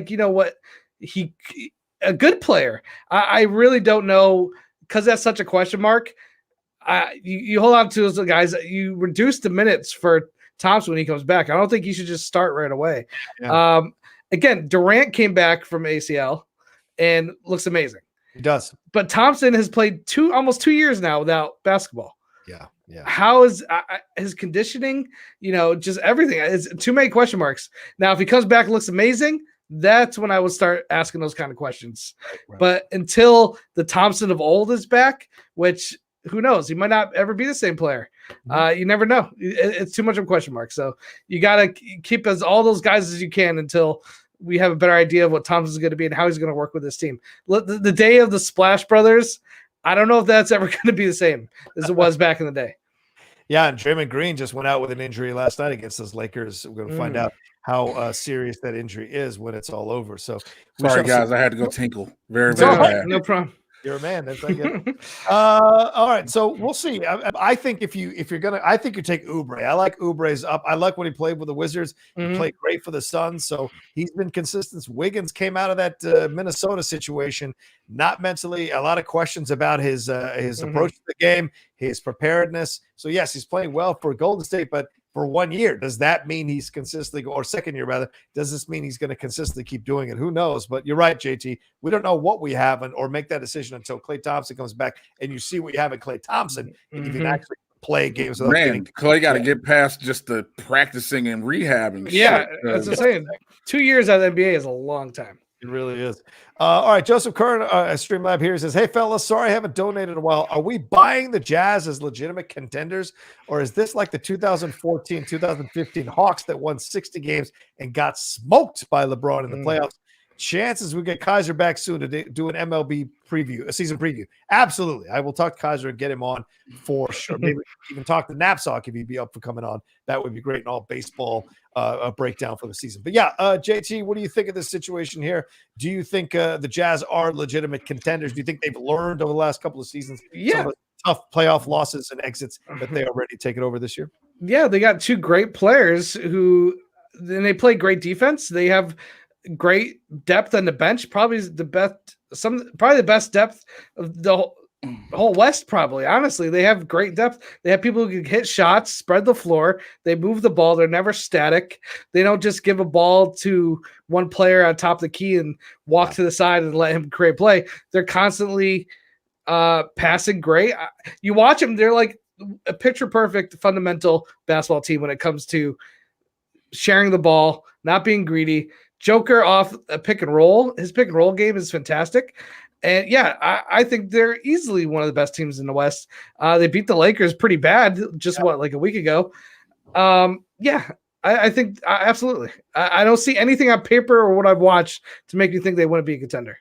good player. I really don't know because that's such a question mark. You hold on to those guys. You reduce the minutes for Thompson when he comes back. I don't think he should just start right away. Yeah. Again, Durant came back from ACL and looks amazing. He does. But Thompson has played almost 2 years now without basketball. Yeah. How is his conditioning? Just everything. It's too many question marks. Now, if he comes back and looks amazing, that's when I would start asking those kind of questions. Right. But until the Thompson of old is back, which who knows? He might not ever be the same player. You never know. It's too much of a question mark. So you got to keep all those guys as you can until we have a better idea of what Thompson's going to be and how he's going to work with this team. The day of the Splash Brothers, I don't know if that's ever going to be the same as it was back in the day. Yeah, and Draymond Green just went out with an injury last night against those Lakers. We're going to find out how serious that injury is when it's all over. So, sorry guys, I had to go tinkle. Very bad. No problem. You're a man. That's like it. All right, so we'll see. I think if you're gonna, I think you take Oubre. I like Oubre's up. I like when he played with the Wizards. He played great for the Suns, so he's been consistent. Wiggins came out of that Minnesota situation not mentally. A lot of questions about his approach to the game, his preparedness. So yes, he's playing well for Golden State, but for 1 year, does that mean he's consistently, or second year rather, does this mean he's going to consistently keep doing it? Who knows? But you're right, JT. We don't know what we have or make that decision until Klay Thompson comes back and you see what you have in Klay Thompson and you can actually play games. Man, Klay got to get past just the practicing and rehabbing. Yeah, that's what I'm saying. 2 years out of the NBA is a long time. It really is. All right, Joseph Kern, StreamLab here says, hey, fellas, sorry I haven't donated in a while. Are we buying the Jazz as legitimate contenders, or is this like the 2014-2015 Hawks that won 60 games and got smoked by LeBron in the playoffs? Chances we get Kaiser back soon to do an MLB preview, a season preview. Absolutely. I will talk to Kaiser and get him on for sure. Maybe even talk to Knapsack if he'd be up for coming on. That would be great in all baseball breakdown for the season. But yeah, JT, what do you think of this situation here? Do you think the Jazz are legitimate contenders? Do you think they've learned over the last couple of seasons some of the tough playoff losses and exits that they already taken over this year? Yeah, they got 2 great players and they play great defense. They have great depth on the bench, probably the best depth of the whole West. Probably, honestly, they have great depth. They have people who can hit shots, spread the floor. They move the ball. They're never static. They don't just give a ball to one player on top of the key and walk to the side and let him create play. They're constantly passing great. You watch them; they're like a picture perfect fundamental basketball team when it comes to sharing the ball, not being greedy. Joker off a pick and roll. His pick and roll game is fantastic. And yeah, I think they're easily one of the best teams in the West. They beat the Lakers pretty bad just like a week ago. I think absolutely. I don't see anything on paper or what I've watched to make me think they want to be a contender.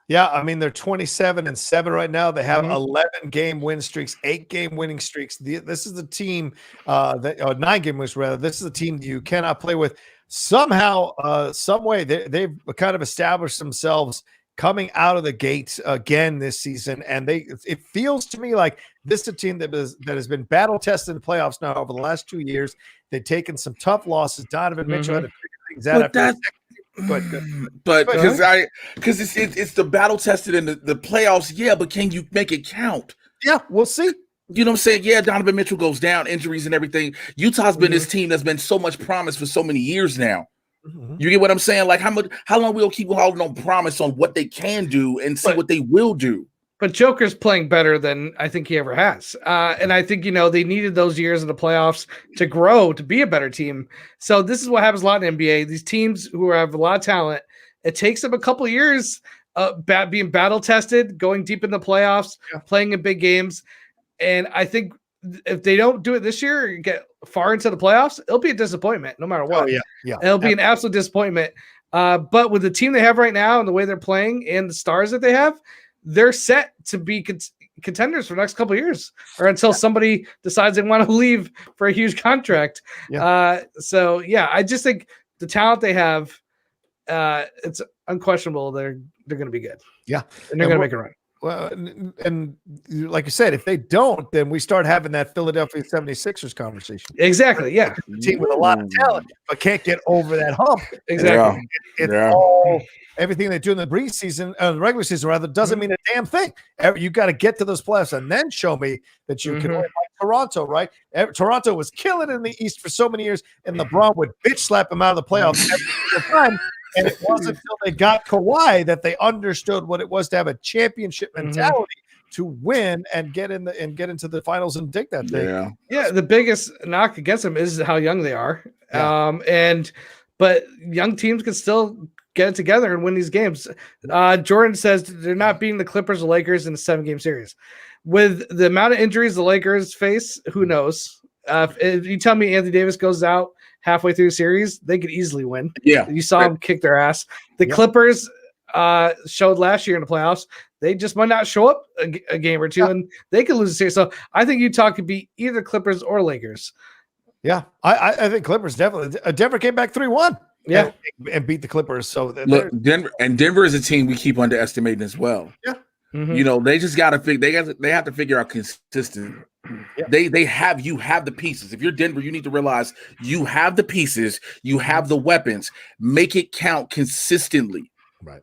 Yeah, I mean, they're 27-7 right now. They have 11-game win streaks, 8-game winning streaks. This is the team 9-game wins rather. This is a team you cannot play with. Somehow, some way, they've kind of established themselves coming out of the gate again this season, and it feels to me like this is a team that has been battle tested in the playoffs now over the last 2 years. They've taken some tough losses. Donovan Mitchell had to figure things out. But because it's the battle tested in the playoffs, but can you make it count? Yeah, we'll see. You know what I'm saying? Yeah, Donovan Mitchell goes down, injuries and everything. Utah's been this team that's been so much promise for so many years now. You get what I'm saying? Like how long we'll keep holding on promise on what they can do and see what they will do. But Joker's playing better than I think he ever has. And I think, they needed those years in the playoffs to grow, to be a better team. So this is what happens a lot in the NBA. These teams who have a lot of talent, it takes them a couple of years being battle tested, going deep in the playoffs, playing in big games. And I think if they don't do it this year or get far into the playoffs, it'll be a disappointment no matter what. It'll be an absolute disappointment. But with the team they have right now and the way they're playing and the stars that they have, they're set to be contenders for the next couple of years or until somebody decides they want to leave for a huge contract. I just think the talent they have, it's unquestionable. They're going to be good. Yeah. And they're going to make a run. Well, and like you said, if they don't, then we start having that Philadelphia 76ers conversation. Exactly, yeah. A team with a lot of talent, but can't get over that hump. Exactly. It's all everything they do in the preseason, the regular season rather, doesn't mean a damn thing. You got to get to those playoffs and then show me that you can win. Like Toronto, right? Toronto was killing in the East for so many years, and LeBron would bitch slap him out of the playoffs every single time. And it wasn't until they got Kawhi that they understood what it was to have a championship mentality to win and get into the finals and take that thing. Yeah. The biggest knock against them is how young they are. But young teams can still get it together and win these games. Jordan says they're not beating the Clippers or Lakers in a 7-game series. With the amount of injuries the Lakers face, who knows? If you tell me Anthony Davis goes out halfway through the series, they could easily win. Yeah. You saw them kick their ass. The Clippers showed last year in the playoffs. They just might not show up a game or two, and they could lose the series. So I think Utah could be either Clippers or Lakers. Yeah, I think Clippers definitely. Denver came back 3-1. Yeah, and beat the Clippers. So look, Denver is a team we keep underestimating as well. Yeah. They just got to figure. They have to figure out consistent. Yeah. You have the pieces. If you're Denver, you need to realize you have the pieces. You have the weapons. Make it count consistently. Right.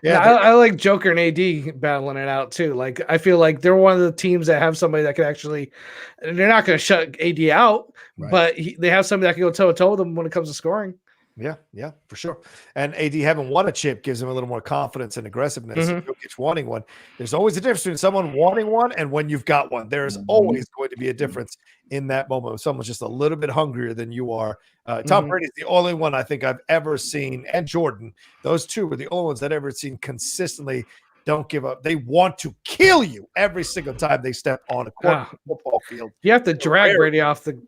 Yeah, I like Joker and AD battling it out too. Like I feel like they're one of the teams that have somebody that can actually. They're not going to shut AD out, but they have somebody that can go toe to toe with them when it comes to scoring. Yeah, for sure. And AD having won a chip gives him a little more confidence and aggressiveness. Jokic wanting one. There's always a difference between someone wanting one and when you've got one. There's always going to be a difference in that moment when someone's just a little bit hungrier than you are. Tom Brady is the only one I think I've ever seen, and Jordan. Those two were the only ones I've ever seen consistently don't give up. They want to kill you every single time they step on a football field. You have to drag Brady off the.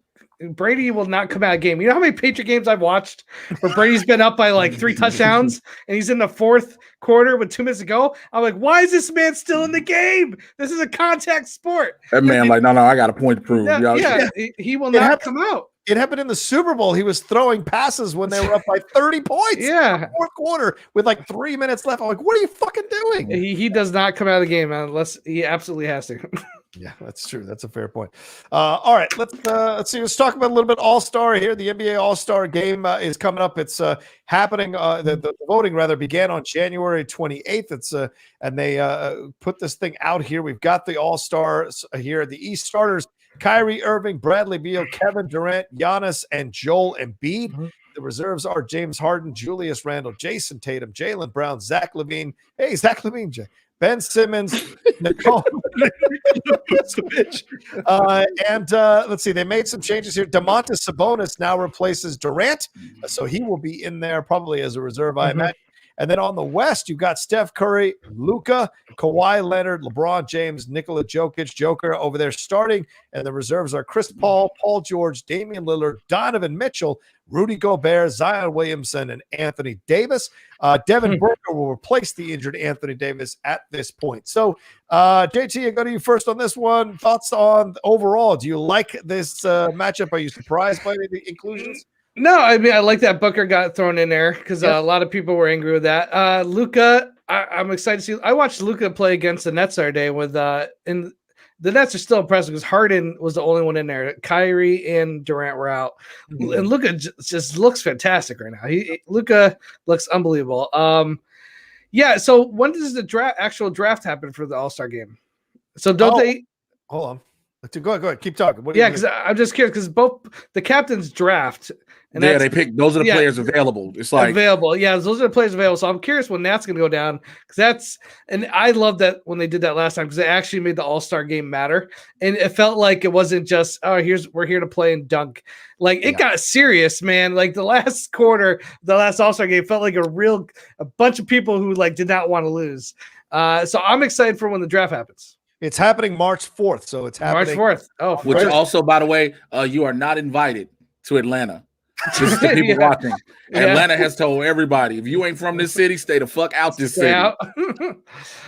Brady will not come out of game. You know how many Patriot games I've watched where Brady's been up by like 3 touchdowns and he's in the 4th quarter with 2 minutes to go? I'm like, why is this man still in the game? This is a contact sport. That man, no, I got a point to prove. He will not come out. It happened in the Super Bowl. He was throwing passes when they were up by 30 points. Yeah. In the 4th quarter with like 3 minutes left. I'm like, what are you fucking doing? He does not come out of the game unless he absolutely has to. Yeah, that's true. That's a fair point. All right, let's see. Let's talk about a little bit All-Star here. The NBA All-Star game is coming up. It's happening. The voting rather began on January 28th. It's and they put this thing out here. We've got the All-Stars here. The East starters: Kyrie Irving, Bradley Beal, Kevin Durant, Giannis, and Joel Embiid. The reserves are James Harden, Julius Randle, Jason Tatum, Jaylen Brown, Zach LaVine. Hey, Zach LaVine, Ben Simmons, Nicole Vucevic, and let's see, they made some changes here. Domantas Sabonis now replaces Durant, so he will be in there probably as a reserve, I imagine. And then on the West, you've got Steph Curry, Luka, Kawhi Leonard, LeBron James, Nikola Jokic, Joker over there starting. And the reserves are Chris Paul, Paul George, Damian Lillard, Donovan Mitchell, Rudy Gobert, Zion Williamson, and Anthony Davis. Devin Booker will replace the injured Anthony Davis at this point. So, JT, I go to you first on this one. Thoughts on overall? Do you like this matchup? Are you surprised by the inclusions? No, I mean, I like that Booker got thrown in there because a lot of people were angry with that. Luka, I'm excited to see. I watched Luka play against the Nets the other day and the Nets are still impressive because Harden was the only one in there. Kyrie and Durant were out. And Luka just looks fantastic right now. Luka looks unbelievable. So when does the actual draft happen for the All-Star game? So don't they – Hold on. Go ahead. Keep talking. Because I'm just curious because both the captains draft – and they pick. Those are the players available. It's like available. Yeah, those are the players available. So I'm curious when that's going to go down because and I love that when they did that last time because they actually made the All-Star game matter, and it felt like it wasn't just we're here to play and dunk. Like it got serious, man. Like the last quarter, the last All-Star game felt like a bunch of people who like did not want to lose. So I'm excited for when the draft happens. It's happening March 4th, so it's happening March 4th. Oh, which also, by the way, you are not invited to Atlanta. Just the people watching. Atlanta has told everybody, if you ain't from this city, stay the fuck out this city.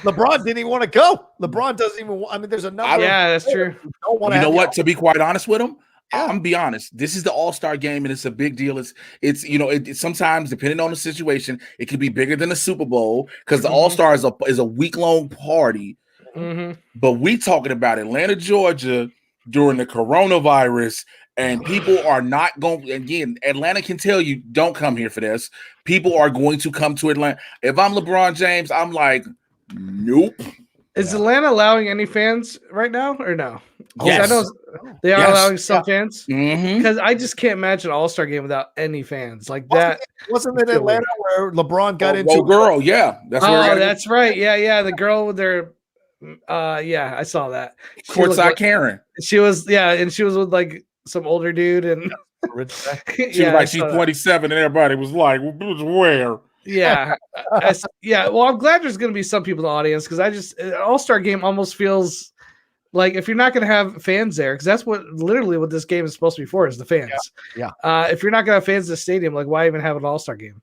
LeBron didn't even want to go. LeBron doesn't even want, I mean, there's a number. That's true. You know what? To be quite honest with him, I'm gonna be honest. This is the All-Star game, and it's a big deal. It's sometimes depending on the situation, it can be bigger than the Super Bowl because the All-Star is a week-long party. But we talking about Atlanta, Georgia during the coronavirus. And people are not going, again, Atlanta can tell you, don't come here for this. People are going to come to Atlanta. If I'm LeBron James, I'm like, nope. Is Atlanta allowing any fans right now or no? Yes. I know they are allowing some fans. Mm-hmm. Because I just can't imagine an All-Star game without any fans. Like that. Wasn't it Atlanta where LeBron got into girl? Yeah. That's right. Yeah. The girl with their I saw that. Courtside Karen. She was, and she was with like some older dude and she was like she's 27 and everybody was like where well I'm glad there's going to be some people in the audience because I just All-Star game almost feels like if you're not going to have fans there because that's literally what this game is supposed to be for is the fans. If you're not going to have fans in the stadium, like why even have an All-Star game?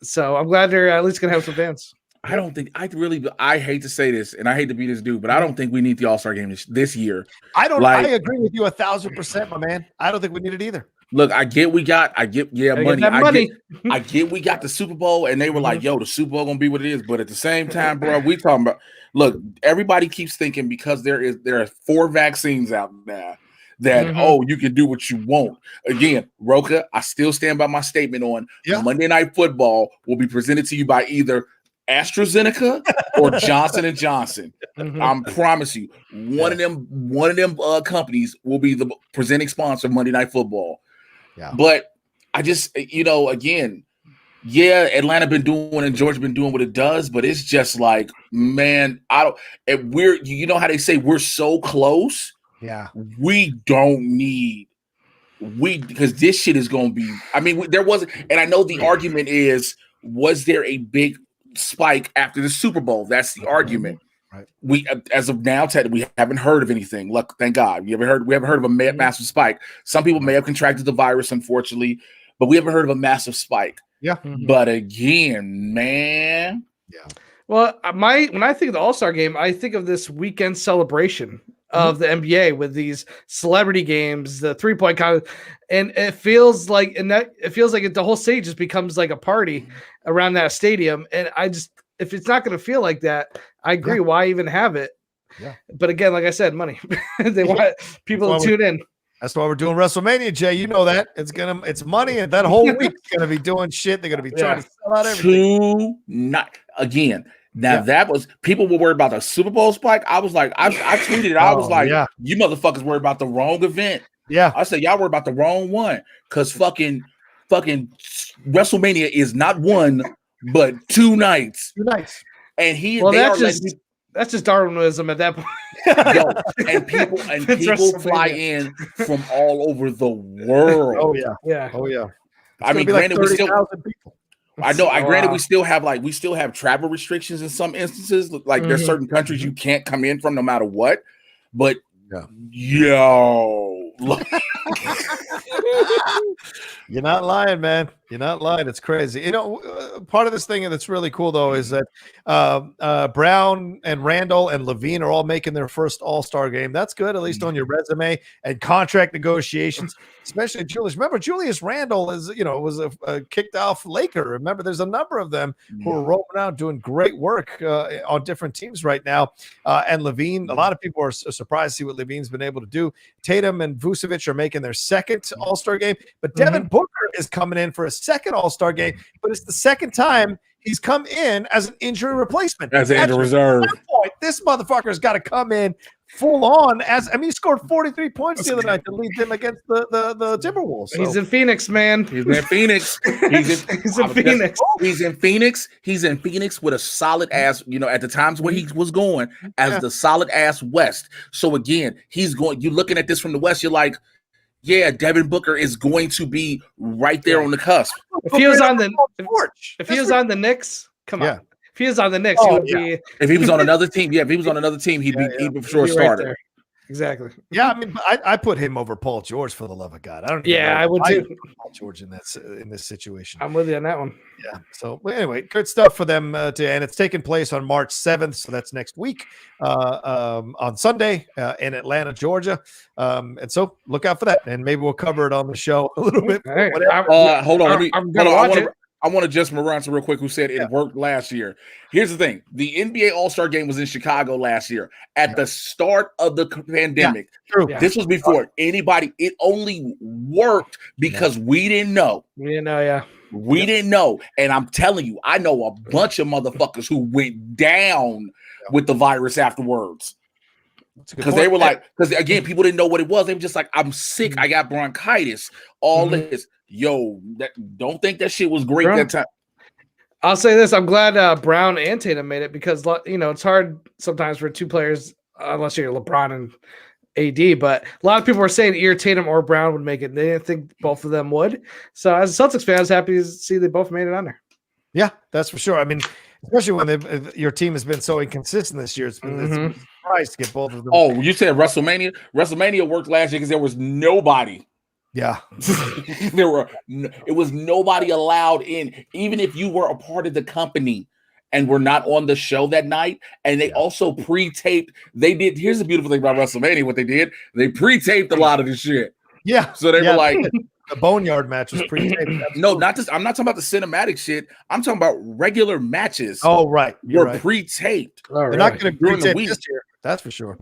So I'm glad they're at least going to have some fans. I don't think I hate to say this and I hate to be this dude, but I don't think we need the All-Star game this year. I agree with you 1,000%, my man. I don't think we need it either. Look, I get money. I get we got the Super Bowl and they were like, yo, the Super Bowl gonna be what it is. But at the same time, bro, we talking about look, everybody keeps thinking because there are 4 vaccines out now that you can do what you want. Again, Rocha, I still stand by my statement on Monday Night Football will be presented to you by either AstraZeneca or Johnson & Johnson. I promise you, one of them companies will be the presenting sponsor of Monday Night Football. Yeah. But I just, again, Atlanta been doing and Georgia been doing what it does, but it's just like, man, you know how they say we're so close. Yeah. We don't need because this shit is going to be, I mean, there wasn't, and I know the argument is, was there a big spike after the Super Bowl? That's the argument. Right. We, as of now, Ted, we haven't heard of anything. Look, thank God. We haven't heard of a massive spike. Some people may have contracted the virus, unfortunately, but we haven't heard of a massive spike. Yeah. But again, man. Yeah. Well, when I think of the All-Star game, I think of this weekend celebration of the NBA with these celebrity games, the 3-point contest, and it feels like the whole city just becomes like a party around that stadium. And if it's not going to feel like that, I agree. Yeah. Why even have it? Yeah. But again, like I said, money. They want people to tune in. That's why we're doing WrestleMania, Jay. You know that it's money, and that whole week's gonna be doing shit. They're gonna be trying to sell out everything. That was people were worried about the Super Bowl spike. I was like, I tweeted it. I was like, you motherfuckers worried about the wrong event. Yeah. I said, y'all worried about the wrong one. Cause fucking fucking WrestleMania is not one, but 2 nights. 2 nights. And that's just Darwinism at that point. Yo, and people fly in from all over the world. Oh yeah. Yeah. Oh yeah. I mean, granted, like we still people. I know. Granted, we still have travel restrictions in some instances. Like there's certain countries you can't come in from no matter what. But yo, you're not lying, man. You're not lying. It's crazy. You know, part of this thing that's really cool though is that Brown and Randall and Levine are all making their first All-Star game. That's good, at least on your resume and contract negotiations. Especially Julius. Remember, Julius Randle was a kicked off Laker. Remember, there's a number of them who are rolling out doing great work on different teams right now. And Levine, a lot of people are surprised to see what Levine's been able to do. Tatum and Vucevic are making their second All-Star game, but Devin Booker is coming in for a second All-Star game, but it's the second time he's come in as an injury replacement. As an injury reserve. At that point, this motherfucker's got to come in full on he scored 43 points the other night to lead them against the Timberwolves. So. He's in Phoenix, man. He's in Phoenix. He's in Phoenix. He's in Phoenix. He's in Phoenix with a solid ass, at the times where he was going as the solid ass West. So again, you're looking at this from the West, you're like, yeah, Devin Booker is going to be right there on the cusp. If he was on the Knicks, come on. If he was on the Knicks, he would be. If he was on another team, he'd be for sure a starter. Right, exactly. Yeah, I mean, I put him over Paul George for the love of God. I would too. Paul George in this situation. I'm with you on that one. Yeah. So anyway, good stuff for them and it's taking place on March 7th, so that's next week on Sunday in Atlanta, Georgia. And so look out for that, and maybe we'll cover it on the show a little bit. Right. Hold on. I want to just Marantha real quick, who said it worked last year. Here's the thing. The NBA All-Star Game was in Chicago last year at the start of the pandemic. This was before anybody. It only worked because we didn't know. We didn't know. And I'm telling you, I know a bunch of motherfuckers who went down with the virus afterwards. Because they were like, because again, people didn't know what it was. They were just like, I'm sick. I got bronchitis. All this. Yo, don't think that shit was great that time. I'll say this. I'm glad Brown and Tatum made it because, it's hard sometimes for two players, unless you're LeBron and AD, but a lot of people were saying either Tatum or Brown would make it. They didn't think both of them would. So as a Celtics fan, I was happy to see they both made it on there. Yeah, that's for sure. I mean, especially when your team has been so inconsistent this year. It's been a surprise to get both of them. Oh, you said WrestleMania? WrestleMania worked last year because there was nobody. Yeah. It was nobody allowed in, even if you were a part of the company and were not on the show that night. And they also pre-taped. Here's the beautiful thing about WrestleMania, what they did. They pre-taped a lot of this shit. Yeah. So they were like, the Boneyard match was pre-taped. No, not this. I'm not talking about the cinematic shit. I'm talking about regular matches. Oh, right. You're pre-taped. They're not going to pre-tape this year. That's for sure.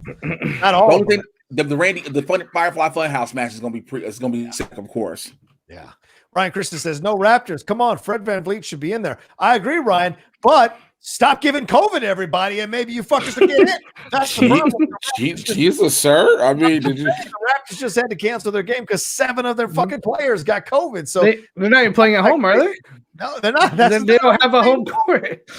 Not all. The Firefly Funhouse match is going to be sick, of course. Yeah. Ryan Christian says, no Raptors. Come on. Fred VanVleet should be in there. I agree, Ryan, but stop giving COVID to everybody and maybe you fuckers will get it. That's the problem. Jesus, sir. I mean, the Raptors just had to cancel their game because 7 of their fucking players got COVID. So they're not even playing at home, are they? No, they're not. Then they don't have a home court.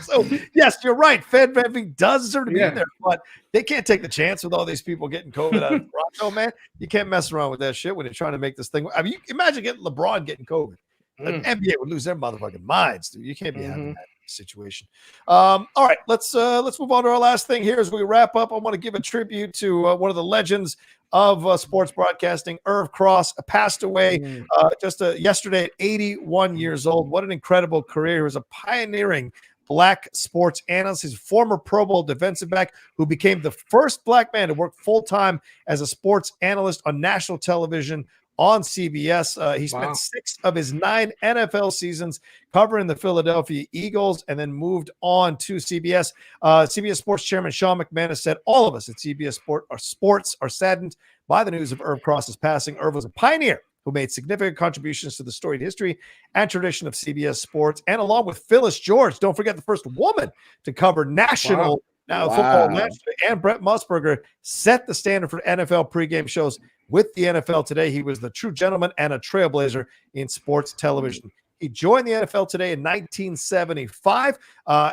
So, yes, you're right. Fred VanVleet does deserve to be in there, but they can't take the chance with all these people getting COVID out of Toronto, man. You can't mess around with that shit when you're trying to make this thing. I mean, imagine getting LeBron getting COVID. The NBA would lose their motherfucking minds, dude. You can't be having that situation. All right, let's move on to our last thing here as we wrap up. I want to give a tribute to one of the legends of sports broadcasting. Irv Cross passed away just yesterday at 81 years old. What an incredible career. He was a pioneering Black sports analyst. He's a former Pro Bowl defensive back who became the first Black man to work full-time as a sports analyst on national television on CBS. He spent 6 of his 9 NFL seasons covering the Philadelphia Eagles and then moved on to CBS. CBS Sports Chairman Sean McMahon said, all of us at CBS Sports are saddened by the news of Irv Cross's passing. Irv was a pioneer who made significant contributions to the storied history and tradition of CBS Sports. And along with Phyllis George, don't forget the first woman to cover national Now, football naturally, and Brett Musburger set the standard for NFL pregame shows with the NFL Today. He was the true gentleman and a trailblazer in sports television. He joined the NFL Today in 1975,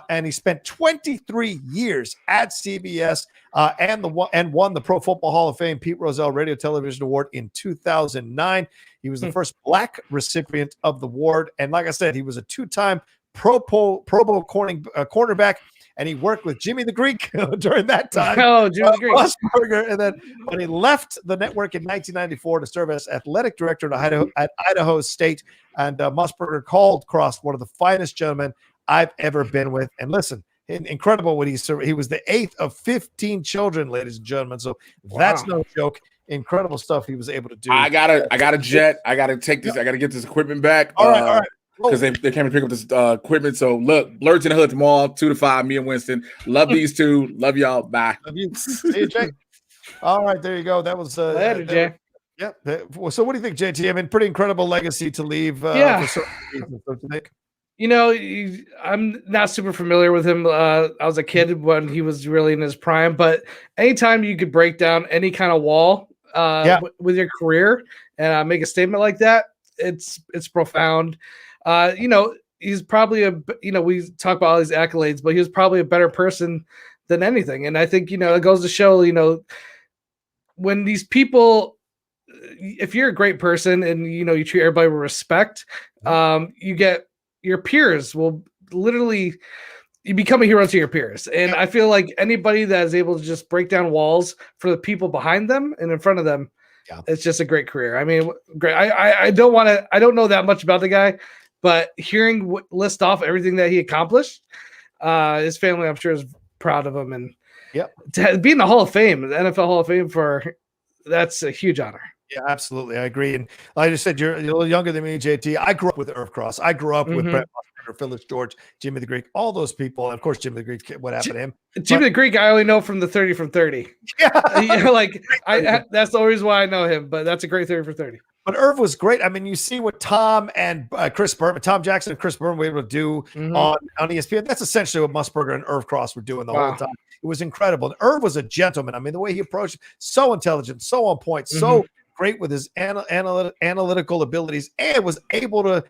and he spent 23 years at CBS and won the Pro Football Hall of Fame Pete Rozelle Radio Television Award in 2009. He was the first Black recipient of the award, and like I said, he was a two-time Pro Bowl cornerback, and he worked with Jimmy the Greek during that time. Oh, Jimmy the Greek. Musburger, and then when he left the network in 1994 to serve as athletic director at Idaho State, and Musburger called Cross one of the finest gentlemen I've ever been with. And listen, incredible what he was the 8th of 15 children, ladies and gentlemen. So that's no joke. Incredible stuff he was able to do. I got a jet. I gotta take this. I gotta get this equipment back. All right. Because they came to pick up this equipment. So look, Blurts in the Hood tomorrow, 2 to 5. Me and Winston. Love these two. Love y'all. Bye. Love you. See you, Jay. All right, there you go. That was later, Jay. Yep. So what do you think, JT? I mean, pretty incredible legacy to leave. For certain reasons, don't you think? You know, I'm not super familiar with him. I was a kid when he was really in his prime, but anytime you could break down any kind of wall with your career and make a statement like that, it's profound. You know, he's probably we talk about all these accolades, but he was probably a better person than anything. And I think, it goes to show, when these people, if you're a great person and, you treat everybody with respect, you get your peers will literally, you become a hero to your peers. And I feel like anybody that is able to just break down walls for the people behind them and in front of them, it's just a great career. I mean, great. I don't know that much about the guy, but hearing list off everything that he accomplished, his family, I'm sure, is proud of him. And to be in the Hall of Fame, the NFL Hall of Fame, that's a huge honor. Yeah, absolutely. I agree. And like I said, you're a little younger than me, JT. I grew up with Irv Cross. I grew up with Brett Musburger, Phyllis George, Jimmy the Greek, all those people. And of course, Jimmy the Greek, what happened to him? Jimmy the Greek, I only know from the 30 from 30. Yeah. That's the only reason why I know him, but that's a great 30 for 30. But Irv was great. I mean, you see what Tom and Tom Jackson and Chris Berman were able to do on ESPN. That's essentially what Musburger and Irv Cross were doing the whole time. It was incredible. And Irv was a gentleman. I mean, the way he approached, so intelligent, so on point, so great with his analytical abilities, and was able to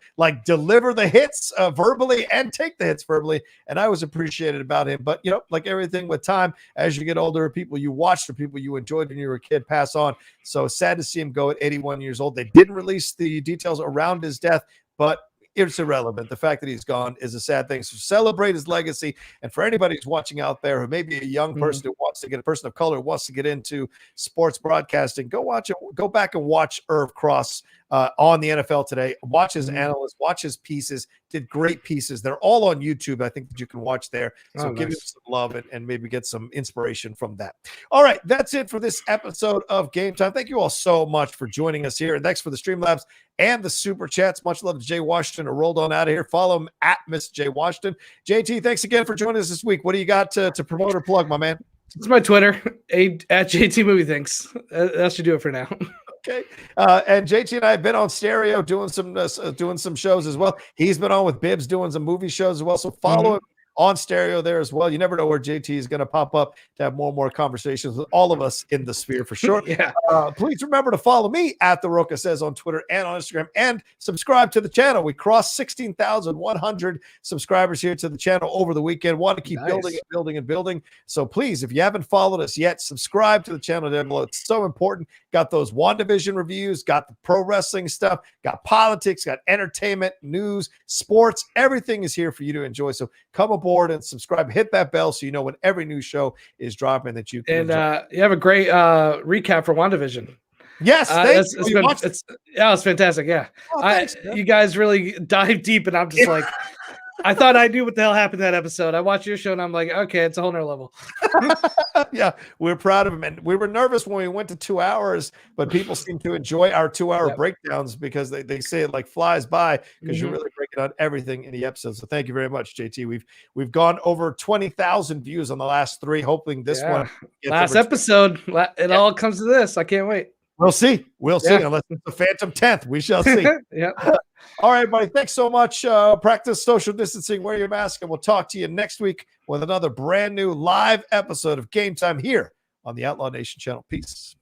deliver the hits verbally and take the hits verbally. And I was appreciated about him. But like everything with time, as you get older, people you watched or people you enjoyed when you were a kid pass on. So sad to see him go at 81 years old. They didn't release the details around his death, but it's irrelevant. The fact that he's gone is a sad thing. So celebrate his legacy. And for anybody who's watching out there who may be a young person who wants to get, a person of color who wants to get into sports broadcasting, go back and watch Irv Cross on the NFL Today. Watch his analysts, watch his pieces. Did great pieces. They're all on YouTube. I think that you can watch there. So give him some love and maybe get some inspiration from that. All right, that's it for this episode of Game Time. Thank you all so much for joining us here. And thanks for the StreamLabs and the Super Chats. Much love to Jay Washington, who rolled on out of here. Follow him at Miss Jay Washington. JT, thanks again for joining us this week. What do you got to promote or plug, my man? It's my Twitter, at JT Movie Thinks. That should do it for now. Okay. And JT and I have been on stereo doing some shows as well. He's been on with Bibbs doing some movie shows as well. So follow him on stereo there as well. You never know where JT is going to pop up to have more and more conversations with all of us in the sphere for sure. Please remember to follow me at The Rocha Says on Twitter and on Instagram, and subscribe to the channel. We crossed 16,100 subscribers here to the channel over the weekend. Want to keep building. So please, if you haven't followed us yet, subscribe to the channel down below. It's so important. Got those WandaVision reviews, got the pro wrestling stuff, got politics, got entertainment, news, sports. Everything is here for you to enjoy. So come aboard and subscribe. Hit that bell so you know when every new show is dropping that you can. And you have a great recap for WandaVision. Yes, it's fantastic. Yeah, thanks, you guys really dive deep, and I'm just like, I thought I knew what the hell happened in that episode. I watched your show, and I'm like, okay, it's a whole nother level. Yeah, we're proud of him, and we were nervous when we went to 2 hours, but people seem to enjoy our 2-hour breakdowns because they say it flies by because you're really breaking out everything in the episode. So thank you very much, JT. We've gone over 20,000 views on the last 3, hoping this one gets last episode. It all comes to this. I can't wait. We'll see. We'll see. Unless it's the Phantom 10th. We shall see. Yeah. All right, buddy. Thanks so much. Practice social distancing, wear your mask, and we'll talk to you next week with another brand new live episode of Game Time here on the Outlaw Nation channel. Peace.